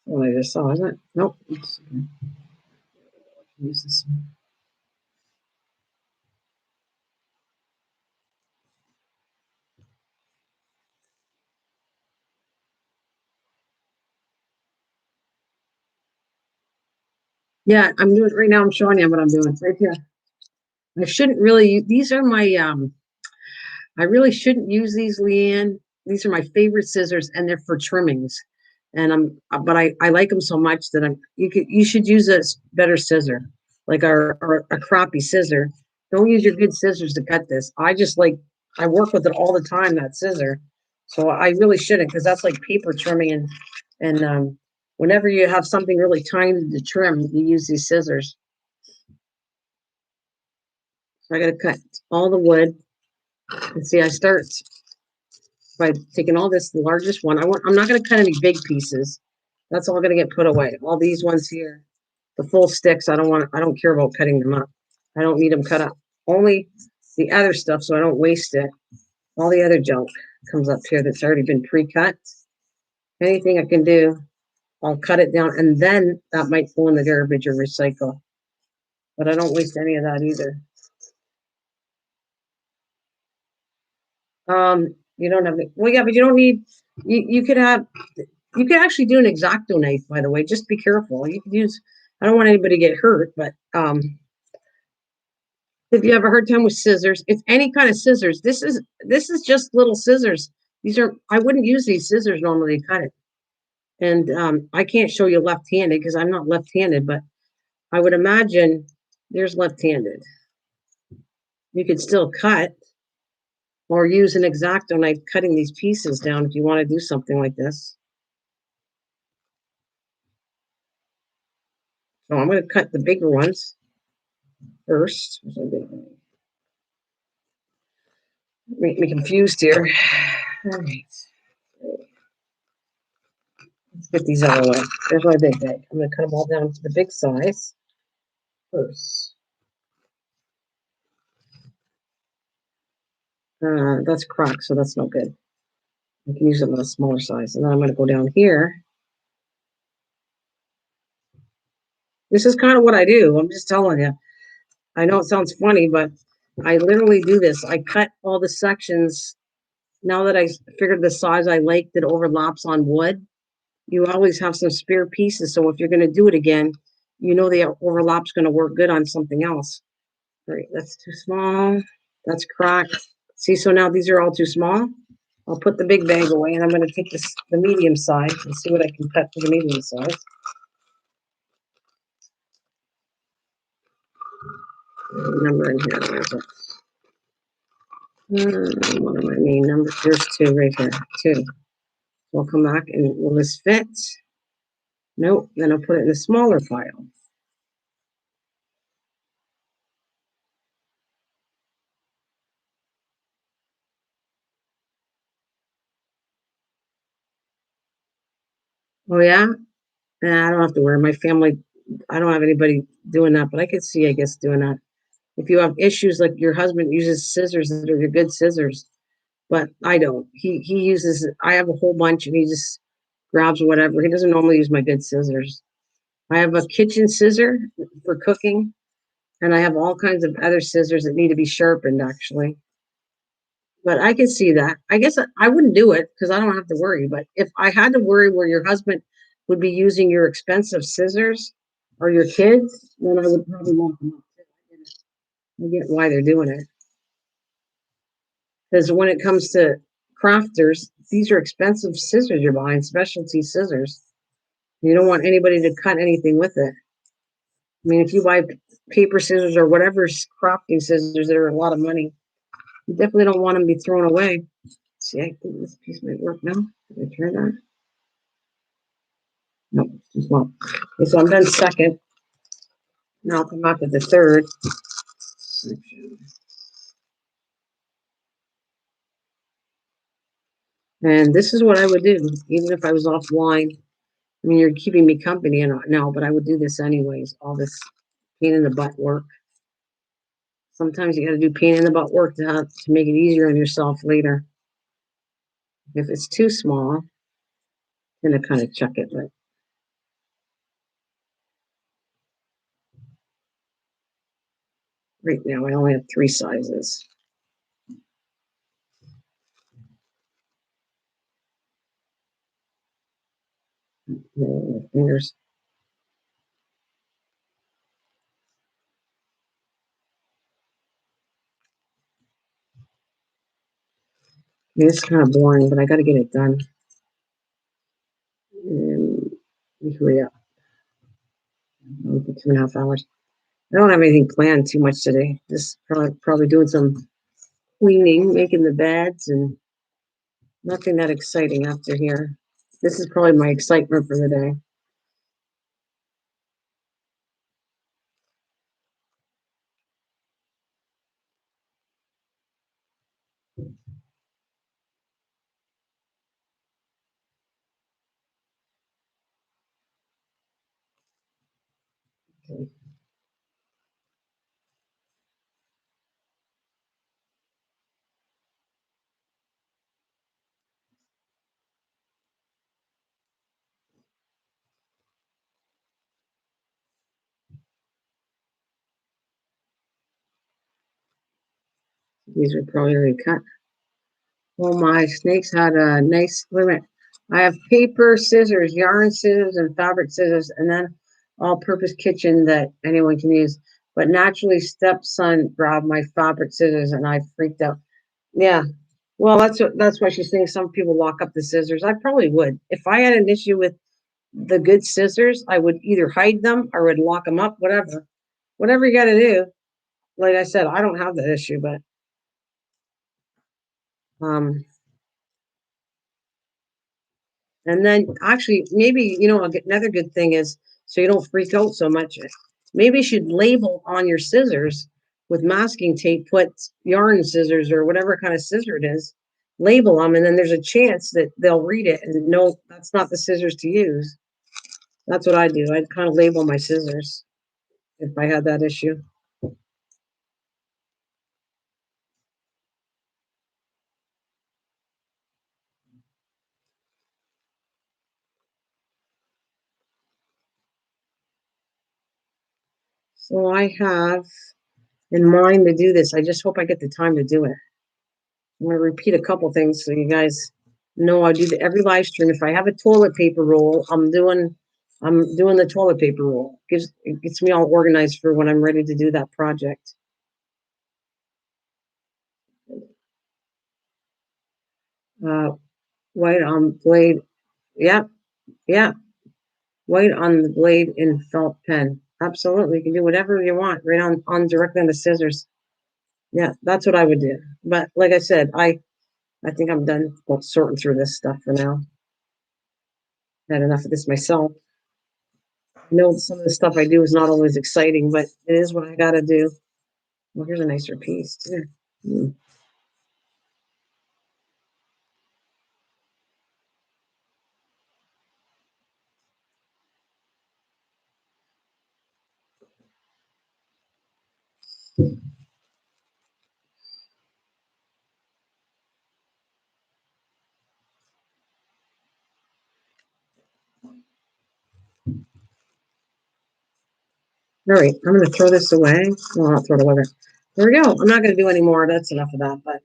Oh, I just saw, isn't it? Nope. Use this one. Yeah, I'm doing right now. I'm showing you what I'm doing right here. I shouldn't really. These are my. I really shouldn't use these, Leanne. These are my favorite scissors, and they're for trimmings. And but I like them so much that you should use a better scissor, like a crappy scissor. Don't use your good scissors to cut this. I work with it all the time, that scissor. So I really shouldn't, because that's like paper trimming, and whenever you have something really tiny to trim, you use these scissors. So I got to cut all the wood. And see, I start by taking all this, the largest one. I'm not going to cut any big pieces. That's all going to get put away. All these ones here, the full sticks, I don't care about cutting them up. I don't need them cut up. Only the other stuff, so I don't waste it. All the other junk comes up here that's already been pre-cut. Anything I can do, I'll cut it down, and then that might go in the garbage or recycle. But I don't waste any of that either. You don't have well, yeah, but you don't need. You could have. You could actually do an X-Acto knife, by the way. Just be careful. You could use. I don't want anybody to get hurt, but if you have a hard time with scissors, it's any kind of scissors. This is just little scissors. These are. I wouldn't use these scissors normally to cut it. And I can't show you left-handed because I'm not left-handed, but I would imagine there's left-handed. You could still cut or use an X-Acto knife cutting these pieces down if you want to do something like this. So I'm going to cut the bigger ones first. Make me confused here. All right. Let's get these out of the way. There's my big bag. I'm going to cut them all down to the big size first. That's cracked, so that's no good. I can use it in a smaller size. And then I'm going to go down here. This is kind of what I do. I'm just telling you. I know it sounds funny, but I literally do this. I cut all the sections. Now that I figured the size I like that overlaps on wood, you always have some spare pieces. So if you're going to do it again, you know the overlap's going to work good on something else. All right, that's too small. That's cracked. See, so now these are all too small. I'll put the big bag away, and I'm going to take the medium size and see what I can cut for the medium size. Number in here. Where is it? What am I mean? Number, there's two right here. Two. We'll come back and will this fit? Nope. Then I'll put it in a smaller pile. Oh yeah? Nah, I don't have to worry. My family, I don't have anybody doing that, but I could see, I guess, doing that. If you have issues like your husband uses scissors that are good scissors, but I don't. He uses. I have a whole bunch, and he just grabs whatever. He doesn't normally use my good scissors. I have a kitchen scissor for cooking, and I have all kinds of other scissors that need to be sharpened, actually. But I can see that. I guess I wouldn't do it because I don't have to worry. But if I had to worry where your husband would be using your expensive scissors or your kids, then I would probably want them up too. I get why they're doing it. Because when it comes to crafters, these are expensive scissors you're buying, specialty scissors. You don't want anybody to cut anything with it. I mean, if you buy paper scissors or whatever crafting scissors that are a lot of money, you definitely don't want them to be thrown away. See, I think this piece might work now. Can I turn that? No, it's too small. Okay, so I'm done second. Now I'll come back to the third. And this is what I would do, even if I was offline. I mean, you're keeping me company and now, but I would do this anyways. All this pain in the butt work. Sometimes you got to do pain in the butt work to make it easier on yourself later. If it's too small, then I kind of chuck it. But right now, I only have 3 sizes. Fingers. It's kind of boring, but I got to get it done. And hurry up. For 2.5 hours. I don't have anything planned too much today. Just probably doing some cleaning, making the beds, and nothing that exciting after here. This is probably my excitement for the day. Okay. These are probably already cut. Well, my snakes had a nice limit. I have paper scissors, yarn scissors, and fabric scissors, and then all-purpose kitchen that anyone can use. But naturally, stepson grabbed my fabric scissors, and I freaked out. Yeah, well, that's why she's saying some people lock up the scissors. I probably would. If I had an issue with the good scissors, I would either hide them or would lock them up, whatever you got to do. Like I said, I don't have that issue, but um. And then actually, maybe, another good thing is so you don't freak out so much. Maybe you should label on your scissors with masking tape, put yarn scissors or whatever kind of scissor it is, label them, and then there's a chance that they'll read it and know that's not the scissors to use. That's what I do. I'd kind of label my scissors if I had that issue. So I have in mind to do this. I just hope I get the time to do it. I'm going to repeat a couple things so you guys know I do every live stream. If I have a toilet paper roll, I'm doing the toilet paper roll. It gets me all organized for when I'm ready to do that project. Uh, white on blade. Yeah, yeah. White on the blade in felt pen. Absolutely, you can do whatever you want right on directly on the scissors. Yeah, that's what I would do. But like I said, I think I'm done sorting through this stuff for now. Had enough of this myself. I know some of the stuff I do is not always exciting, but it is what I got to do. Well, here's a nicer piece too. Mm. All right, I'm going to throw this away. Well, I'll throw it away. There we go. I'm not going to do any more. That's enough of that, but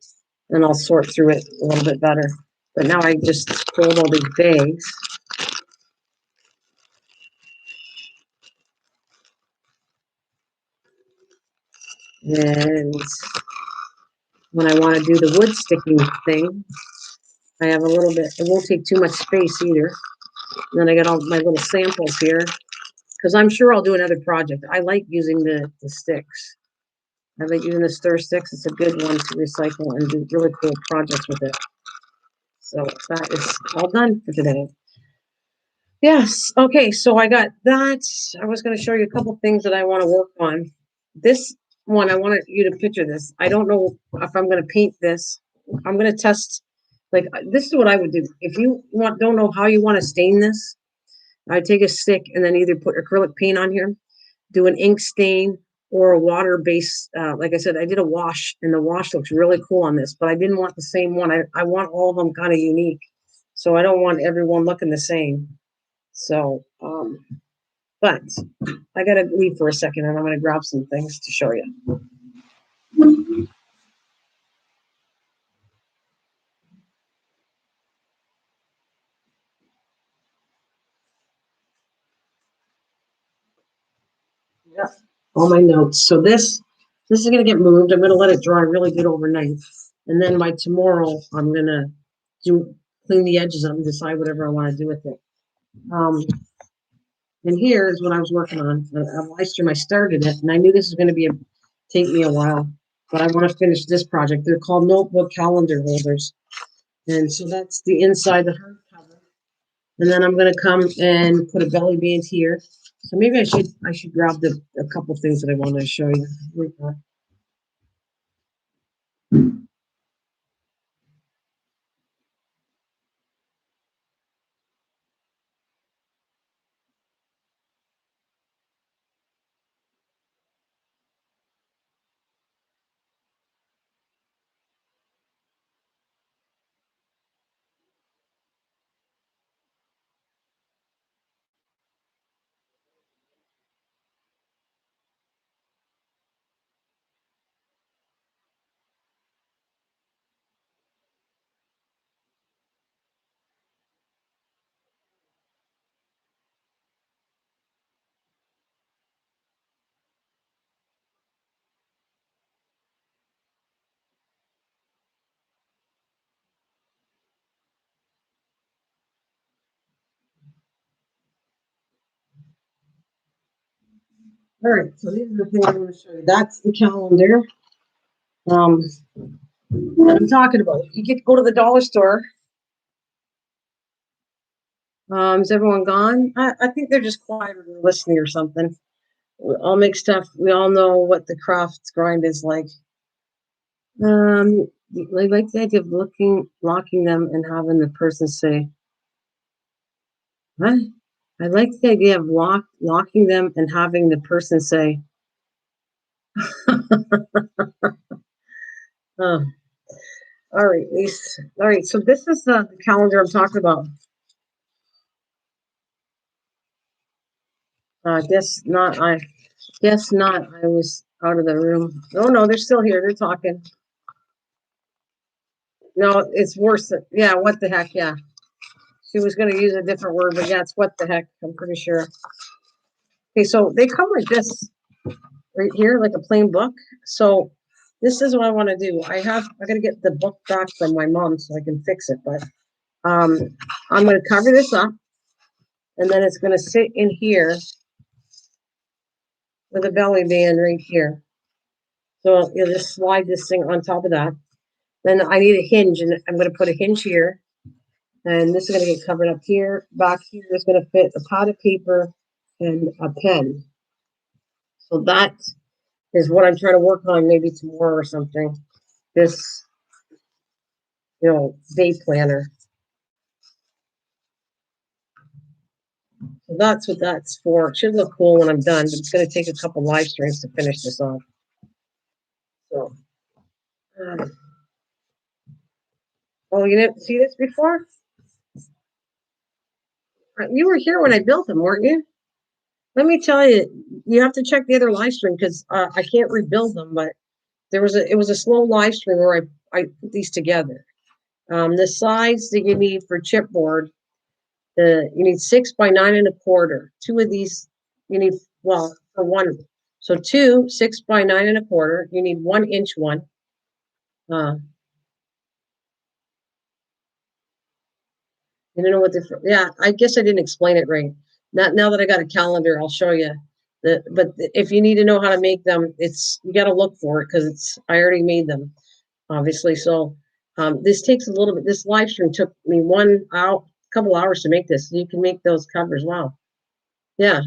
then I'll sort through it a little bit better. But now I just fold all these bags. And when I want to do the wood sticking thing, I have a little bit, it won't take too much space either. And then I got all my little samples here because I'm sure I'll do another project. I like using the sticks. I like using the stir sticks. It's a good one to recycle and do really cool projects with it. So that is all done for today. Yes. Okay. So I got that. I was going to show you a couple things that I want to work on. This one, I wanted you to picture this. I don't know if I'm going to paint this. I'm going to test. Like this is what I would do. If you don't know how you want to stain this, I'd take a stick and then either put acrylic paint on here, do an ink stain or a water base. Like I said, I did a wash and the wash looks really cool on this, but I didn't want the same one. I want all of them kind of unique. So I don't want everyone looking the same. So, but I gotta leave for a second and I'm gonna grab some things to show you. All my notes. So this is gonna get moved. I'm gonna let it dry really good overnight. And then by tomorrow, I'm gonna clean the edges up and decide whatever I want to do with it. And here is what I was working on. A live stream. I started it, and I knew this was going to take me a while, but I want to finish this project. They're called notebook calendar holders, and so that's the inside the hardcover. And then I'm going to come and put a belly band here. So maybe I should grab a couple things that I wanted to show you. All right, so these are the things I'm going to show you. That's the calendar. That I'm talking about. You get to go to the dollar store. Is everyone gone? I think they're just quiet or listening or something. We all make stuff. We all know what the craft grind is like. I like the idea of locking them and having the person say, "What?" I like the idea of locking them and having the person say, "Oh, all right, Lisa. All right." So this is the calendar I'm talking about. Guess not. I guess not. I was out of the room. Oh no, they're still here. They're talking. No, it's worse. Yeah, what the heck? Yeah. She was going to use a different word, but yeah, it's what the heck. I'm pretty sure. Okay, so they come like this right here, like a plain book. So this is what I want to do. I got to get the book back from my mom so I can fix it. But I'm going to cover this up, and then it's going to sit in here with a belly band right here. So you'll just slide this thing on top of that. Then I need a hinge, and I'm going to put a hinge here. And this is going to get covered up here. Back here is going to fit a pad of paper and a pen. So that is what I'm trying to work on maybe tomorrow or something. This, day planner. So that's what that's for. It should look cool when I'm done, but it's going to take a couple live streams to finish this off. So, oh, you didn't see this before? You were here when I built them, weren't you? Let me tell you, you have to check the other live stream because I can't rebuild them, but it was a slow live stream where I put these together. The size that you need for chipboard, you need 6 by 9 1/4. Two of these you need, well, for one. So 2 6 by 9 1/4. You need 1-inch one. You don't know what yeah, I guess I didn't explain it right. Now that I got a calendar, I'll show you. But if you need to know how to make them, you got to look for it because I already made them, obviously. So this takes a little bit. This live stream took me couple hours to make this. You can make those covers. Wow. Yeah.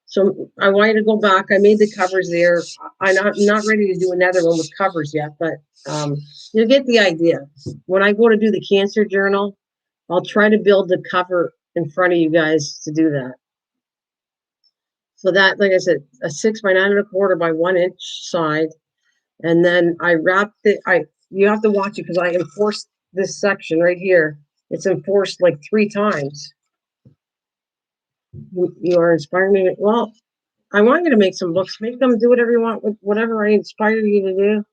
So I want you to go back. I made the covers there. I'm not ready to do another one with covers yet, but you'll get the idea. When I go to do the cancer journal, I'll try to build the cover in front of you guys to do that. So that, like I said, a 6 by 9 1/4 by 1-inch side. And then I wrapped it. You have to watch it because I enforced this section right here. It's enforced like 3 times. You are inspiring me. Well, I want you to make some books. Make them do whatever you want with whatever I inspire you to do.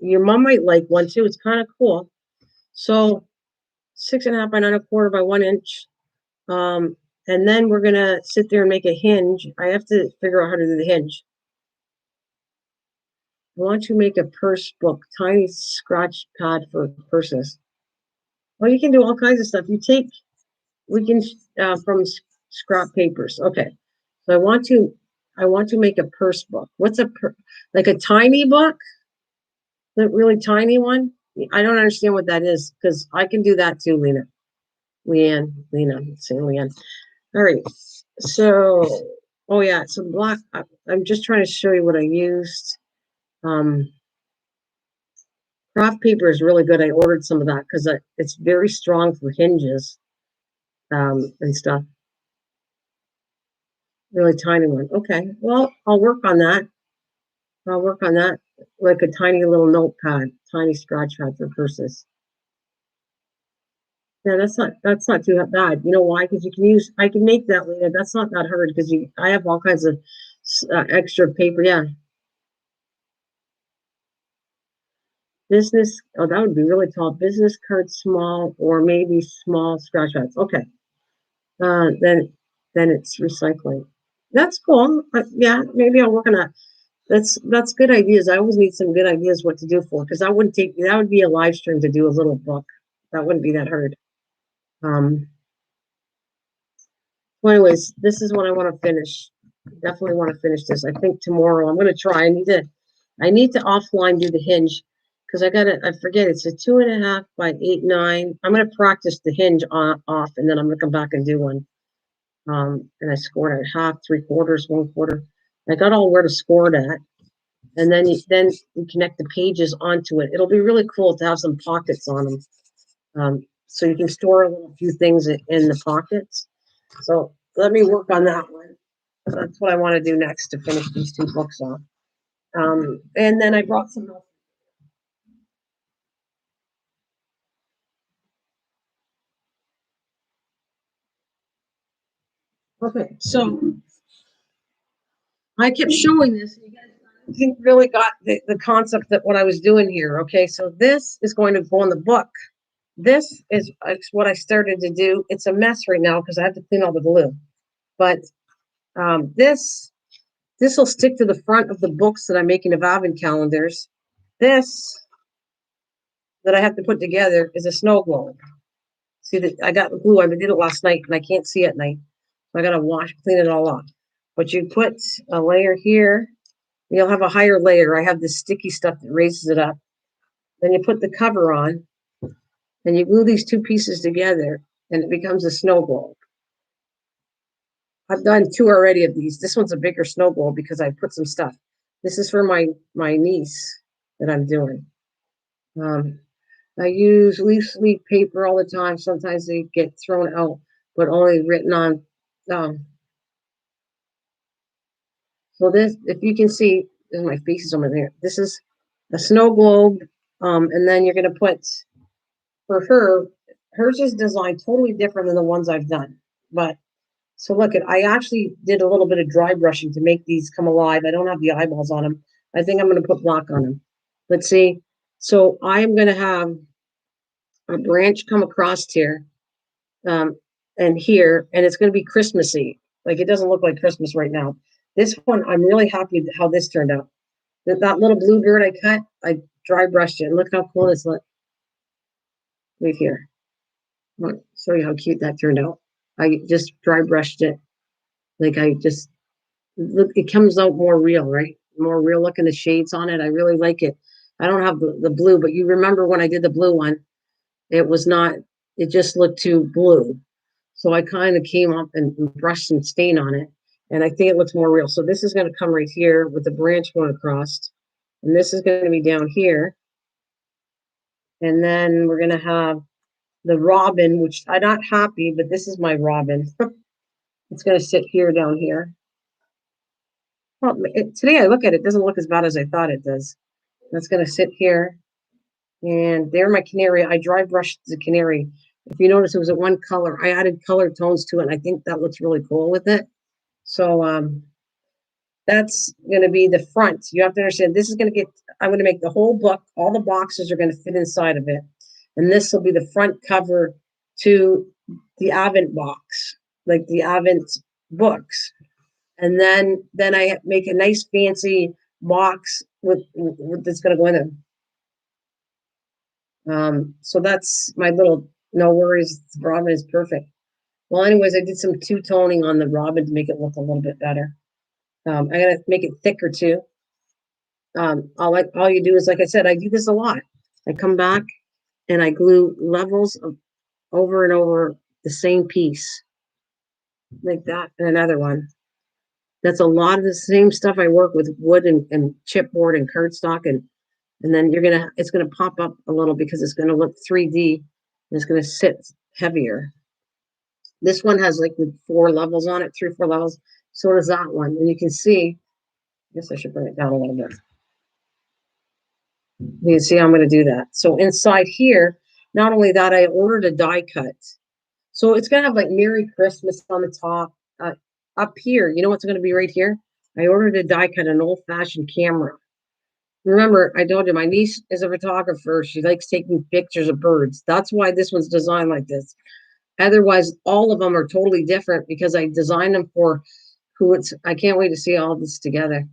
Your mom might like one too. It's kind of cool. So 6.5 by 9 1/4 by 1-inch. And then we're gonna sit there and make a hinge. I have to figure out how to do the hinge. want to make a purse book, tiny scratch pad for purses. Well, you can do all kinds of stuff. We can, from scrap papers. Okay. So I want to make a purse book. What's like a tiny book? The really tiny one? I don't understand what that is because I can do that too, Lena. Lena, say Leanne. All right. So, oh yeah, so black. I'm just trying to show you what I used. Um, Craft paper is really good. I ordered some of that because it's very strong for hinges, and stuff. Really tiny one. Okay. Well, I'll work on that. I'll work on that. Like a tiny little notepad, tiny scratch pad for purses. Yeah, that's not too bad. You know why? Because I can make that later. That's not that hard because I have all kinds of extra paper. Yeah, business. Oh, that would be really tall. Business cards, small or maybe small scratch pads. Okay. Then it's recycling. That's cool. Yeah, maybe I'll work on that. That's good ideas. I always need some good ideas what to do for because that would be a live stream to do a little book. That wouldn't be that hard. Um, well, anyways, this is what I want to finish. Definitely want to finish this. I think tomorrow I'm gonna try. I need to offline do the hinge because I forget it's a 2.5 by 8 9. I'm gonna practice the hinge off and then I'm gonna come back and do one. And I scored at half, 3/4, 1/4. I got all where to score it at. And then you connect the pages onto it. It'll be really cool to have some pockets on them. So you can store a few things in the pockets. So let me work on that one. That's what I want to do next to finish these two books off. And then I brought some. Okay, so I kept showing this. And you guys I think really got the concept that what I was doing here. Okay, so this is going to go in the book. This is what I started to do. It's a mess right now because I have to clean all the glue. But this will stick to the front of the books that I'm making of advent calendars. This that I have to put together is a snow globe. See that I got the glue. I did it last night and I can't see at night. So I gotta clean it all off. But you put a layer here. You'll have a higher layer. I have this sticky stuff that raises it up. Then you put the cover on, and you glue these two pieces together, and it becomes a snow globe. I've done 2 already of these. This one's a bigger snow globe because I put some stuff. This is for my niece that I'm doing. I use loose leaf paper all the time. Sometimes they get thrown out, but only written on. Um, so this, if you can see, my face is over there. This is a snow globe, and then you're gonna put for her. Hers is designed totally different than the ones I've done. But so look at, I actually did a little bit of dry brushing to make these come alive. I don't have the eyeballs on them. I think I'm gonna put black on them. Let's see. So I am gonna have a branch come across here, and here, and it's going to be Christmassy. Like it doesn't look like Christmas right now. This one, I'm really happy with how this turned out. That little bluebird I cut, I dry brushed it. And look how cool this look. Right here. I'll show you how cute that turned out. I just dry brushed it. Like I just look, it comes out more real, right? More real looking, the shades on it. I really like it. I don't have the blue, but you remember when I did the blue one, it was not, it just looked too blue. So I kind of came up and brushed some stain on it. And I think it looks more real. So this is going to come right here with the branch going across. And this is going to be down here. And then we're going to have the robin, which I'm not happy, but this is my robin. It's going to sit here down here. Well, today I look at it, it doesn't look as bad as I thought it does. That's going to sit here. And there my canary. I dry brushed the canary. If you notice, it was a one color. I added color tones to it. And I think that looks really cool with it. So that's going to be the front. You have to understand this is going to get, I'm going to make the whole book. All the boxes are going to fit inside of it. And this will be the front cover to the Advent box, like the Advent books. And then I make a nice fancy box with that's gonna go in it. So that's my little no worries. Robin is perfect. Well, anyways, I did some two-toning on the robin to make it look a little bit better. I gotta make it thicker too. All you do is, like I said, I do this a lot. I come back and I glue levels of over and over the same piece, like that, and another one. That's a lot of the same stuff I work with wood and chipboard and cardstock, and then it's gonna pop up a little because it's gonna look 3D and it's gonna sit heavier. This one has like 4 levels on it, 3 or 4 levels. So does that one. And you can see, I guess I should bring it down a little bit. You can see I'm going to do that. So inside here, not only that, I ordered a die cut. So it's going to have like Merry Christmas on the top. Up here, you know what's going to be right here? I ordered a die cut, an old-fashioned camera. Remember, I told you my niece is a photographer. She likes taking pictures of birds. That's why this one's designed like this. Otherwise, all of them are totally different because I designed them for who it's. I can't wait to see all this together.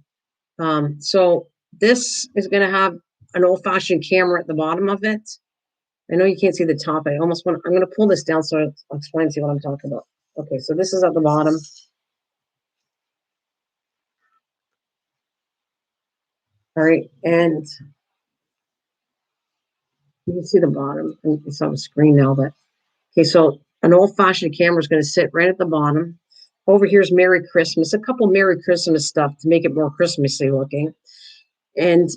So this is going to have an old-fashioned camera at the bottom of it. I know you can't see the top. I'm going to pull this down so I'll explain to you what I'm talking about. Okay, so this is at the bottom. All right, and you can see the bottom. It's on the screen now, but okay, so an old-fashioned camera is going to sit right at the bottom. Over here's Merry Christmas, a couple Merry Christmas stuff to make it more Christmassy looking. And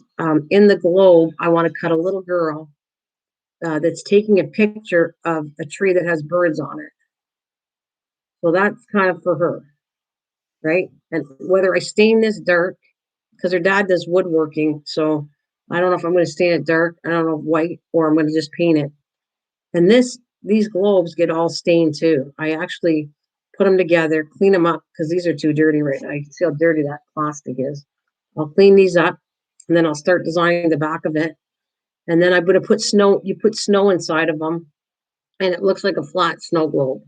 in the globe, I want to cut a little girl that's taking a picture of a tree that has birds on it. So that's kind of for her, right? And whether I stain this dark, because her dad does woodworking, so I don't know if I'm going to stain it dark. I don't know white, or I'm going to just paint it. And these globes get all stained too. I actually put them together, clean them up because these are too dirty right now. You can see how dirty that plastic is. I'll clean these up, and then I'll start designing the back of it. And then I'm going to put snow. You put snow inside of them, and it looks like a flat snow globe.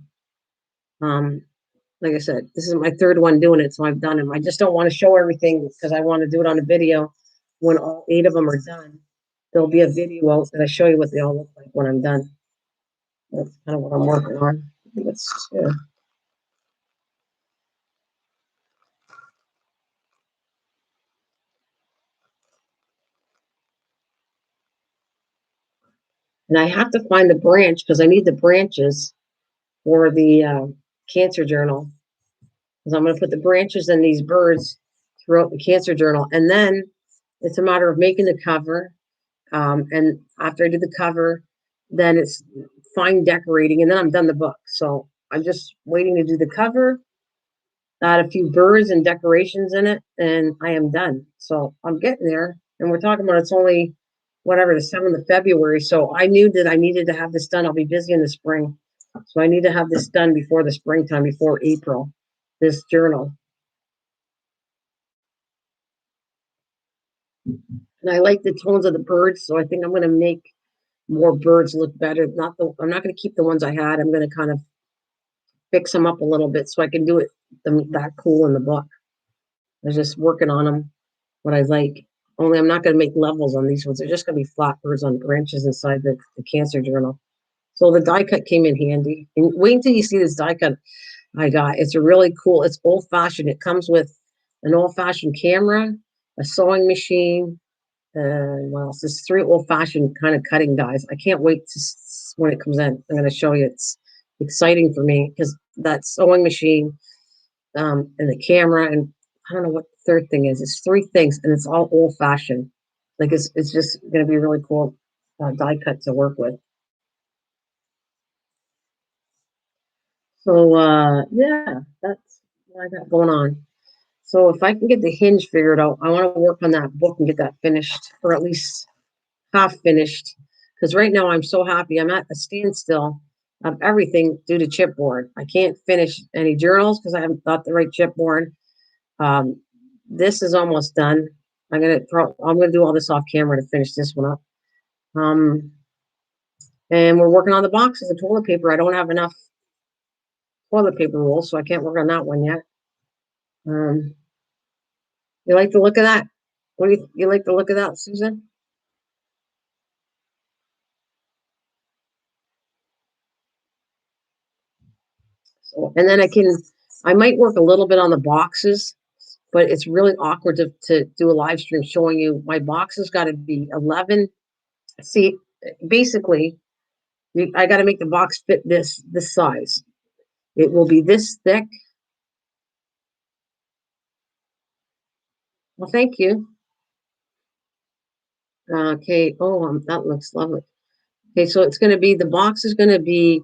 Like I said, this is my third one doing it, so I've done them. I just don't want to show everything because I want to do it on a video. When all 8 of them are done, there'll be a video out that I show you what they all look like when I'm done. That's kind of what I'm working on. Yeah. And I have to find the branch because I need the branches for the cancer journal. Because I'm going to put the branches in these birds throughout the cancer journal. And then it's a matter of making the cover. And after I do the cover, then it's fine decorating, and then I'm done the book. So I'm just waiting to do the cover, add a few birds and decorations in it, and I am done. So I'm getting there. And we're talking about it's only whatever, the 7th of February. So I knew that I needed to have this done. I'll be busy in the spring. So I need to have this done before the springtime, before April, this journal. And I like the tones of the birds, so I think I'm going to make more birds look better. I'm not going to keep the ones I had. I'm going to kind of fix them up a little bit so I can do it that cool in the book. I was just working on them, what I like. Only I'm not going to make levels on these ones. They're just going to be flat birds on branches inside the cancer journal. So the die cut came in handy. And wait until you see this die cut I got. It's a really cool. It's old fashioned. It comes with an old fashioned camera, a sewing machine, what else? There's 3 old-fashioned kind of cutting dies. I can't wait to when it comes in. I'm going to show you. It's exciting for me because that sewing machine, and the camera, and I don't know what the third thing is. It's 3 things, and it's all old-fashioned. Like it's just going to be a really cool die cut to work with. So yeah, that's what I got going on. So if I can get the hinge figured out, I want to work on that book and get that finished, or at least half finished, because right now I'm so happy. I'm at a standstill of everything due to chipboard. I can't finish any journals because I haven't got the right chipboard. This is almost done. I'm gonna do all this off camera to finish this one up. And we're working on the boxes of toilet paper. I don't have enough toilet paper rolls, so I can't work on that one yet. You like the look of that? What do you like the look of that, Susan? So, and then I might work a little bit on the boxes, but it's really awkward to do a live stream showing you my boxes got to be 11. See, basically, I got to make the box fit this size. It will be this thick. Well, thank you. Okay. Oh, that looks lovely. Okay, so it's going to be the box is going to be.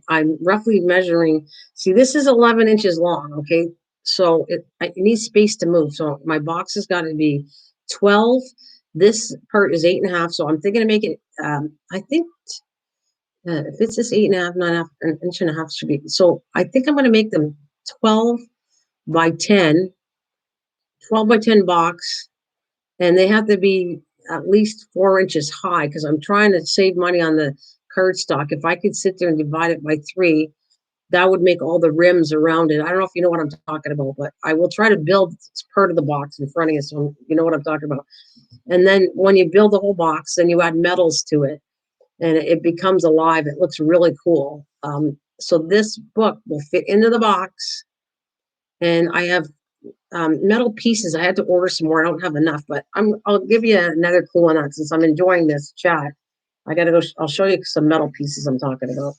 I'm roughly measuring. See, this is 11 inches long. Okay, so it needs space to move. So my box has got to be 12. This part is 8.5. So I'm thinking to make it. I think if it's this 8.5, 9.5, an inch and a half should be. So I think I'm going to make them 12 by 10, 12 by 10 box, and they have to be at least 4 inches high because I'm trying to save money on the cardstock. If I could sit there and divide it by 3, that would make all the rims around it. I don't know if you know what I'm talking about, but I will try to build part of the box in front of you so you know what I'm talking about. And then when you build the whole box, then you add metals to it and it becomes alive. It looks really cool. So this book will fit into the box, and I have metal pieces. I had to order some more. I don't have enough, but I'll give you another clue on that since I'm enjoying this chat. I gotta go. I'll show you some metal pieces I'm talking about.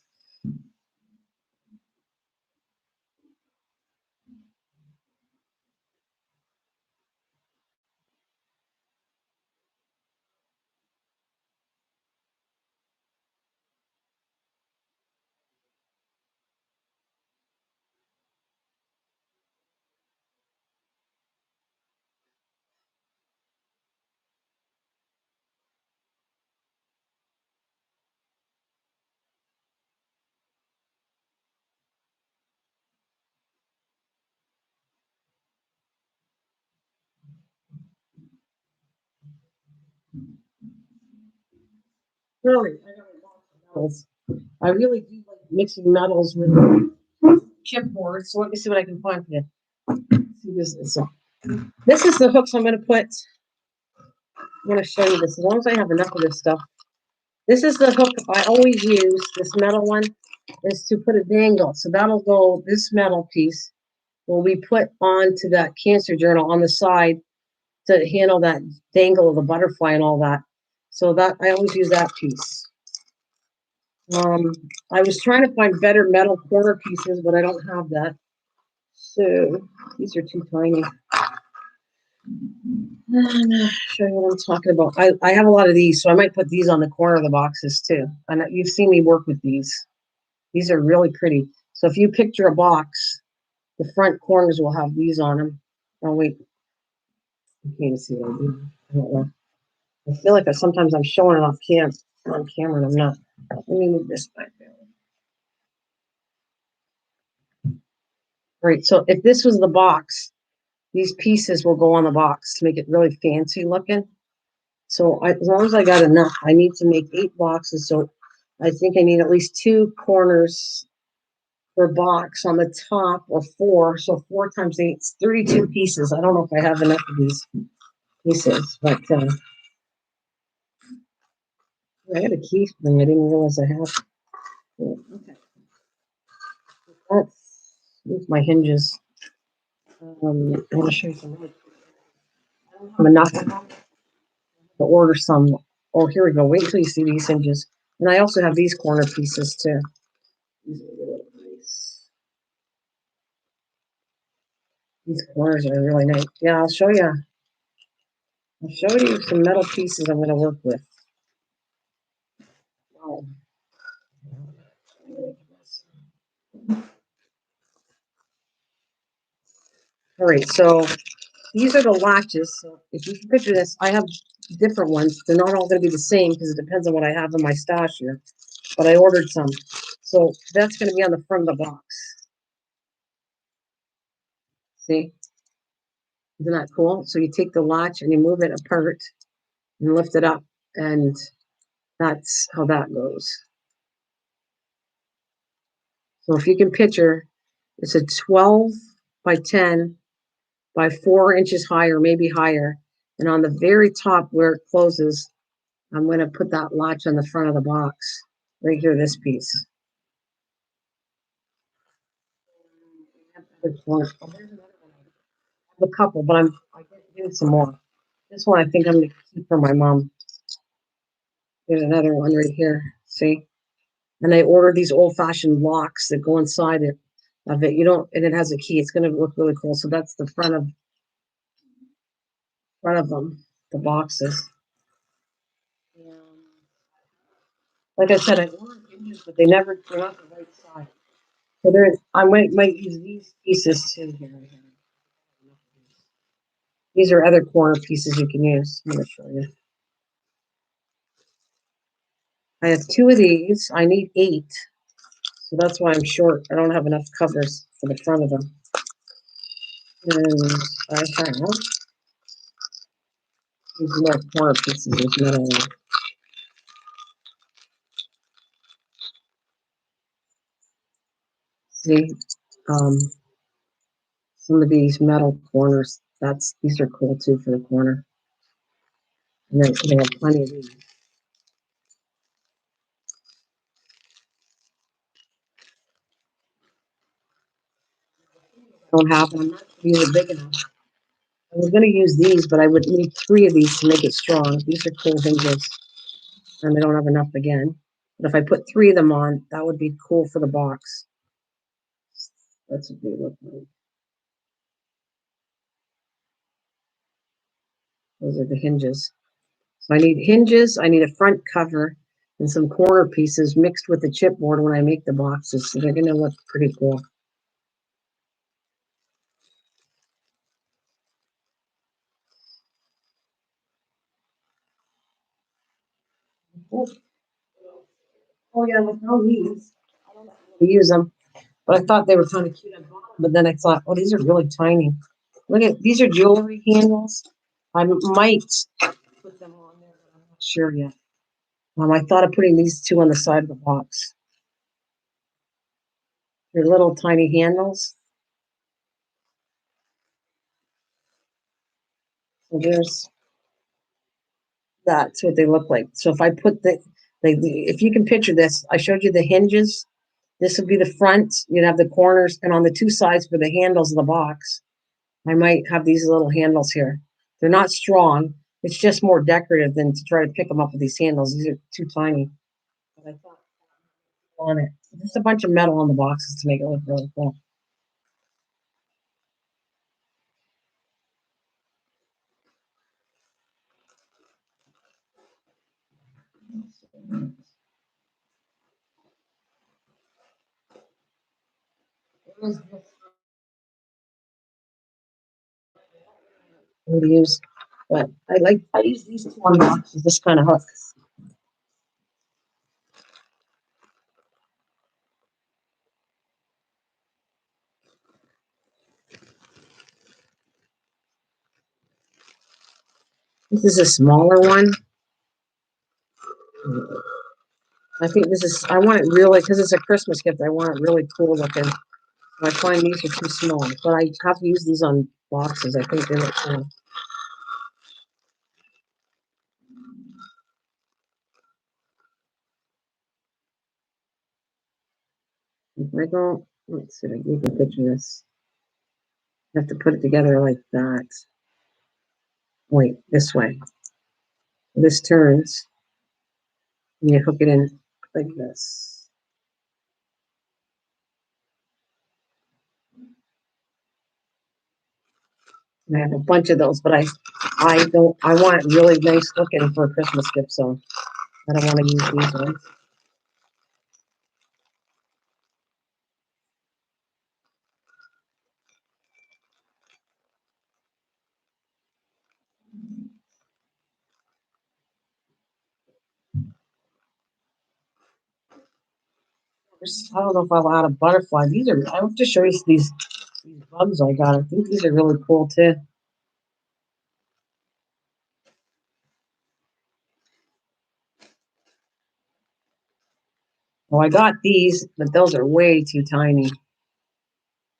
Really, I got a lot of metals. I really do like mixing metals with chipboard. So let me see what I can find for you. See this. So this is the hooks I'm going to put. I'm going to show you this as long as I have enough of this stuff. This is the hook I always use. This metal one is to put a dangle. So that'll go. This metal piece will be put onto that cancer journal on the side to handle that dangle of the butterfly and all that. So that I always use that piece. I was trying to find better metal corner pieces, but I don't have that. So these are too tiny. I'm gonna show you what I'm talking about. I have a lot of these, so I might put these on the corner of the boxes too. And you've seen me work with these. These are really pretty. So if you picture a box, the front corners will have these on them. Oh wait, I can't even see what I do. I don't know. I feel like sometimes I'm showing it off on camera, and I'm not. Let me move this back there. All right. So if this was the box, these pieces will go on the box to make it really fancy looking. So as long as I got enough, I need to make 8 boxes. So I think I need at least 2 corners per box on the top, or 4. So 4 times 8 is 32 pieces. I don't know if I have enough of these pieces, but I got a key spring. I didn't realize I had. Okay. That's my hinges. I want to show you some. I don't have enough of them to order some. Oh, here we go. Wait until you see these hinges. And I also have these corner pieces too. These are really nice. These corners are really nice. Yeah, I'll show you. I'll show you some metal pieces I'm going to work with. Wow. All right, so these are the latches. So if you can picture this, I have different ones. They're not all going to be the same because it depends on what I have in my stash here. But I ordered some. So that's going to be on the front of the box. See? Isn't that cool? So you take the latch and you move it apart and lift it up, and that's how that goes. So if you can picture, it's a 12 by 10 by 4 inches high or maybe higher. And on the very top where it closes, I'm going to put that latch on the front of the box. Right here, this piece. There's another one. I have a couple, but I can do some more. This one I think I'm going to keep for my mom. There's another one right here. See? And I ordered these old-fashioned locks that go inside it of it. You don't, and it has a key. It's going to look really cool. So that's the front of them, the boxes. Like I said, I ordered hinges, but they're not the right size. So I might use these pieces too here. These are other corner pieces you can use. I'm going to show you. I have 2 of these. I need 8. So that's why I'm short. I don't have enough covers for the front of them. And I have these little corner pieces with metal in them. See, um, some of these metal corners. These are cool too for the corner. And then they have plenty of these. Don't have them. I'm not really big enough. I was going to use these, but I would need 3 of these to make it strong. These are cool hinges, and I don't have enough again. But if I put 3 of them on, that would be cool for the box. That's what they look like. Those are the hinges. So I need hinges, I need a front cover, and some corner pieces mixed with the chipboard when I make the boxes. So they're going to look pretty cool. Oh yeah, with no these. I don't know how to use them, but I thought they were kind of cute on bottom. But then I thought, oh, these are really tiny. Look at these are jewelry handles. I might put them on there, but I'm not sure yet. I thought of putting these 2 on the side of the box. They're little tiny handles. So that's what they look like. So if I put if you can picture this, I showed you the hinges. This would be the front. You'd have the corners, and on the 2 sides for the handles of the box, I might have these little handles here. They're not strong. It's just more decorative than to try to pick them up with these handles. These are too tiny. But I thought on it, just a bunch of metal on the boxes to make it look really cool. To use, but I use these 2 on boxes. This kind of hook. This is a smaller one. I think this is. I want it really because it's a Christmas gift. I want it really cool looking. I find these are too small, but I have to use these on boxes. I think they look cool. If I go, let's see, you can picture this. I have to put it together like that. Wait, this way. This turns, and you hook it in like this. And I have a bunch of those, but I don't. I want it really nice looking for a Christmas gift, so I don't want to use these ones. I don't know if I'll add a butterfly. These are. I have to show you these bugs I got. I think these are really cool too. Well, I got these, but those are way too tiny.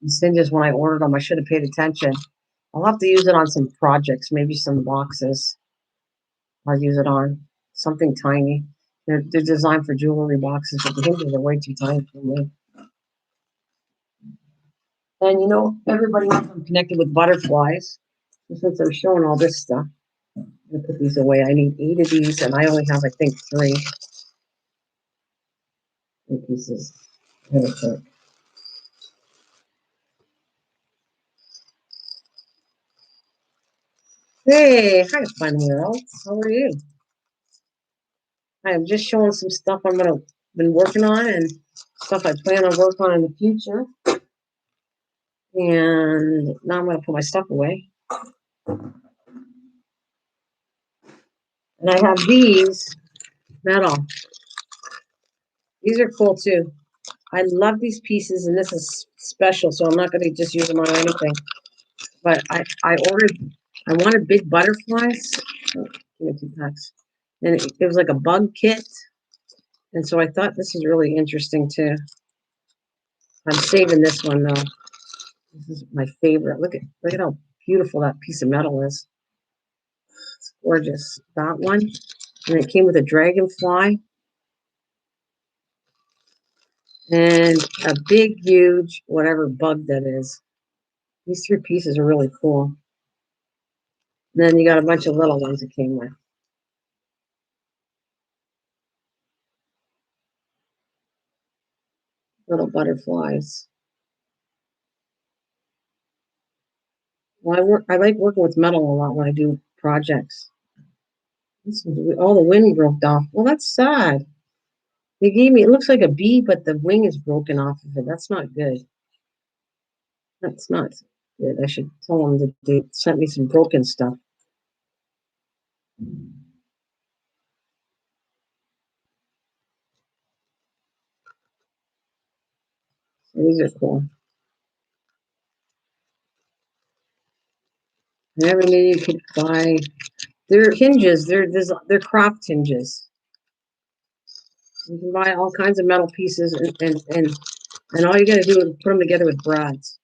These hinges, when I ordered them, I should have paid attention. I'll have to use it on some projects, maybe some boxes. I'll use it on something tiny. They're designed for jewelry boxes, but the hinges are way too tiny for me. And you know, everybody knows I'm connected with butterflies. So since I'm showing all this stuff, I'm gonna put these away. I need 8 of these, and I only have, I think, 3 pieces. Let me check. Hey, hi, fun world. How are you? I am just showing some stuff been working on and stuff I plan on working on in the future. And now I'm gonna put my stuff away. And I have these metal. These are cool too. I love these pieces, and this is special, so I'm not gonna just use them on anything. But I wanted big butterflies. Oh, give me 2 packs. And it was like a bug kit. And so I thought this is really interesting too. I'm saving this one though. This is my favorite. Look at how beautiful that piece of metal is. It's gorgeous. That one. And it came with a dragonfly and a big, huge, whatever bug that is. These 3 pieces are really cool. And then you got a bunch of little ones that came with. Little butterflies. Well, I like working with metal a lot when I do projects. All the wind broke off. Well, that's sad. They gave me, it looks like a bee, but the wing is broken off of it. That's not good. That's not good. I should tell them that they sent me some broken stuff. So these are cool. I never knew you could buy. They're hinges. They're craft hinges. You can buy all kinds of metal pieces, and all you got to do is put them together with brads.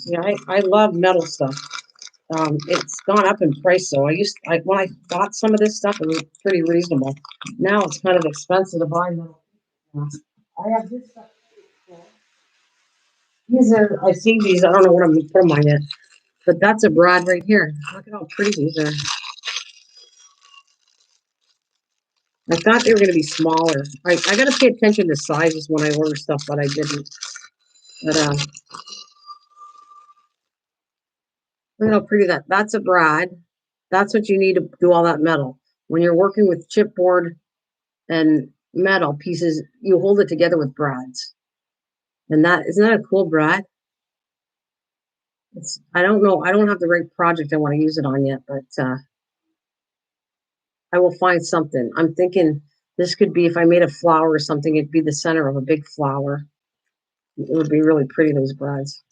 Yeah, I love metal stuff. It's gone up in price, so when I bought some of this stuff, it was pretty reasonable. Now it's kind of expensive to buy metal. I have this stuff. I've seen these. I don't know what I'm gonna put them on yet, but that's a brad right here. Look at how pretty these are. I thought they were gonna be smaller. I gotta pay attention to sizes when I order stuff, but I didn't. But look how pretty that's a brad. That's what you need to do all that metal. When you're working with chipboard and metal pieces, you hold it together with brads. And that isn't that a cool brad? I don't know. I don't have the right project I want to use it on yet, but I will find something. I'm thinking this could be if I made a flower or something, it'd be the center of a big flower. It would be really pretty, those brads.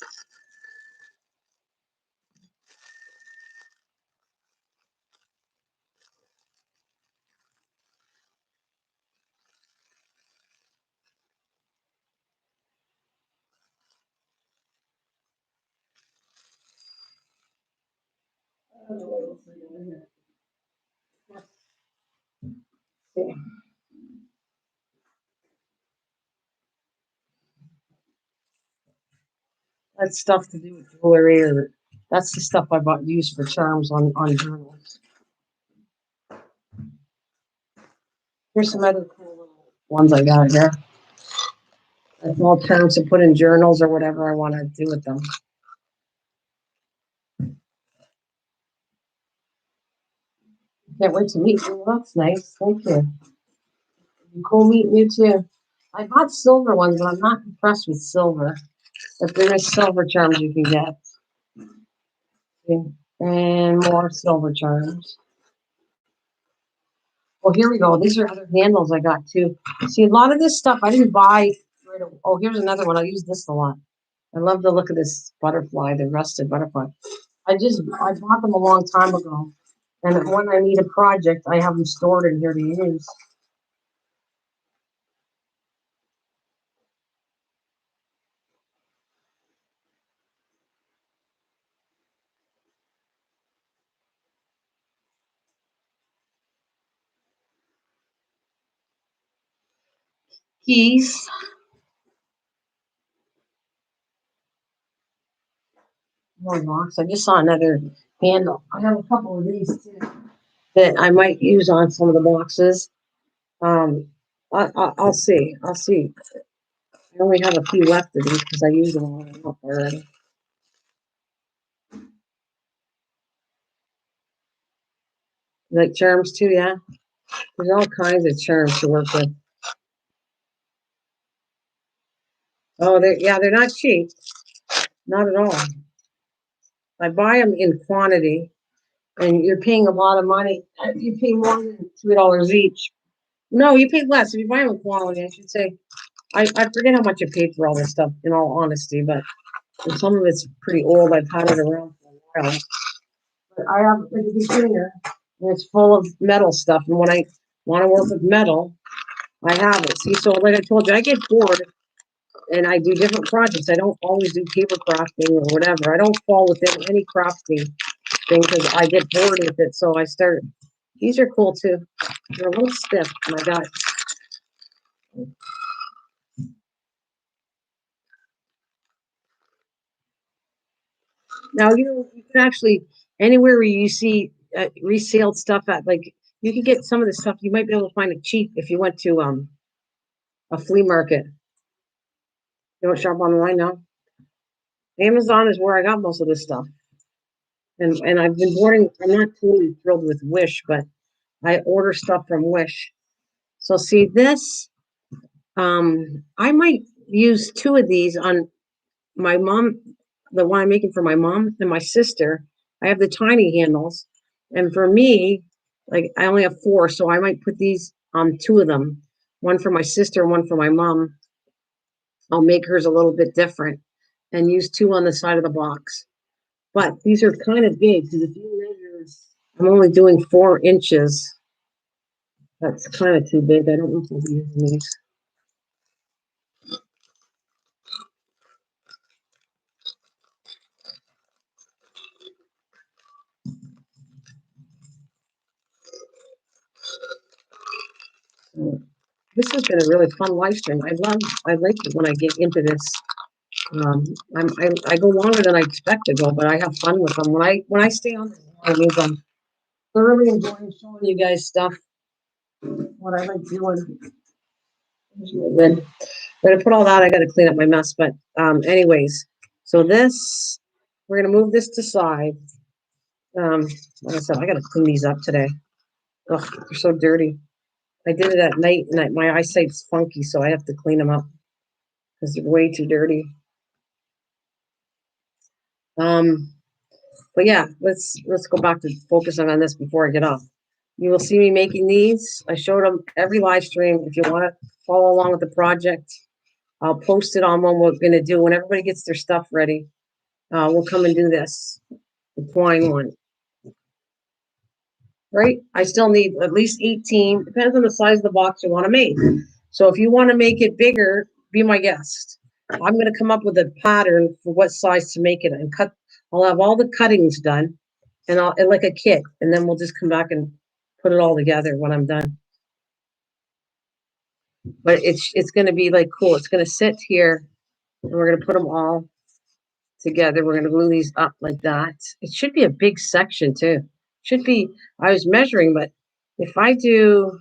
That's stuff to do with jewelry, or that's the stuff I bought used for charms on journals. Here's some other cool little ones I got here. That's all charms to put in journals or whatever I want to do with them. Can't wait to meet you. Well, that's nice. Thank you. Cool meeting you too. I bought silver ones, but I'm not impressed with silver. But there is silver charms you can get. And more silver charms. Well, here we go. These are other handles I got too. See, a lot of this stuff I didn't buy right away. Oh, here's another one. I use this a lot. I love the look of this butterfly, the rusted butterfly. I bought them a long time ago. And when I need a project, I have them stored in here to use. Keys. More box. I just saw another handle. I have a couple of these too that I might use on some of the boxes. I'll see. I'll see. I only have a few left of these because I used them all up already. Like charms too, yeah. There's all kinds of charms to work with. Oh, they're not cheap. Not at all. I buy them in quantity, and you're paying a lot of money. You pay more than $3 each. No, you pay less if you buy them in quantity. I should say. I forget how much I paid for all this stuff. In all honesty, but some of it's pretty old. I've had it around for a while. But I have like a container, and it's full of metal stuff. And when I want to work with metal, I have it. See, so like I told you, I get bored and I do different projects. I don't always do paper crafting or whatever. I don't fall within any crafting thing because I get bored with it. So I start. These are cool too. They're a little stiff, and I got. Now you can actually anywhere where you see resale stuff at like you can get some of the stuff. You might be able to find it cheap if you went to a flea market. You don't shop online now. Amazon is where I got most of this stuff. And I've been boarding. I'm not totally thrilled with Wish, but I order stuff from Wish. So see this. I might use two of these on my mom, the one I'm making for my mom and my sister. I have the tiny handles, and for me, like I only have four, so I might put these on two of them. One for my sister, one for my mom. I'll make hers a little bit different, and use two on the side of the box. But these are kind of big because if you measure, I'm only doing 4 inches. That's kind of too big. I don't know if I'll be using these. So, this has been a really fun live stream. I like it when I get into this. I go longer than I expect to go, but I have fun with them. When I stay on, I mean, I'm thoroughly enjoying showing you guys stuff. What I like doing. Good. But to put all that, I got to clean up my mess. But anyways, so this we're gonna move this to side. Like I said, I got to clean these up today. Ugh, they're so dirty. I did it at night, and my eyesight's funky, so I have to clean them up because they're way too dirty. But yeah, let's go back to focusing on this before I get off. You will see me making these. I showed them every live stream. If you want to follow along with the project, I'll post it on what we're gonna do when everybody gets their stuff ready. We'll come and do this, the twine one. Right? I still need at least 18. Depends on the size of the box you want to make. So if you want to make it bigger, be my guest. I'm going to come up with a pattern for what size to make it and cut. I'll have all the cuttings done and like a kit, and then we'll just come back and put it all together when I'm done. But it's going to be like cool. It's going to sit here, and we're going to put them all together. We're going to glue these up like that. It should be a big section too. Should be. I was measuring, but if I do,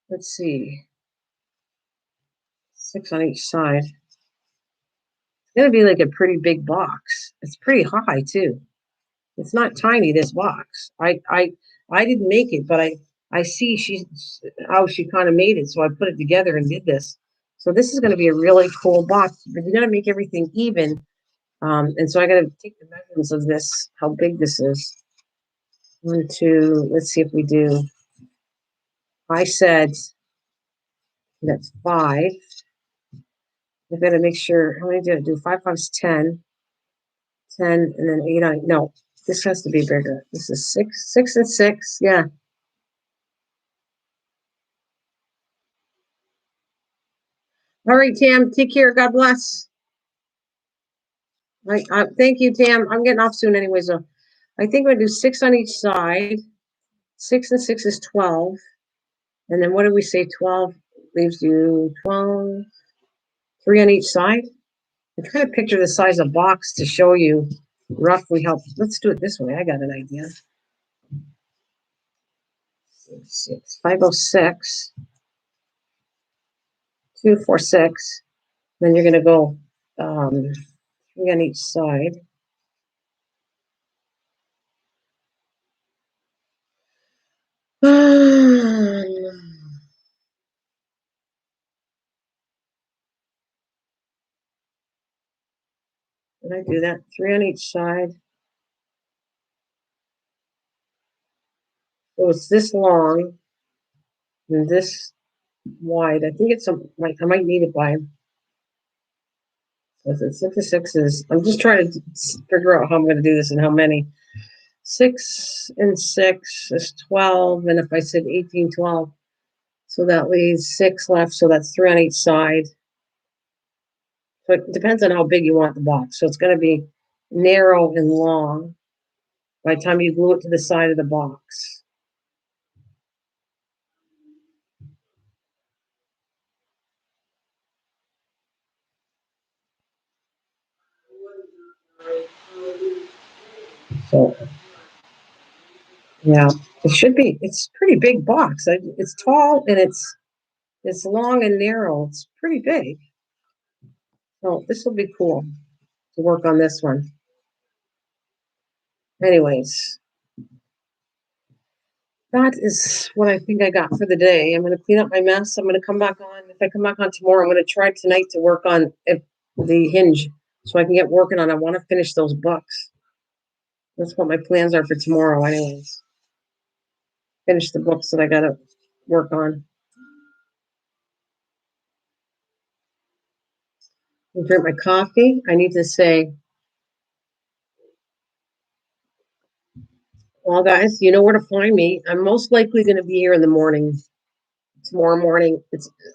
let's see, 6 on each side. It's going to be like a pretty big box. It's pretty high too. It's not tiny, this box. I didn't make it, but I see how she kind of made it. So I put it together and did this. So this is going to be a really cool box. But you're going to make everything even. And so I got to take the measurements of this, how big this is. 1, 2, let's see if we do. I said that's 5. I've got to make sure, how many did I do? 5, 5 is 10, 10, and then 8 on, no, this has to be bigger. This is 6, 6 and 6, yeah. All right, Tam, take care. God bless. Right, thank you, Tam. I'm getting off soon anyway, so I think we'll do 6 on each side. 6 and 6 is 12. And then what did we say? 12 leaves you 12, 3 on each side. I'm trying to picture the size of box to show you roughly how. Let's do it this way. I got an idea. 506, 2, 4, 6. Then you're going to go 3 on each side. Did I do that? 3 on each side. So it's this long and this wide. I think it's like I might need it by. Because it's 6 to 6 is. I'm just trying to figure out how I'm going to do this and how many. 6 and 6 is 12, and if I said 18, 12, so that leaves 6 left. So that's 3 on each side. So it depends on how big you want the box. So it's going to be narrow and long by the time you glue it to the side of the box. So, yeah, it should be. It's a pretty big box. It's tall and it's long and narrow. It's pretty big. So this will be cool to work on this one. Anyways, that is what I think I got for the day. I'm going to clean up my mess. I'm going to come back on. If I come back on tomorrow, I'm going to try tonight to work on the hinge so I can get working on it. I want to finish those books. That's what my plans are for tomorrow, anyways. Finish the books that I got to work on. I drink my coffee. I need to say, well, guys, you know where to find me. I'm most likely going to be here in the morning. Tomorrow morning.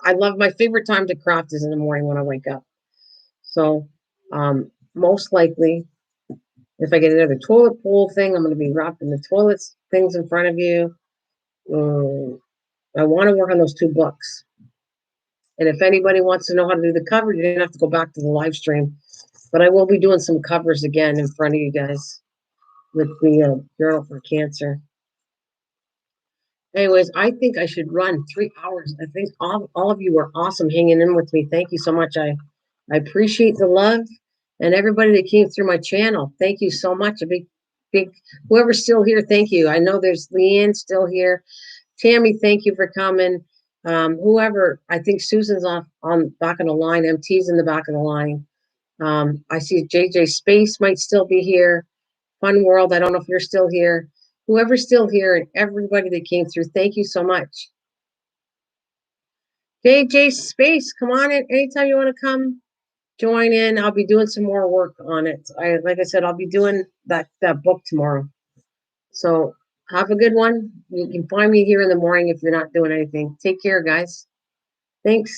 I love my favorite time to craft is in the morning when I wake up. So most likely, if I get another toilet bowl thing, I'm going to be wrapping the toilets things in front of you. I want to work on those 2 books. And if anybody wants to know how to do the cover, you're going to have to go back to the live stream. But I will be doing some covers again in front of you guys with the Journal for Cancer. Anyways, I think I should run 3 hours. I think all of you are awesome hanging in with me. Thank you so much. I appreciate the love and everybody that came through my channel. Thank you so much. A big, whoever's still here, thank you. I know there's Leanne still here. Tammy, thank you for coming. Whoever, I think Susan's on back of the line. MT's in the back of the line. I see JJ Space might still be here. Fun World, I don't know if you're still here. Whoever's still here and everybody that came through, thank you so much. JJ Space, come on in anytime you want to come join in. I'll be doing some more work on it. Like I said, I'll be doing that book tomorrow. So have a good one. You can find me here in the morning if you're not doing anything. Take care, guys. Thanks.